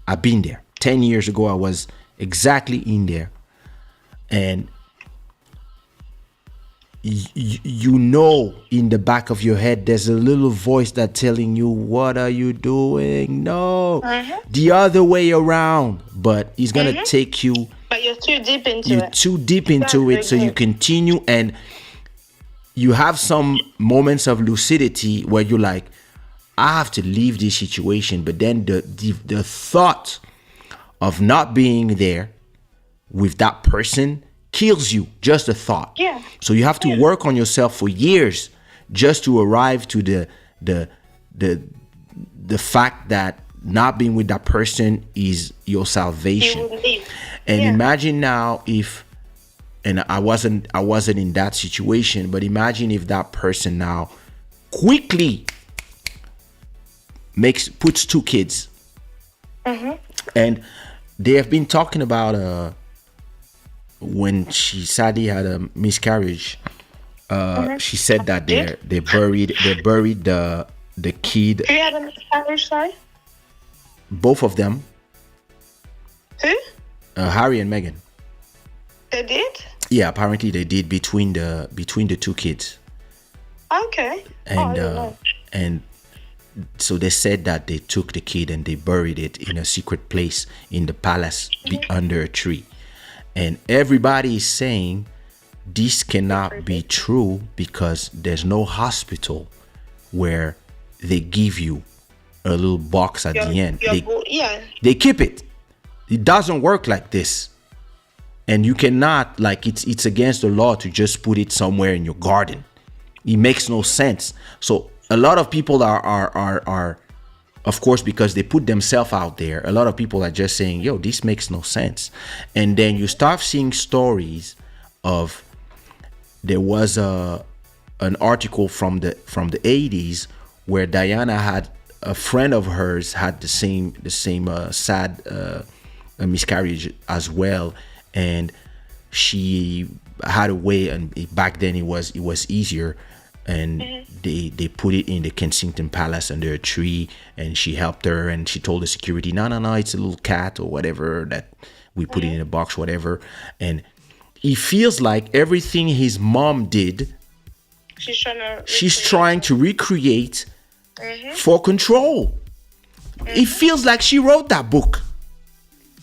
I've been there. 10 years ago, I was exactly in there. And in the back of your head, there's a little voice that's telling you, what are you doing? No, the other way around. But he's going to take you. But you're too deep into it. You're too deep into it. So you continue, and you have some moments of lucidity where you're like, I have to leave this situation. But then the thought of not being there with that person kills you. Just the thought. Yeah. So you have to work on yourself for years just to arrive to the fact that not being with that person is your salvation. And imagine now if, and I wasn't in that situation, but imagine if that person now quickly puts 2 kids. And they have been talking about when she sadly had a miscarriage. She said that they buried the kid. Who had a miscarriage, sorry? Both of them. Who? Harry and Meghan. They did? Yeah, apparently they did between the 2 kids. Okay. And so they said that they took the kid and they buried it in a secret place in the palace under a tree. And everybody is saying this cannot be true because there's no hospital where they give you a little box at the end. They keep it. It doesn't work like this. and you cannot, like, it's against the law to just put it somewhere in your garden. It makes no sense. So a lot of people are of course, because they put themselves out there, a lot of people are just saying, yo, this makes no sense. And then you start seeing stories of, there was an article from the 80s where Diana had a friend of hers had the same sad miscarriage as well, and she had a way, and back then it was easier, and they put it in the Kensington Palace under a tree, and she helped her, and she told the security, no, it's a little cat or whatever, that we put it in a box, whatever. And he feels like everything his mom did, she's trying to recreate for control. It feels like she wrote that book.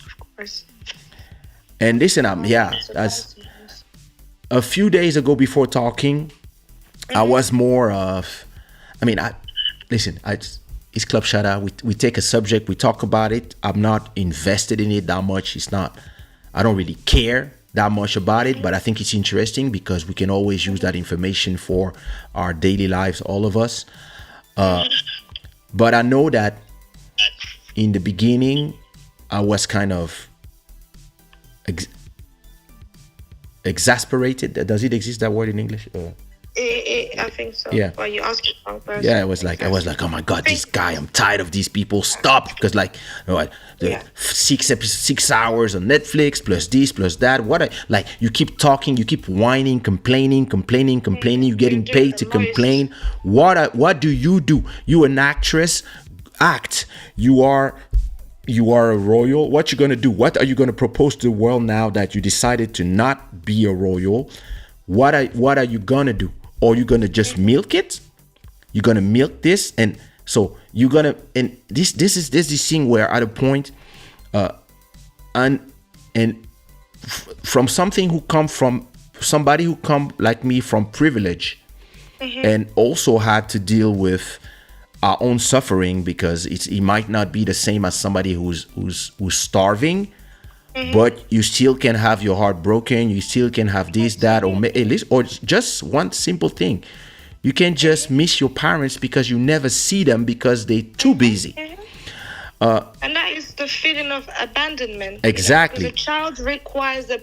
Of course. And listen, as a few days ago before talking, I was more of, it's Club Shada. We take a subject, we talk about it. I'm not invested in it that much. I don't really care that much about it, but I think it's interesting because we can always use that information for our daily lives, all of us. But I know that in the beginning, I was kind of exasperated. Does it exist, that word in English? I think so. Yeah. Well, you asked it first. Yeah, I was like, oh my God, this guy, I'm tired of these people. Stop. Because 6 hours on Netflix, plus this, plus that. You keep talking, you keep whining, complaining. You're getting paid to complain. What do? You an actress, act. You are a royal. What you gonna do? What are you gonna propose to the world now that you decided to not be a royal? What are you gonna do? Or you gonna just milk it? You're gonna milk this, and so you're gonna, and this is this thing where at a point, from somebody who come like me from privilege, and also had to deal with our own suffering, because it might not be the same as somebody who's starving. But you still can have your heart broken. You still can have this, that, or just one simple thing. You can just miss your parents because you never see them because they're too busy. And that is the feeling of abandonment. Exactly. The child requires the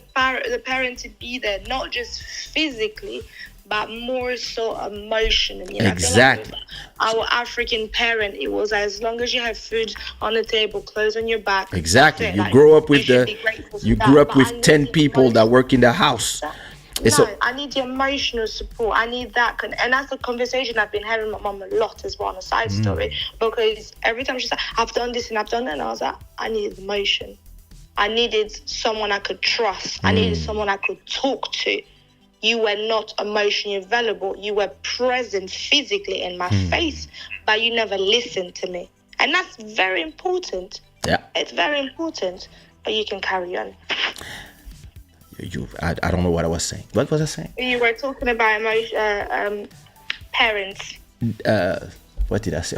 parent to be there, not just physically, but more so emotionally. And exactly. I feel like our African parent, it was as long as you have food on the table, clothes on your back. Exactly. You grow up with grew up with 10 people that work in the house. I need the emotional support. I need that. And that's a conversation I've been having with my mom a lot as well, on a side story. Because every time she's like, I've done this and I've done that. And I was like, I needed emotion. I needed someone I could trust. I needed someone I could talk to. You were not emotionally available. You were present physically in my face, but you never listened to me. And that's very important. Yeah. It's very important. But you can carry on. I don't know what I was saying. What was I saying? You were talking about parents. What did I say?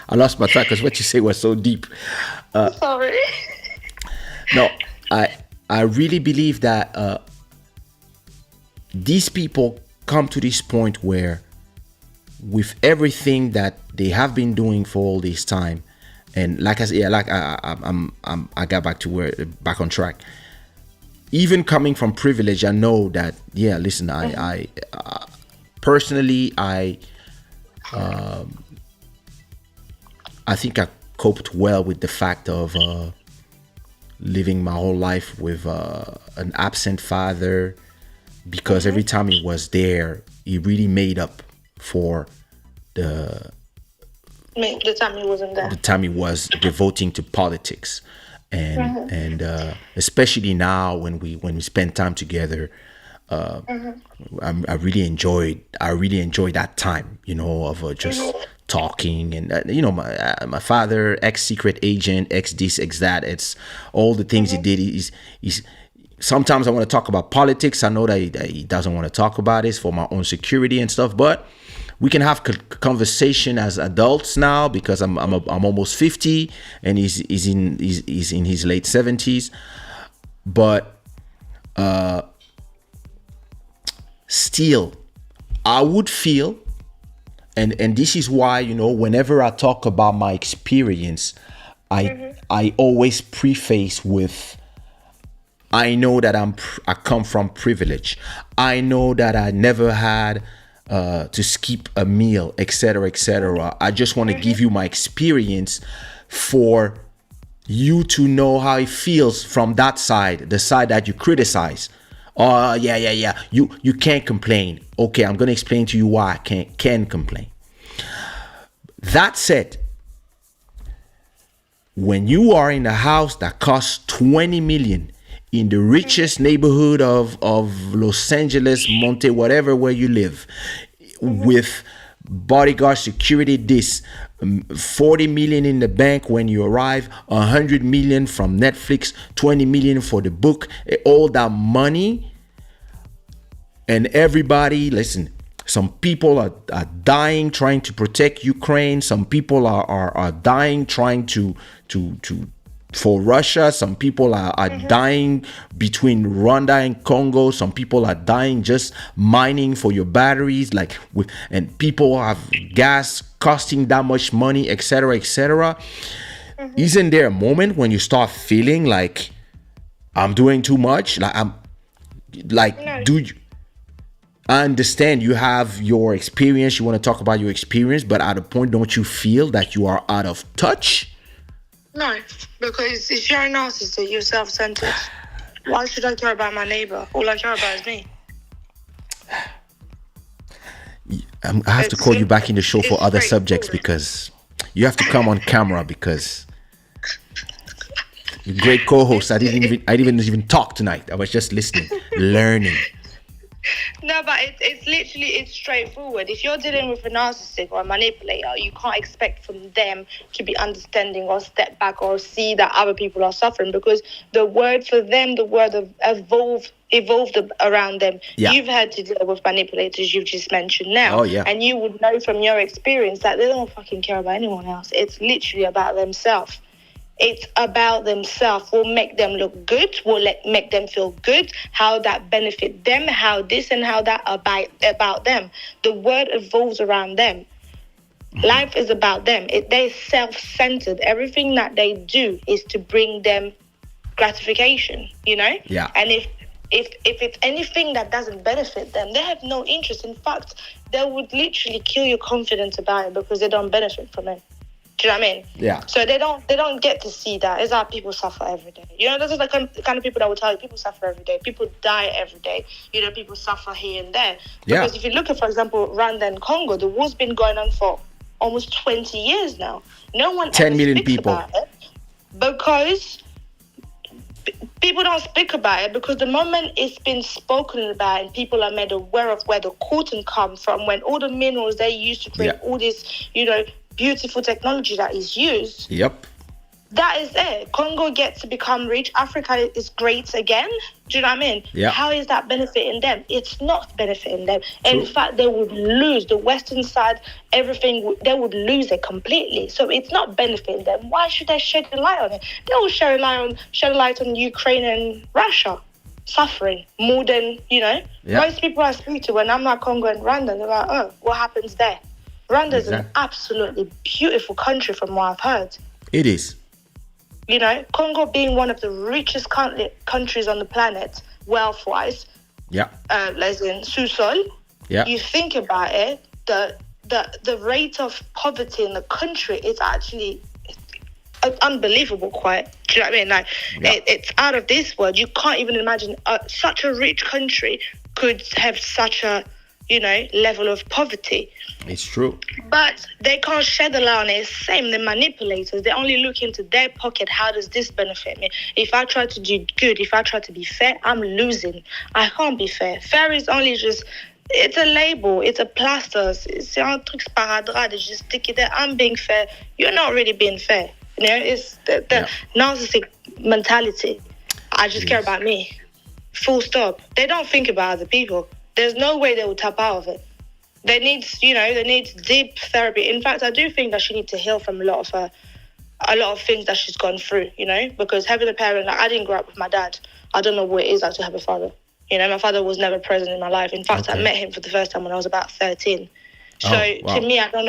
I lost my track because what you say was so deep. Sorry. No, I really believe that these people come to this point where, with everything that they have been doing for all this time, and like I said, I got back on track. Even coming from privilege, I know that. Yeah, listen, I personally, I think I coped well with the fact of living my whole life with an absent father, because every time he was there, he really made up for the time he wasn't there. The time he was devoting to politics, and especially now when we spend time together, I really enjoyed that time, of just talking, and my father, ex-secret agent, ex this, ex that. It's all the things he did. He's sometimes I want to talk about politics. I know that he doesn't want to talk about it for my own security and stuff, but we can have conversation as adults now because I'm almost 50 and he's in his late 70s, but still I would feel, and this is why, you know, whenever I talk about my experience, I always preface with, I know that I come from privilege. I know that I never had to skip a meal, etc., etc. I just want to give you my experience for you to know how it feels from that side, the side that you criticize. Oh, yeah. You can't complain. Okay, I'm gonna explain to you why I can complain. That said, when you are in a house that costs 20 million in the richest neighborhood of Los Angeles, Monte, whatever, where you live, with bodyguard security, 40 million in the bank when you arrive, 100 million from Netflix, 20 million for the book, all that money, and everybody, listen, some people are dying trying to protect Ukraine. Some people are dying trying to for Russia. Some people are dying between Rwanda and Congo. Some people are dying just mining for your batteries, and people have gas costing that much money, etc., etc. Isn't there a moment when you start feeling like I'm doing too much? Dude, I understand you have your experience. You want to talk about your experience, but at a point, don't you feel that you are out of touch? No, because if you're a narcissist, you're self-centered. Why should I care about my neighbor? All I care about is me. I have to call you back in the show for other subjects because you have to come on camera because you're a great co-host. I didn't even talk tonight. I was just listening, learning. No, but it's straightforward. If you're dealing with a narcissist or a manipulator, you can't expect from them to be understanding or step back or see that other people are suffering, because the word for them, the word of evolved around them. Yeah. You've had to deal with manipulators you've just mentioned now. Oh, yeah. And you would know from your experience that they don't fucking care about anyone else. It's literally about themselves. It's about themselves. Will make them look good, will make them feel good, how that benefit them, how this and how that about them. The word evolves around them. Life is about them. They're self-centered. Everything that they do is to bring them gratification, you know? Yeah. And if it's anything that doesn't benefit them, they have no interest. In fact, they would literally kill your confidence about it because they don't benefit from it. Do you know what I mean? Yeah. So they don't get to see that. It's like people suffer every day. You know, this is the kind of people that will tell you people suffer every day. People die every day. You know, people suffer here and there. Yeah. Because if you look at, for example, Rwanda and Congo, the war's been going on for almost 20 years now. No one 10 million speaks people. about it because people don't speak about it, because the moment it's been spoken about and people are made aware of where the cotton comes from, when all the minerals they use to create all this, you know, beautiful technology that is used. Yep. That is it. Congo gets to become rich. Africa is great again. Do you know what I mean? Yeah. How is that benefiting them? It's not benefiting them. True. In fact, they would lose the Western side. Everything, they would lose it completely. So it's not benefiting them. Why should they shed a light on it? They will shed a light on Ukraine and Russia suffering more than, you know. Yeah. Most people I speak to, when I'm like Congo and Rwanda, they're like, oh, what happens there? Rwanda is an absolutely beautiful country from what I've heard. It is. You know, Congo being one of the richest countries on the planet, wealth-wise, Yeah. as in sous-sol. Yeah. You think about it, the rate of poverty in the country is actually unbelievable. Quite. Do you know what I mean? Like, it's out of this world. You can't even imagine such a rich country could have such a, you know, level of poverty. It's true. But they can't shed a light on it. Same, the manipulators, they only look into their pocket. How does this benefit me? If I try to do good, if I try to be fair, I'm losing. I can't be fair. Fair is only just, it's a label, it's a plaster. C'est un truc sparadrap. They just stick it there. I'm being fair. You're not really being fair. You know, it's the narcissistic mentality. I just care about me. Full stop. They don't think about other people. There's no way they will tap out of it. They need, they need deep therapy. In fact, I do think that she needs to heal from a lot of things that she's gone through, because having a parent, like, I didn't grow up with my dad. I don't know what it is like to have a father. My father was never present in my life. In fact, I met him for the first time when I was about 13. So to me, I don't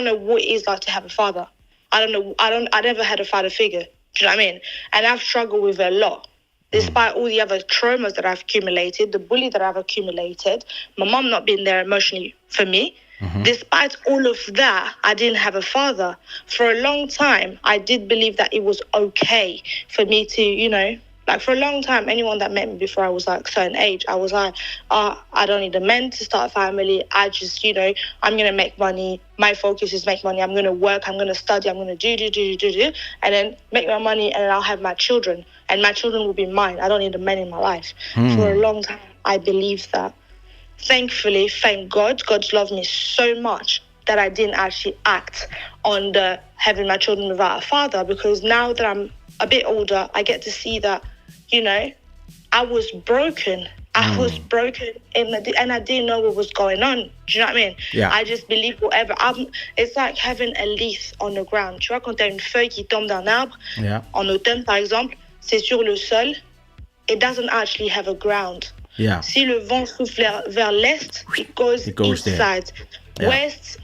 know what it is like to have a father. I never had a father figure. Do you know what I mean? And I've struggled with it a lot. Despite all the other traumas that I've accumulated, the bully that I've accumulated, my mom not being there emotionally for me, despite all of that, I didn't have a father. For a long time, I did believe that it was okay for me to, like for a long time, anyone that met me before I was like a certain age, I was like, I don't need a man to start a family. I just, I'm going to make money. My focus is make money. I'm going to work. I'm going to study. I'm going to do, and then make my money, and then I'll have my children. And my children will be mine. I don't need a man in my life. For a long time, I believed that. Thankfully, thank God, God's loved me so much that I didn't actually act on the having my children without a father, because now that I'm a bit older, I get to see that, I was broken. I was broken and I didn't know what was going on. Do you know what I mean? Yeah. I just believe whatever. It's like having a leaf on the ground. Tu vois, quand t'as une feuille qui tombe d'un arbre, en automne par exemple, c'est sur le sol, it doesn't actually have a ground. Yeah. Si le vent souffle vers l'est, it goes east side. Yeah. West,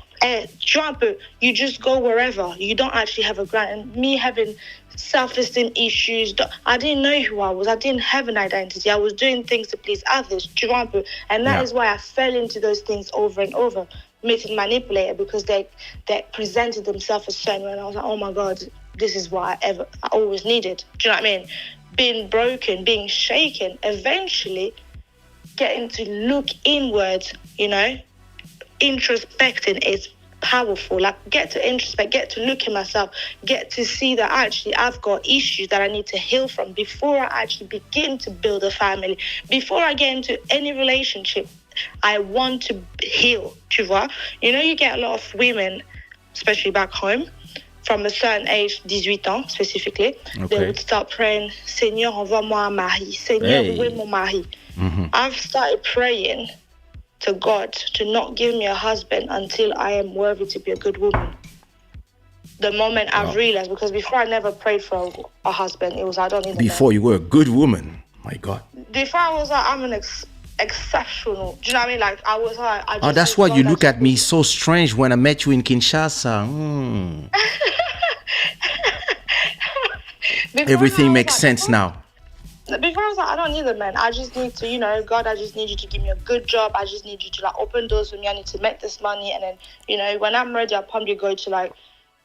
tu vois un peu, you just go wherever. You don't actually have a ground. And me having self-esteem issues, I didn't know who I was. I didn't have an identity. I was doing things to please others. Tu vois un peu? And that is why I fell into those things over and over, meeting manipulated, because they presented themselves a certain way. And I was like, oh my God, this is what I always needed. Do you know what I mean? Being broken, being shaken, eventually getting to look inward, introspecting is powerful. Like, get to introspect, get to look at myself, get to see that actually I've got issues that I need to heal from before I actually begin to build a family. Before I get into any relationship, I want to heal, tu vois? You get a lot of women, especially back home, from a certain age, 18 ans specifically, they would start praying, Seigneur, envoie-moi un mari. Seigneur, où est mon mari? I've started praying to God to not give me a husband until I am worthy to be a good woman. The moment I've realized, because before I never prayed for a husband, it was I don't need a Before man. you were a good woman, my God. Before I was like, I'm an exceptional. Do you know what I mean? Like, I was like, I just That's why you look at me so strange when I met you in Kinshasa. Everything makes sense now. Before I was like, I don't need a man. I just need to, God, I just need you to give me a good job. I just need you to open doors for me. I need to make this money. And then, when I'm ready, I'll probably go to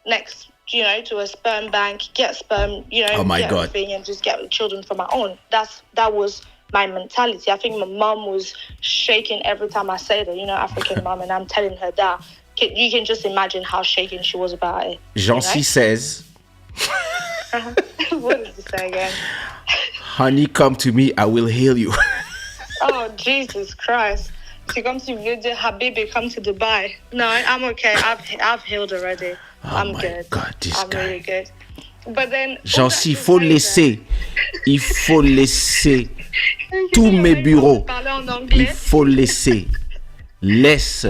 next, to a sperm bank, get sperm, oh my get God. everything and just get children for my own. That was my mentality. I think my mom was shaking every time I say that, African mom, and I'm telling her that. You can just imagine how shaking she was about it. Jancy says, what did you say again? honey, come to me, I will heal you. Oh, Jesus Christ. C'est comme si vous vouliez dire, Habibi, come to Dubai. No, I'm okay. I've healed already. I'm good. God, this I'm guy. really good. But then... Jancy, il faut laisser tous mes bureaux. Il faut laisser. Laisse.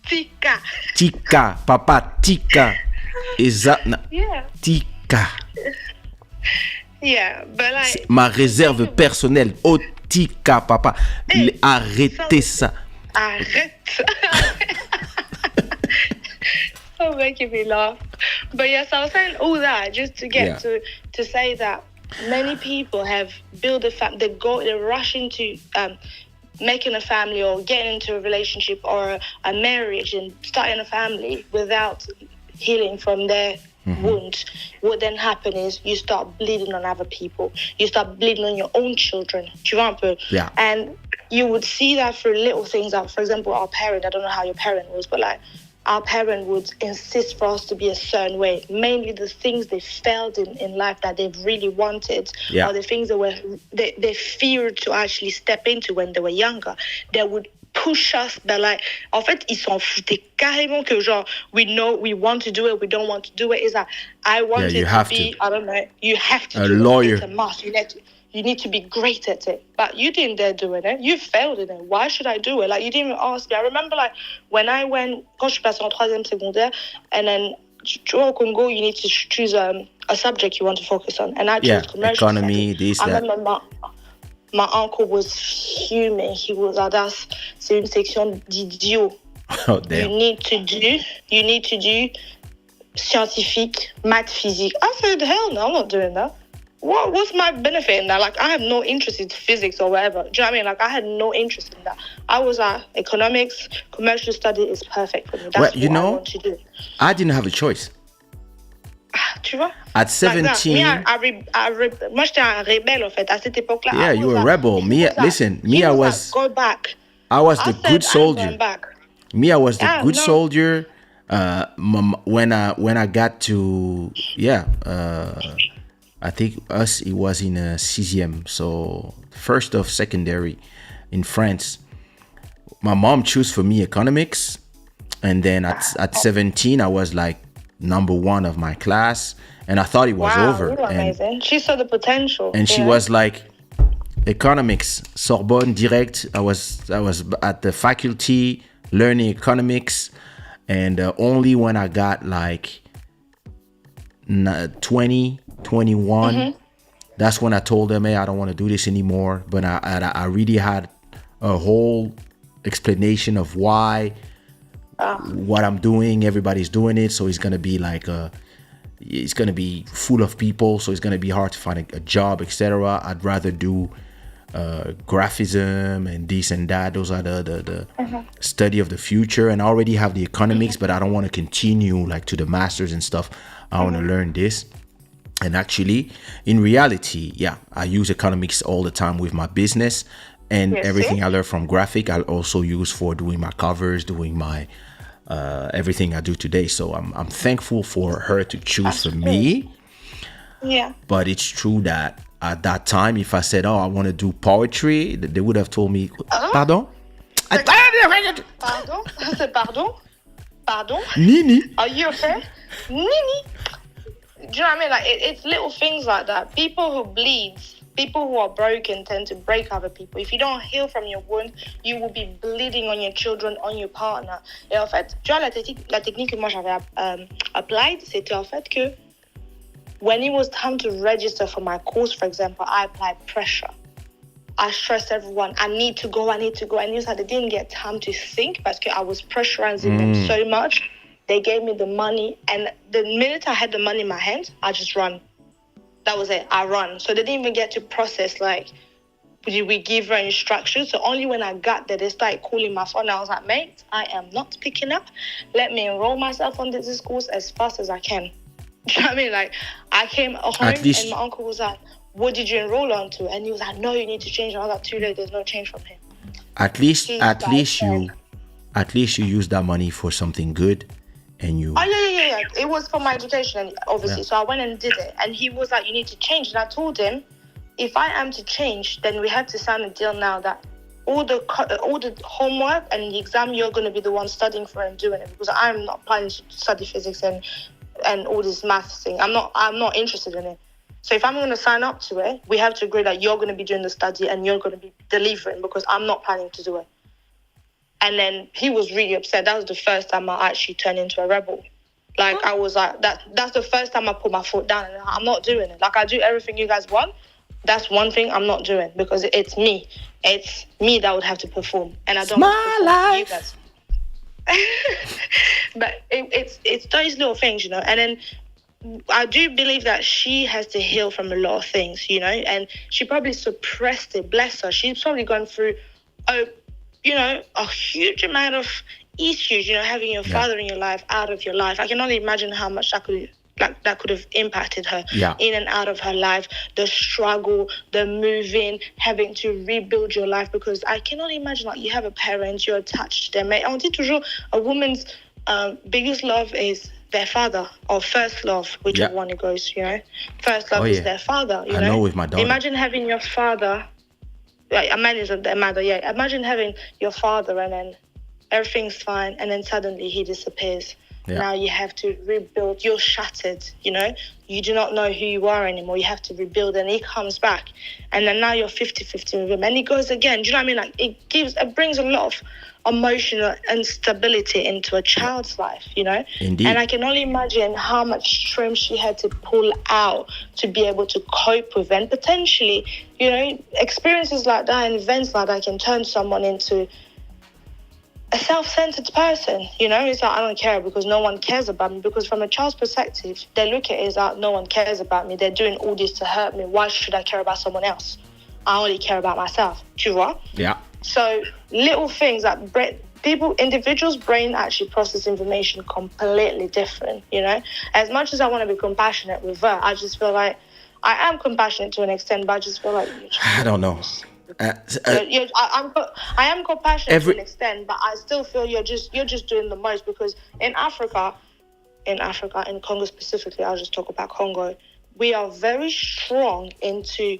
Tika. Tika, papa, tika. Yeah. Tika. Yeah, but C'est ma réserve personnelle. Oh, tika, papa. Arrêtez ça. Arrête. Oh, making me laugh. But yes, I was saying all that just to get to say that many people have built a family. They rush into making a family or getting into a relationship or a marriage and starting a family without healing from their wound. What then happens is you start bleeding on other people. You start bleeding on your own children. Tu vois un peu? Yeah. And you would see that through little things. Like, for example, our parent, I don't know how your parent was, but our parent would insist for us to be a certain way. Mainly the things they felt in life that they really wanted, or the things that they feared to actually step into when they were younger. They would push us, but en fait, ils s'en foutaient carrément que genre, we know we want to do it, we don't want to do it. Is that I wanted to be, I don't know, you have to a do lawyer. It's a must. you need to be great at it. But you didn't dare doing it. You failed in it. Why should I do it? Like, you didn't even ask me. I remember, like, when quand je suis passée en troisième secondaire, and then, tu vois, au Congo, you need to choose a subject you want to focus on. And I chose commercial economy, studies. this, I that. remember my uncle was fuming. He was like, c'est une section d'idiots. Oh, damn. You need to do scientifique, math, physique. I said, hell no, I'm not doing that. What's my benefit in that? Like, I have no interest in physics or whatever. Do you know what I mean? Like, I had no interest in that. I was like, economics, commercial study is perfect for me. That's what I want to do. I didn't have a choice. Tu vois? At 17... Moi, j'étais un rebelle, en fait, à cette époque-là. Yeah, you were a rebel. I was... Go back. I was the good soldier. I was the good soldier. When I got to... I think it was in a sixième, so first of secondary in France. My mom chose for me economics, and then at 17 I was like number one of my class, and I thought it was over. Wow, amazing. She saw the potential. And she was like, economics, Sorbonne direct. I was at the faculty learning economics, and only when I got like 20, 21, that's when I told them, hey, I don't want to do this anymore. But I really had a whole explanation of why, what I'm doing. Everybody's doing it, so it's gonna be like it's gonna be full of people, so it's gonna be hard to find a job, etc. I'd rather do graphism and this and that. Those are the study of the future, and I already have the economics, but I don't want to continue like to the masters and stuff. I want to learn this. And actually, in reality, I use economics all the time with my business, and everything I learned from graphic, I'll also use for doing my covers, doing my everything I do today. So I'm thankful for her to choose for me. Yeah. But it's true that at that time, if I said, I want to do poetry, they would have told me, pardon? Pardon? Nini? Are you okay? Nini? Do you know what I mean? Like, it's little things like that. People who bleed, people who are broken tend to break other people. If you don't heal from your wound, you will be bleeding on your children, on your partner. Et en fait, tu vois, la technique que moi j'avais applied, c'était en fait que when it was time to register for my course, for example, I applied pressure. I stressed everyone, I need to go. And it's like they didn't get time to think because I was pressurizing them so much. They gave me the money, and the minute I had the money in my hand, I just run. That was it. I run. So they didn't even get to process, like, did we give her instructions? So only when I got there, they started calling my phone. I was like, mate, I am not picking up. Let me enroll myself on this course as fast as I can. Do you know what I mean? Like, I came home and my uncle was like, what did you enroll onto? And he was like, no, you need to change. And I was like, too late. There's no change from him. At least you use that money for something good. And you... Oh, yeah. It was for my education, obviously. Yeah. So I went and did it. And he was like, you need to change. And I told him, if I am to change, then we have to sign a deal now that all the homework and the exam, you're going to be the one studying for and doing it. Because I'm not planning to study physics and all this math thing. I'm not interested in it. So if I'm going to sign up to it, we have to agree that you're going to be doing the study and you're going to be delivering, because I'm not planning to do it. And then he was really upset. That was the first time I actually turned into a rebel. Like, I was like, that's the first time I put my foot down, and I'm not doing it. Like, I do everything you guys want. That's one thing I'm not doing, because it's me. It's me that would have to perform. And I don't want to perform for you guys. But it's those little things, you know. And then I do believe that she has to heal from a lot of things, you know. And she probably suppressed it. Bless her. She's probably gone through a huge amount of issues, you know, having your father in your life, out of your life. I can only imagine how much that could have impacted her in and out of her life. The struggle, the moving, having to rebuild your life, because I cannot imagine, like, you have a parent, you're attached to them. On dit toujours, a woman's biggest love is their father, or first love, whichever one it goes, you know. First love is their father, you know. I know with my daughter. Imagine having your father... a man is their mother, Imagine having your father and then everything's fine and then suddenly he disappears. Yeah. Now you have to rebuild. You're shattered, you know. You do not know who you are anymore. You have to rebuild, and he comes back. And then now you're 50-50 with him. And he goes again. Do you know what I mean? Like, it brings a lot of emotional instability into a child's life, you know. Indeed. And I can only imagine how much strength she had to pull out to be able to cope with. And potentially, you know, experiences like that and events like that can turn someone into a self-centered person, you know. It's like, I don't care because no one cares about me. Because from a child's perspective, they look at it as like, no one cares about me. They're doing all this to hurt me. Why should I care about someone else? I only care about myself. Tu vois? Yeah. So little things like individuals' brain actually process information completely different, you know. As much as I want to be compassionate with her, I just feel like I am compassionate to an extent, but I just feel like I don't know. I am compassionate to an extent, but I still feel you're just doing the most, because in Africa, in Congo specifically, I'll just talk about Congo. We are very strong into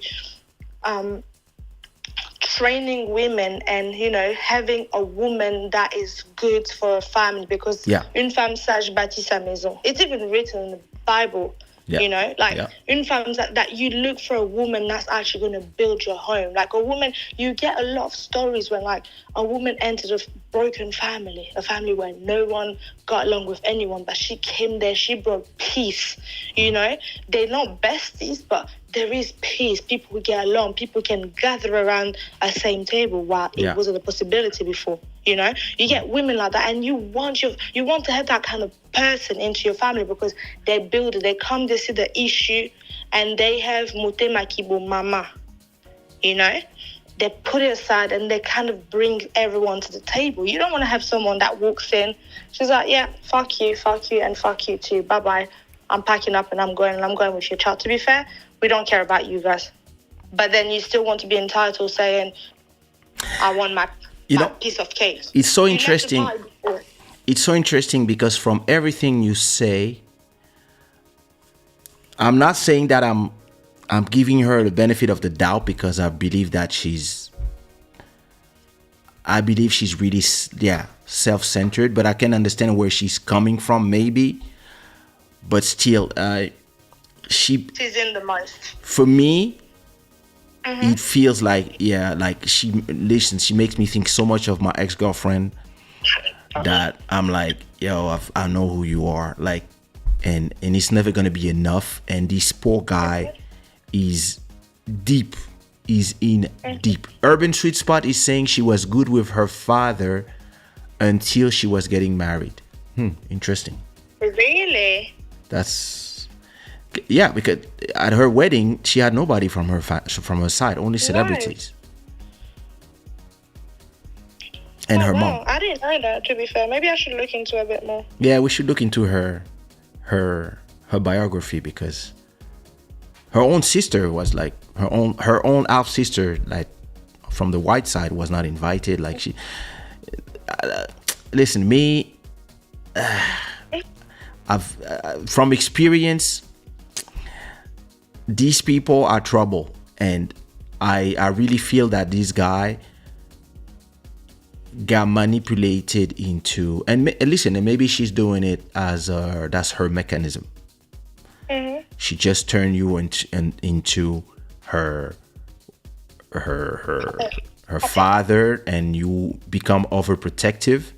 training women and, you know, having a woman that is good for a family, because une femme sage bâtit sa maison. It's even written in the Bible. You know, like une femme that you look for a woman that's actually going to build your home. Like a woman, you get a lot of stories when like a woman entered a broken family, a family where no one got along with anyone, but she came there, she brought peace. You know, they're not besties, but there is peace. People get along, people can gather around a same table while it wasn't a possibility before. You know, you get women like that, and you want to have that kind of person into your family, because they build it. They come, they see the issue, and they have mutema kibo mama. You know, they put it aside and they kind of bring everyone to the table. You don't want to have someone that walks in, she's like, yeah, fuck you, and fuck you too. Bye bye. I'm packing up and I'm going with your child. To be fair, we don't care about you guys, but then you still want to be entitled, saying, I want my piece of cake. It's so interesting. It's so interesting because from everything you say, I'm not saying that I'm giving her the benefit of the doubt, because I believe she's really self-centered, but I can understand where she's coming from maybe. But still, she's in the most. For me, it feels like she makes me think so much of my ex-girlfriend that I'm like, yo, I know who you are, like, and it's never gonna be enough. And this poor guy is deep. Is in deep. Urban Sweet Spot is saying she was good with her father until she was getting married. Interesting. Really? That's because at her wedding she had nobody from her side, only celebrities. And her mom. I didn't know that, to be fair. Maybe I should look into it a bit more. Yeah, we should look into her biography, because her own sister was like her own half sister, like from the white side, was not invited. Like she listen, me I've from experience, these people are trouble, and I really feel that this guy got manipulated into, and listen, and maybe she's doing it as that's her mechanism. She just turned you into her father, and you become overprotective.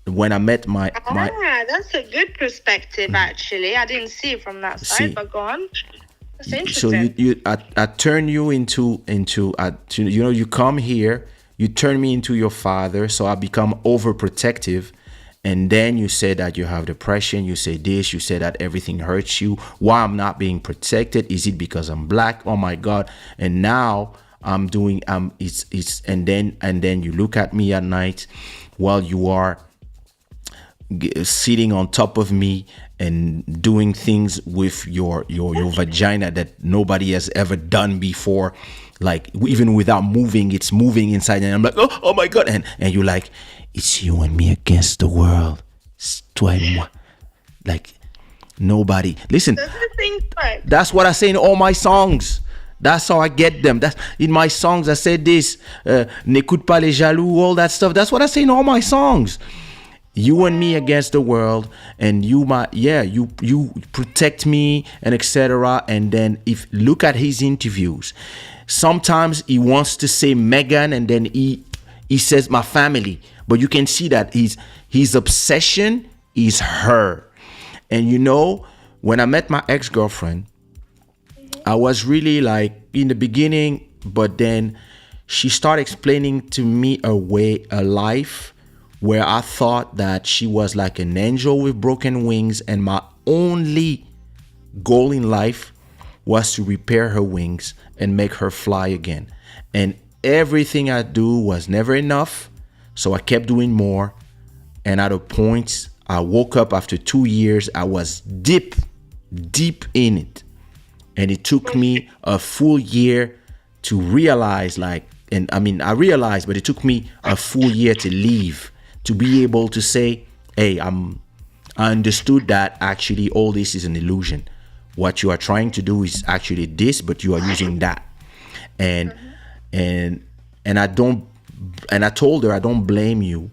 When I met my that's a good perspective, actually. I didn't see it from that side, but go on. That's interesting. So I turn you into you come here, you turn me into your father, so I become overprotective. And then you say that you have depression, you say this, you say that everything hurts you. Why I'm not being protected? Is it because I'm black? Oh my God. And now I'm doing it's and then you look at me at night while you are sitting on top of me and doing things with your vagina that nobody has ever done before, like even without moving, it's moving inside, and I'm like, oh my God, and you're like, it's you and me against the world. C'est toi et moi. Like, nobody. Listen, that's what I say in all my songs. That's how I get them. That's in my songs. I said this, n'écoute pas les jaloux, all that stuff. That's what I say in all my songs. You and me against the world, and you protect me and etc. And then if look at his interviews, sometimes he wants to say Megan, and then he says my family, but you can see that his obsession is her. And when I met my ex-girlfriend, I was really like in the beginning, but then she started explaining to me a life where I thought that she was like an angel with broken wings, and my only goal in life was to repair her wings and make her fly again. And everything I do was never enough, so I kept doing more. And at a point, I woke up after 2 years, I was deep in it. And it took me a full year to realize, I realized, but it took me a full year to leave, to be able to say, hey, I understood that actually all this is an illusion. What you are trying to do is actually this, but you are using that. And I told her I don't blame you,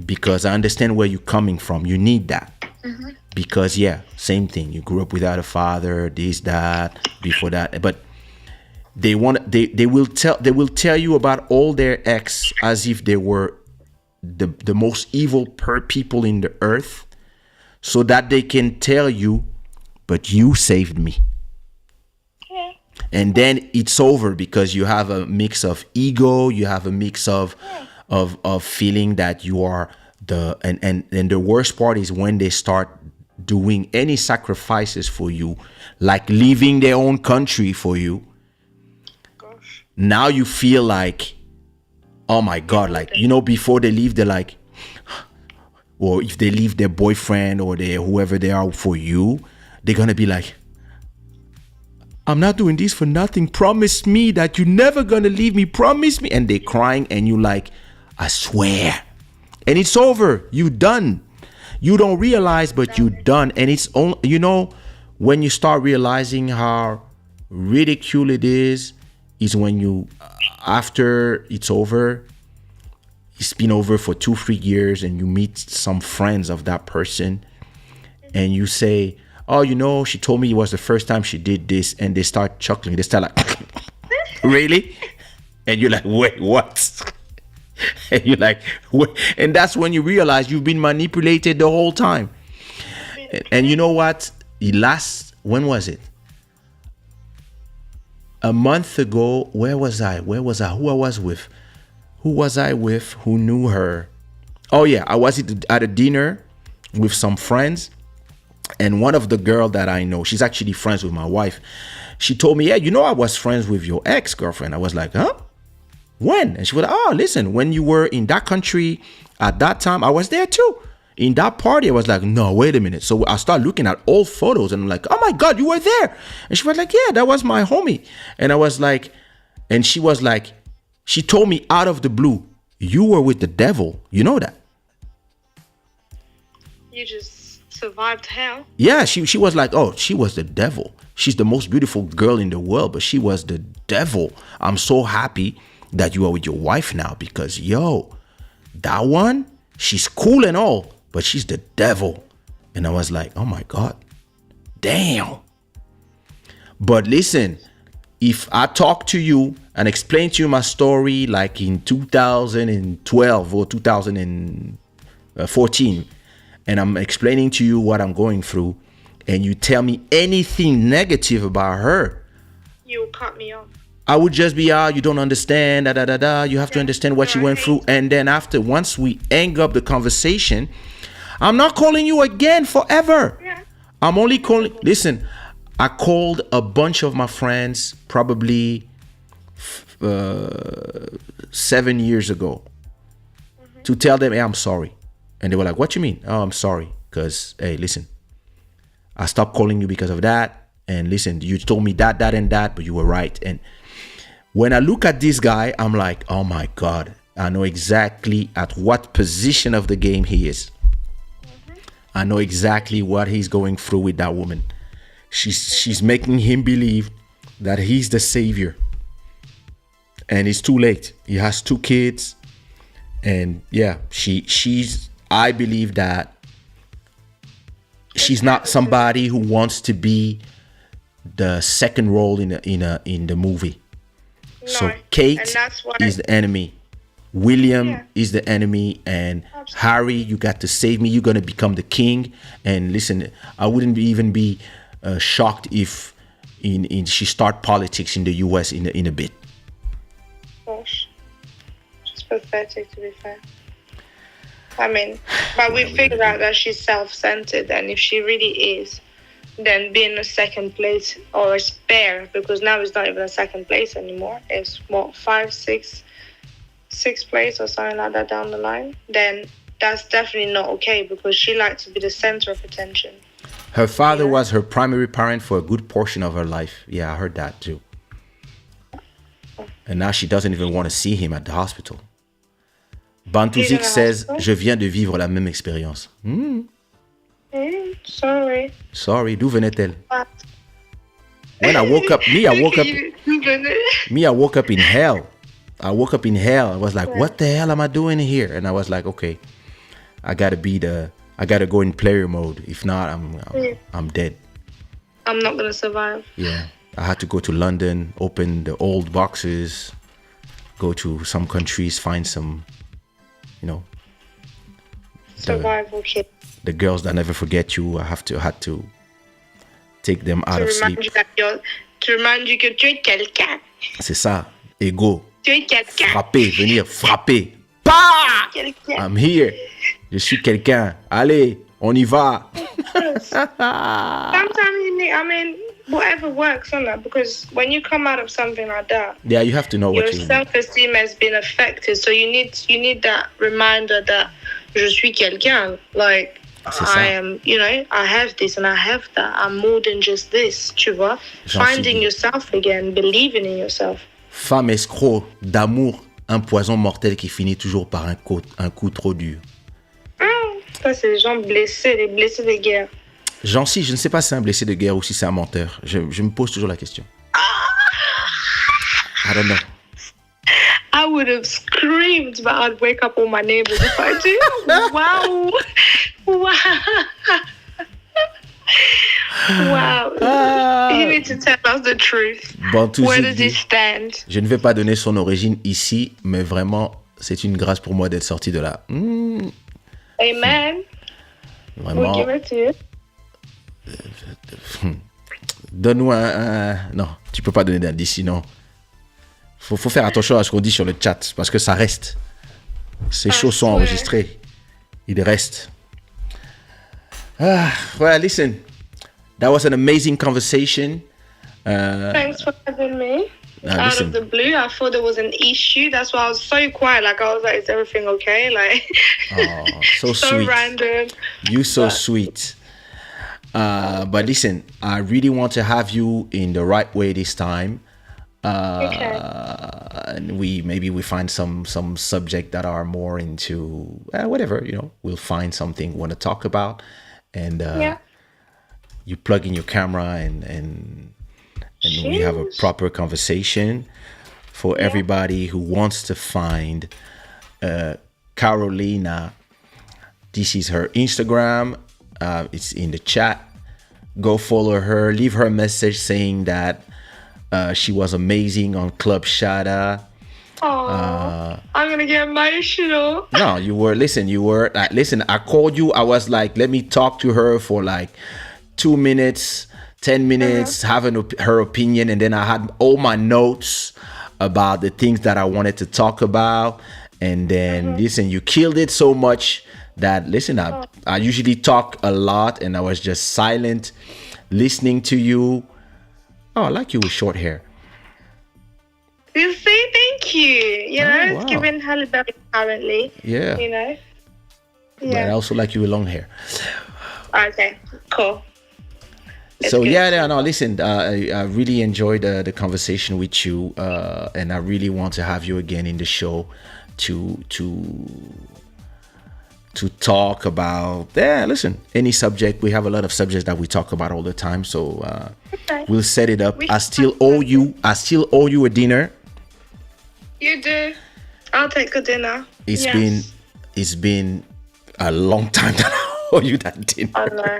because I understand where you're coming from. You need that. Because same thing. You grew up without a father, this, that, before that. But they will tell you about all their ex as if they were the most evil people in the earth, so that they can tell you, but you saved me. Yeah. And then it's over, because you have a mix of ego, you have a mix of feeling that you are and the worst part is when they start doing any sacrifices for you, like leaving their own country for you. Gosh. Now you feel like, oh my God, like, before they leave, they're like, or if they leave their boyfriend or whoever they are for you, they're gonna be like, I'm not doing this for nothing. Promise me that you're never gonna leave me. Promise me. And they're crying, and you like, I swear. And it's over. You done. You don't realize, but you done. And it's only, when you start realizing how ridicule it is when you, after it's over, it's been over for 2-3 years, and you meet some friends of that person, and you say, oh, she told me it was the first time she did this, and they start chuckling. They start like, really? And you're like, wait, what? And you're like, wait. And that's when you realize you've been manipulated the whole time. And you know what? When was it? A month ago, where was I? Who I was with? Who was I with who knew her? Oh yeah, I was at a dinner with some friends, and one of the girl that I know, she's actually friends with my wife. She told me, I was friends with your ex-girlfriend. I was like, huh? When? And she was like, oh, listen, when you were in that country at that time, I was there too. In that party, I was like, no, wait a minute. So I started looking at old photos, and I'm like, oh my God, you were there. And she was like, yeah, that was my homie. And I was like, and she was like, she told me out of the blue, you were with the devil. You know that? You just survived hell? Yeah, she was like, oh, she was the devil. She's the most beautiful girl in the world, but she was the devil. I'm so happy that you are with your wife now, because, that one, she's cool and all, but she's the devil. And I was like, oh my God, damn. But listen, if I talk to you and explain to you my story like in 2012 or 2014, and I'm explaining to you what I'm going through, and you tell me anything negative about her, you cut me off. I would just be, you don't understand, You have to understand what she went through. And then once we hang up the conversation, I'm not calling you again forever. Yeah. I'm only calling, listen, I called a bunch of my friends probably 7 years ago to tell them, hey, I'm sorry. And they were like, what you mean? Oh, I'm sorry. Because, hey, listen, I stopped calling you because of that. And listen, you told me that, and that, but you were right. And when I look at this guy, I'm like, oh my God, I know exactly at what position of the game he is. I know exactly what he's going through with that woman. She's making him believe that he's the savior. And it's too late. He has 2 kids. And yeah, she's I believe that she's not somebody who wants to be the second role in the movie. No. So Kate And that's why is the enemy. William is the enemy, and Harry, you got to save me. You're gonna become the king. And listen, I wouldn't even be shocked if she start politics in the U.S. in a bit. gosh. She's pathetic, to be fair. I mean, but we figured out that she's self-centered, and if she really is, then being a second place or a spare, because now it's not even a second place anymore, it's what, 5, 6 place or something like that down the line, then that's definitely not okay, because she likes to be the center of attention. Her father was her primary parent for a good portion of her life. Yeah, I heard that too. And now she doesn't even want to see him at the hospital. Bantuzik says, je viens de vivre la même expérience. Sorry. Sorry, d'où venait-elle? When I woke up, I woke up in hell. I woke up in hell. I was like, what the hell am I doing here? And I was like, okay, I gotta go in player mode. If not, I'm dead. I'm not gonna survive. Yeah. I had to go to London, open the old boxes, go to some countries, find some, Survival kit. The girls that never forget you. I had to take them out of sleep. To remind you que tu es quelqu'un. C'est ça. Ego. Tu es quelqu'un. Venir frapper. Bah! Quelqu'un. I'm here. Je suis quelqu'un. Allez, on y va. Sometimes you need, whatever works on that, because when you come out of something like that, yeah, you have to know what you your self-esteem has been affected. So you need that reminder that je suis quelqu'un. Like, I am, I have this and I have that. I'm more than just this, tu vois. Finding yourself again, believing in yourself. Femme escroc, d'amour, un poison mortel qui finit toujours par un coup trop dur. Ça, c'est les gens blessés, les blessés de guerre. Si, je ne sais pas si c'est un blessé de guerre ou si c'est un menteur. Je me pose toujours la question. I don't know. I would have screamed, but I'd wake up all my neighbors if I do. Wow. Wow. You need to tell us the truth. Where does he stand? Je ne vais pas donner son origine ici, mais vraiment, c'est une grâce pour moi d'être sorti de là. Amen. Vraiment. We'll give it to you. Donne-nous Non, tu peux pas donner d'indice, sinon. Faut faire attention à ce qu'on dit sur le chat, parce que ça reste. Ces choses sont enregistrées. Il reste. Well, listen. That was an amazing conversation. Thanks for having me. Out of the blue, I thought there was an issue. That's why I was so quiet. Like, I was like, is everything okay? Like, so sweet. Random. You so sweet. But listen, I really want to have you in the right way this time. Okay. And we find some subject that are more into whatever, we'll find something we want to talk about, and you plug in your camera and we have a proper conversation for everybody who wants to find Carolina. This is her Instagram. It's in the chat. Go follow her. Leave her a message saying that she was amazing on Club Shada. I'm gonna get emotional. No, you were. Listen, I called you. I was like, let me talk to her for like 2 minutes, 10 minutes, having her opinion, and then I had all my notes about the things that I wanted to talk about. And then listen, you killed it so much that I usually talk a lot, and I was just silent, listening to you. Oh, I like you with short hair. You see, thank you. It's giving Halle Berry currently. Yeah. Yeah. But I also like you with long hair. Okay, cool. So listen, I really enjoyed the conversation with you, and I really want to have you again in the show to talk about any subject. We have a lot of subjects that we talk about all the time, so we'll set it up. I still owe you a dinner. You do. I'll take a dinner. It's been a long time that I owe you that dinner. I know.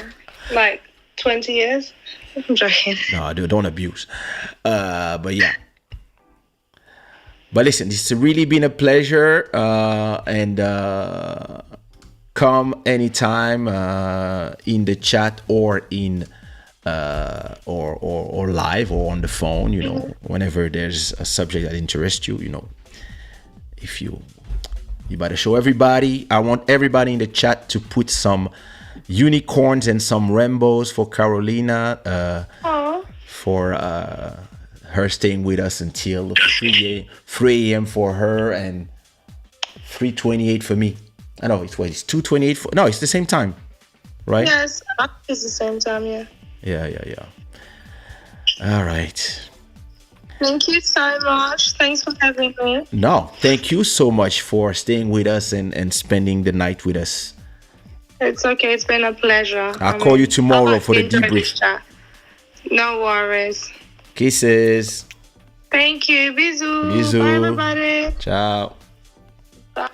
Like 20 years? I'm joking. No, dude, don't abuse. But yeah. But listen, it's really been a pleasure. And come anytime in the chat or in or live or on the phone, you know, whenever there's a subject that interests you, you know, if you better show everybody. I want everybody in the chat to put some unicorns and some rainbows for Carolina, for her staying with us until 3 a.m. for her and 3:28 for me. I know it's 2:28 for, no, it's the same time, right? Yes, it's the same time, yeah. Yeah. All right. Thank you so much. Thanks for having me. No, thank you so much for staying with us and spending the night with us. It's okay. It's been a pleasure. I'll call you tomorrow for the debrief. No worries. Kisses. Thank you. Bisous. Bisous. Bye, everybody. Ciao. Bye.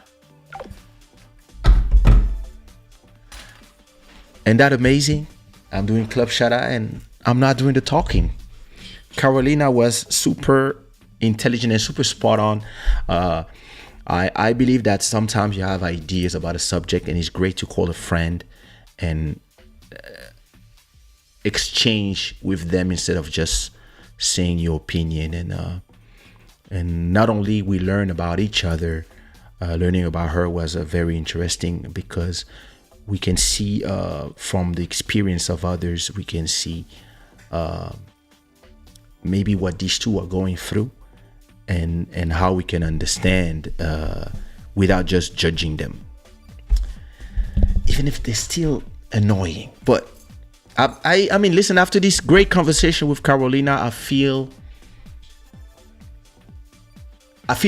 Ain't that amazing? I'm doing Club Shada and I'm not doing the talking. Carolina was super intelligent and super spot on. I believe that sometimes you have ideas about a subject and it's great to call a friend and exchange with them instead of just saying your opinion. And not only we learn about each other, learning about her was very interesting because we can see from the experience of others, we can see maybe what these two are going through and how we can understand without just judging them, even if they're still annoying. But I mean, listen, after this great conversation with Carolina, I feel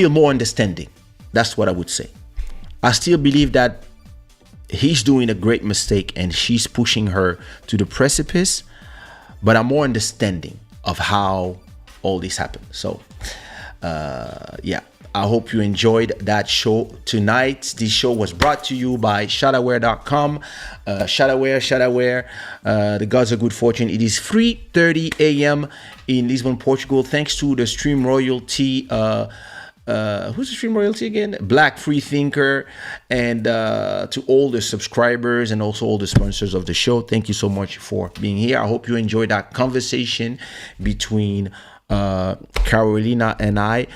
more understanding. That's what I would say. I still believe that he's doing a great mistake and she's pushing her to the precipice, but I'm more understanding of how all this happened. So yeah, I hope you enjoyed that show tonight. This show was brought to you by shadaware.com. Shadaware, the gods of good fortune. It is 3:30 a.m. in Lisbon, Portugal, thanks to the stream royalty. Who's the stream royalty again? Black Free Thinker, and to all the subscribers and also all the sponsors of the show. Thank you so much for being here. I hope you enjoyed that conversation between Carolina and I.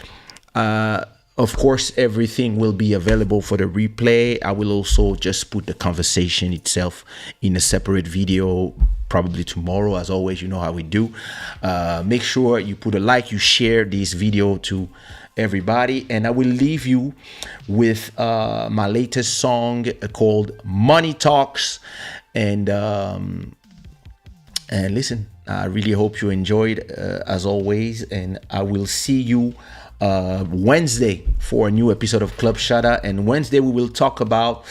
Of course, everything will be available for the replay. I will also just put the conversation itself in a separate video probably tomorrow. As always, you know how we do. Make sure you put a like, you share this video to everybody, and I will leave you with my latest song called Money Talks. And listen, I really hope you enjoyed as always, and I will see you Wednesday for a new episode of Club Shada. And Wednesday we will talk about,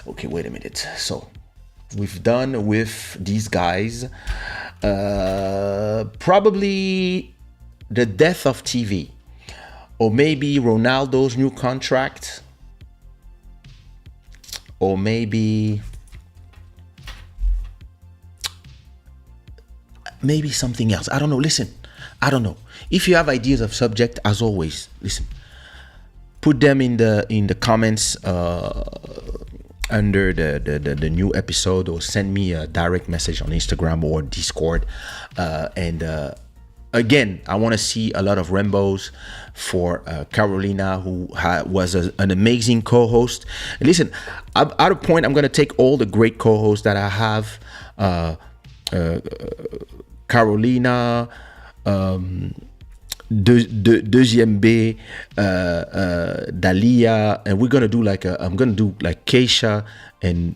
okay, wait a minute, so we've done with these guys probably the death of TV, or maybe Ronaldo's new contract, or maybe something else. I don't know. Listen, I don't know. If you have ideas of subject, as always, listen, put them in the comments under the new episode, or send me a direct message on Instagram or Discord. Again, I want to see a lot of rainbows for Carolina, who was an amazing co-host. And listen, at a point, I'm going to take all the great co-hosts that I have, Carolina, Deuxième B, Dalia, and we're going to do I'm going to do like Kaysha and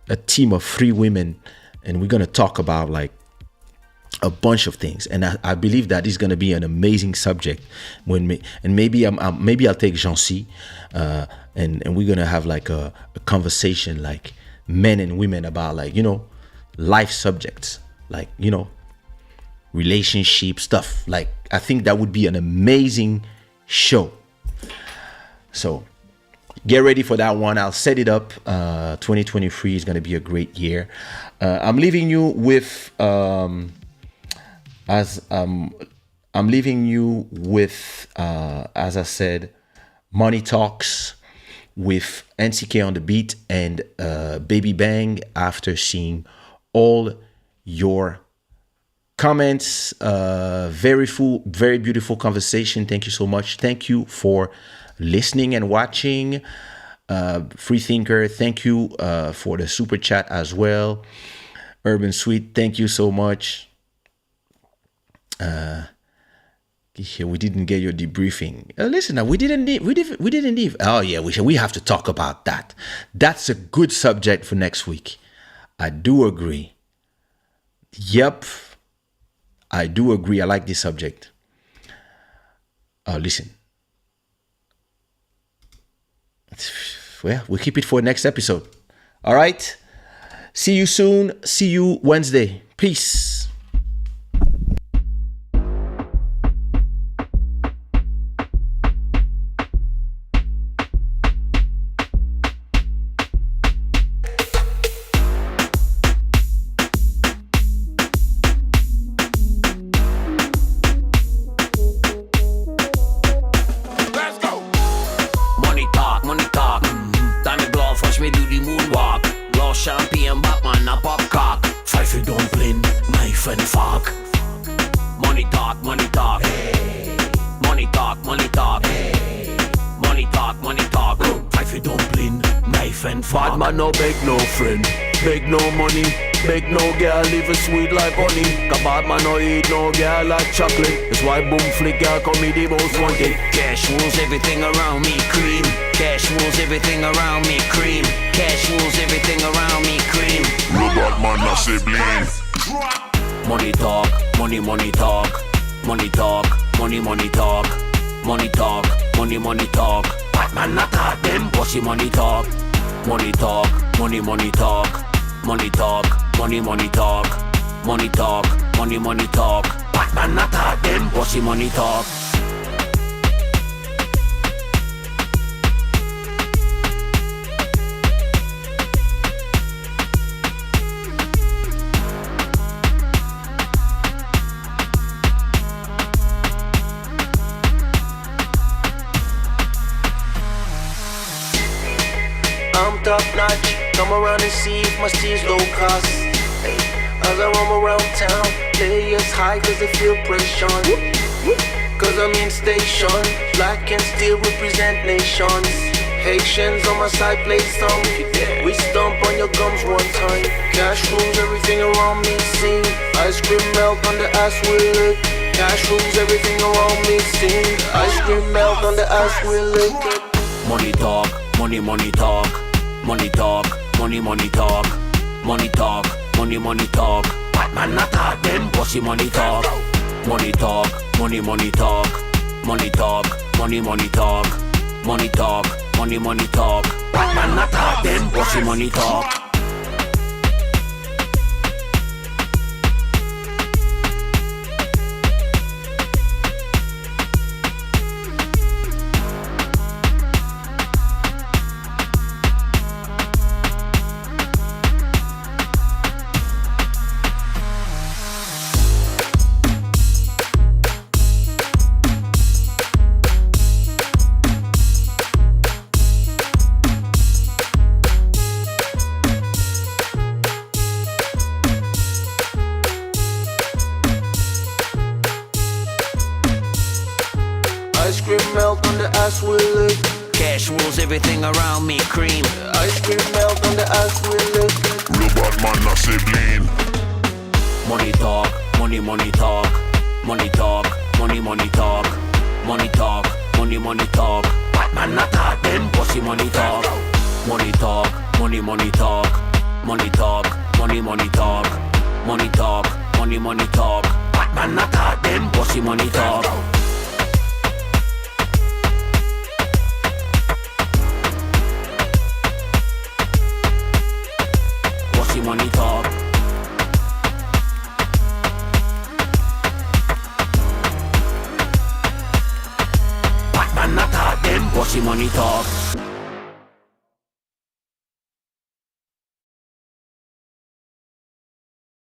a team of 3 women, and we're going to talk about like a bunch of things. And I believe that is going to be an amazing subject. Maybe I'll take Jancy, and we're going to have like a conversation like men and women about, like, you know, life subjects, like, you know, relationship stuff. Like, I think that would be an amazing show. So get ready for that one. I'll set it up. 2023 is going to be a great year. I'm leaving you with as I said, Money Talks with NCK on the beat and Baby Bang after seeing all your comments. Very beautiful conversation. Thank you so much. Thank you for listening and watching. Free Thinker, thank you for the super chat as well. Urban Sweet, thank you so much. We didn't get your debriefing. Listen, we didn't leave. Oh yeah, we have to talk about that. That's a good subject for next week. I do agree. Yep, I do agree. I like this subject. Listen. Well, we'll keep it for next episode. All right. See you soon. See you Wednesday. Peace. Bad man no beg no friend, beg no money, beg no girl, live it sweet like honey. Cause bad man no eat no girl like chocolate. That's why boom flick girl call me the most wanted. Cash rules everything around me, cream. Cash rules everything around me, cream. Cash rules everything around me, cream. Real bad man a sibling. Money talk, money talk, money talk, money talk, money talk, money talk. Bad man not talk, them bossy money talk. Money talk, money talk, money talk, money talk, money talk, money talk. Batman not talk, them bossy money talk. I'm top notch, come around and see if my steez low cost. Hey, as I roam around town, players high cause they feel pressure. Cause I'm in station, black and steel represent nations. Haitians on my side play some. We stomp on your gums one time. Cash rules everything around me, sing. Ice cream melt on the ass wheel. Cash rules everything around me, sing. Ice cream melt on the ass wheel. Money talk, money talk, money talk, money talk, money talk, money talk. Batman not talk, them bossy money talk. Money talk, money talk, money talk, money talk, money talk, money talk. Batman not talk, them bossy money talk. Ice cream melt on the ass wheel. Cash rules everything around me, cream. Ice cream melt on the ass wheel. Real bad man a sibling. Money talk, money talk, money talk, money talk, money talk, money talk. Batman not talk, them bossy money talk. Money talk, money talk, money talk, money talk, money talk, money talk. Batman not talk, them bossy money talk. Money talk. Batman not talk, them bossy money talk.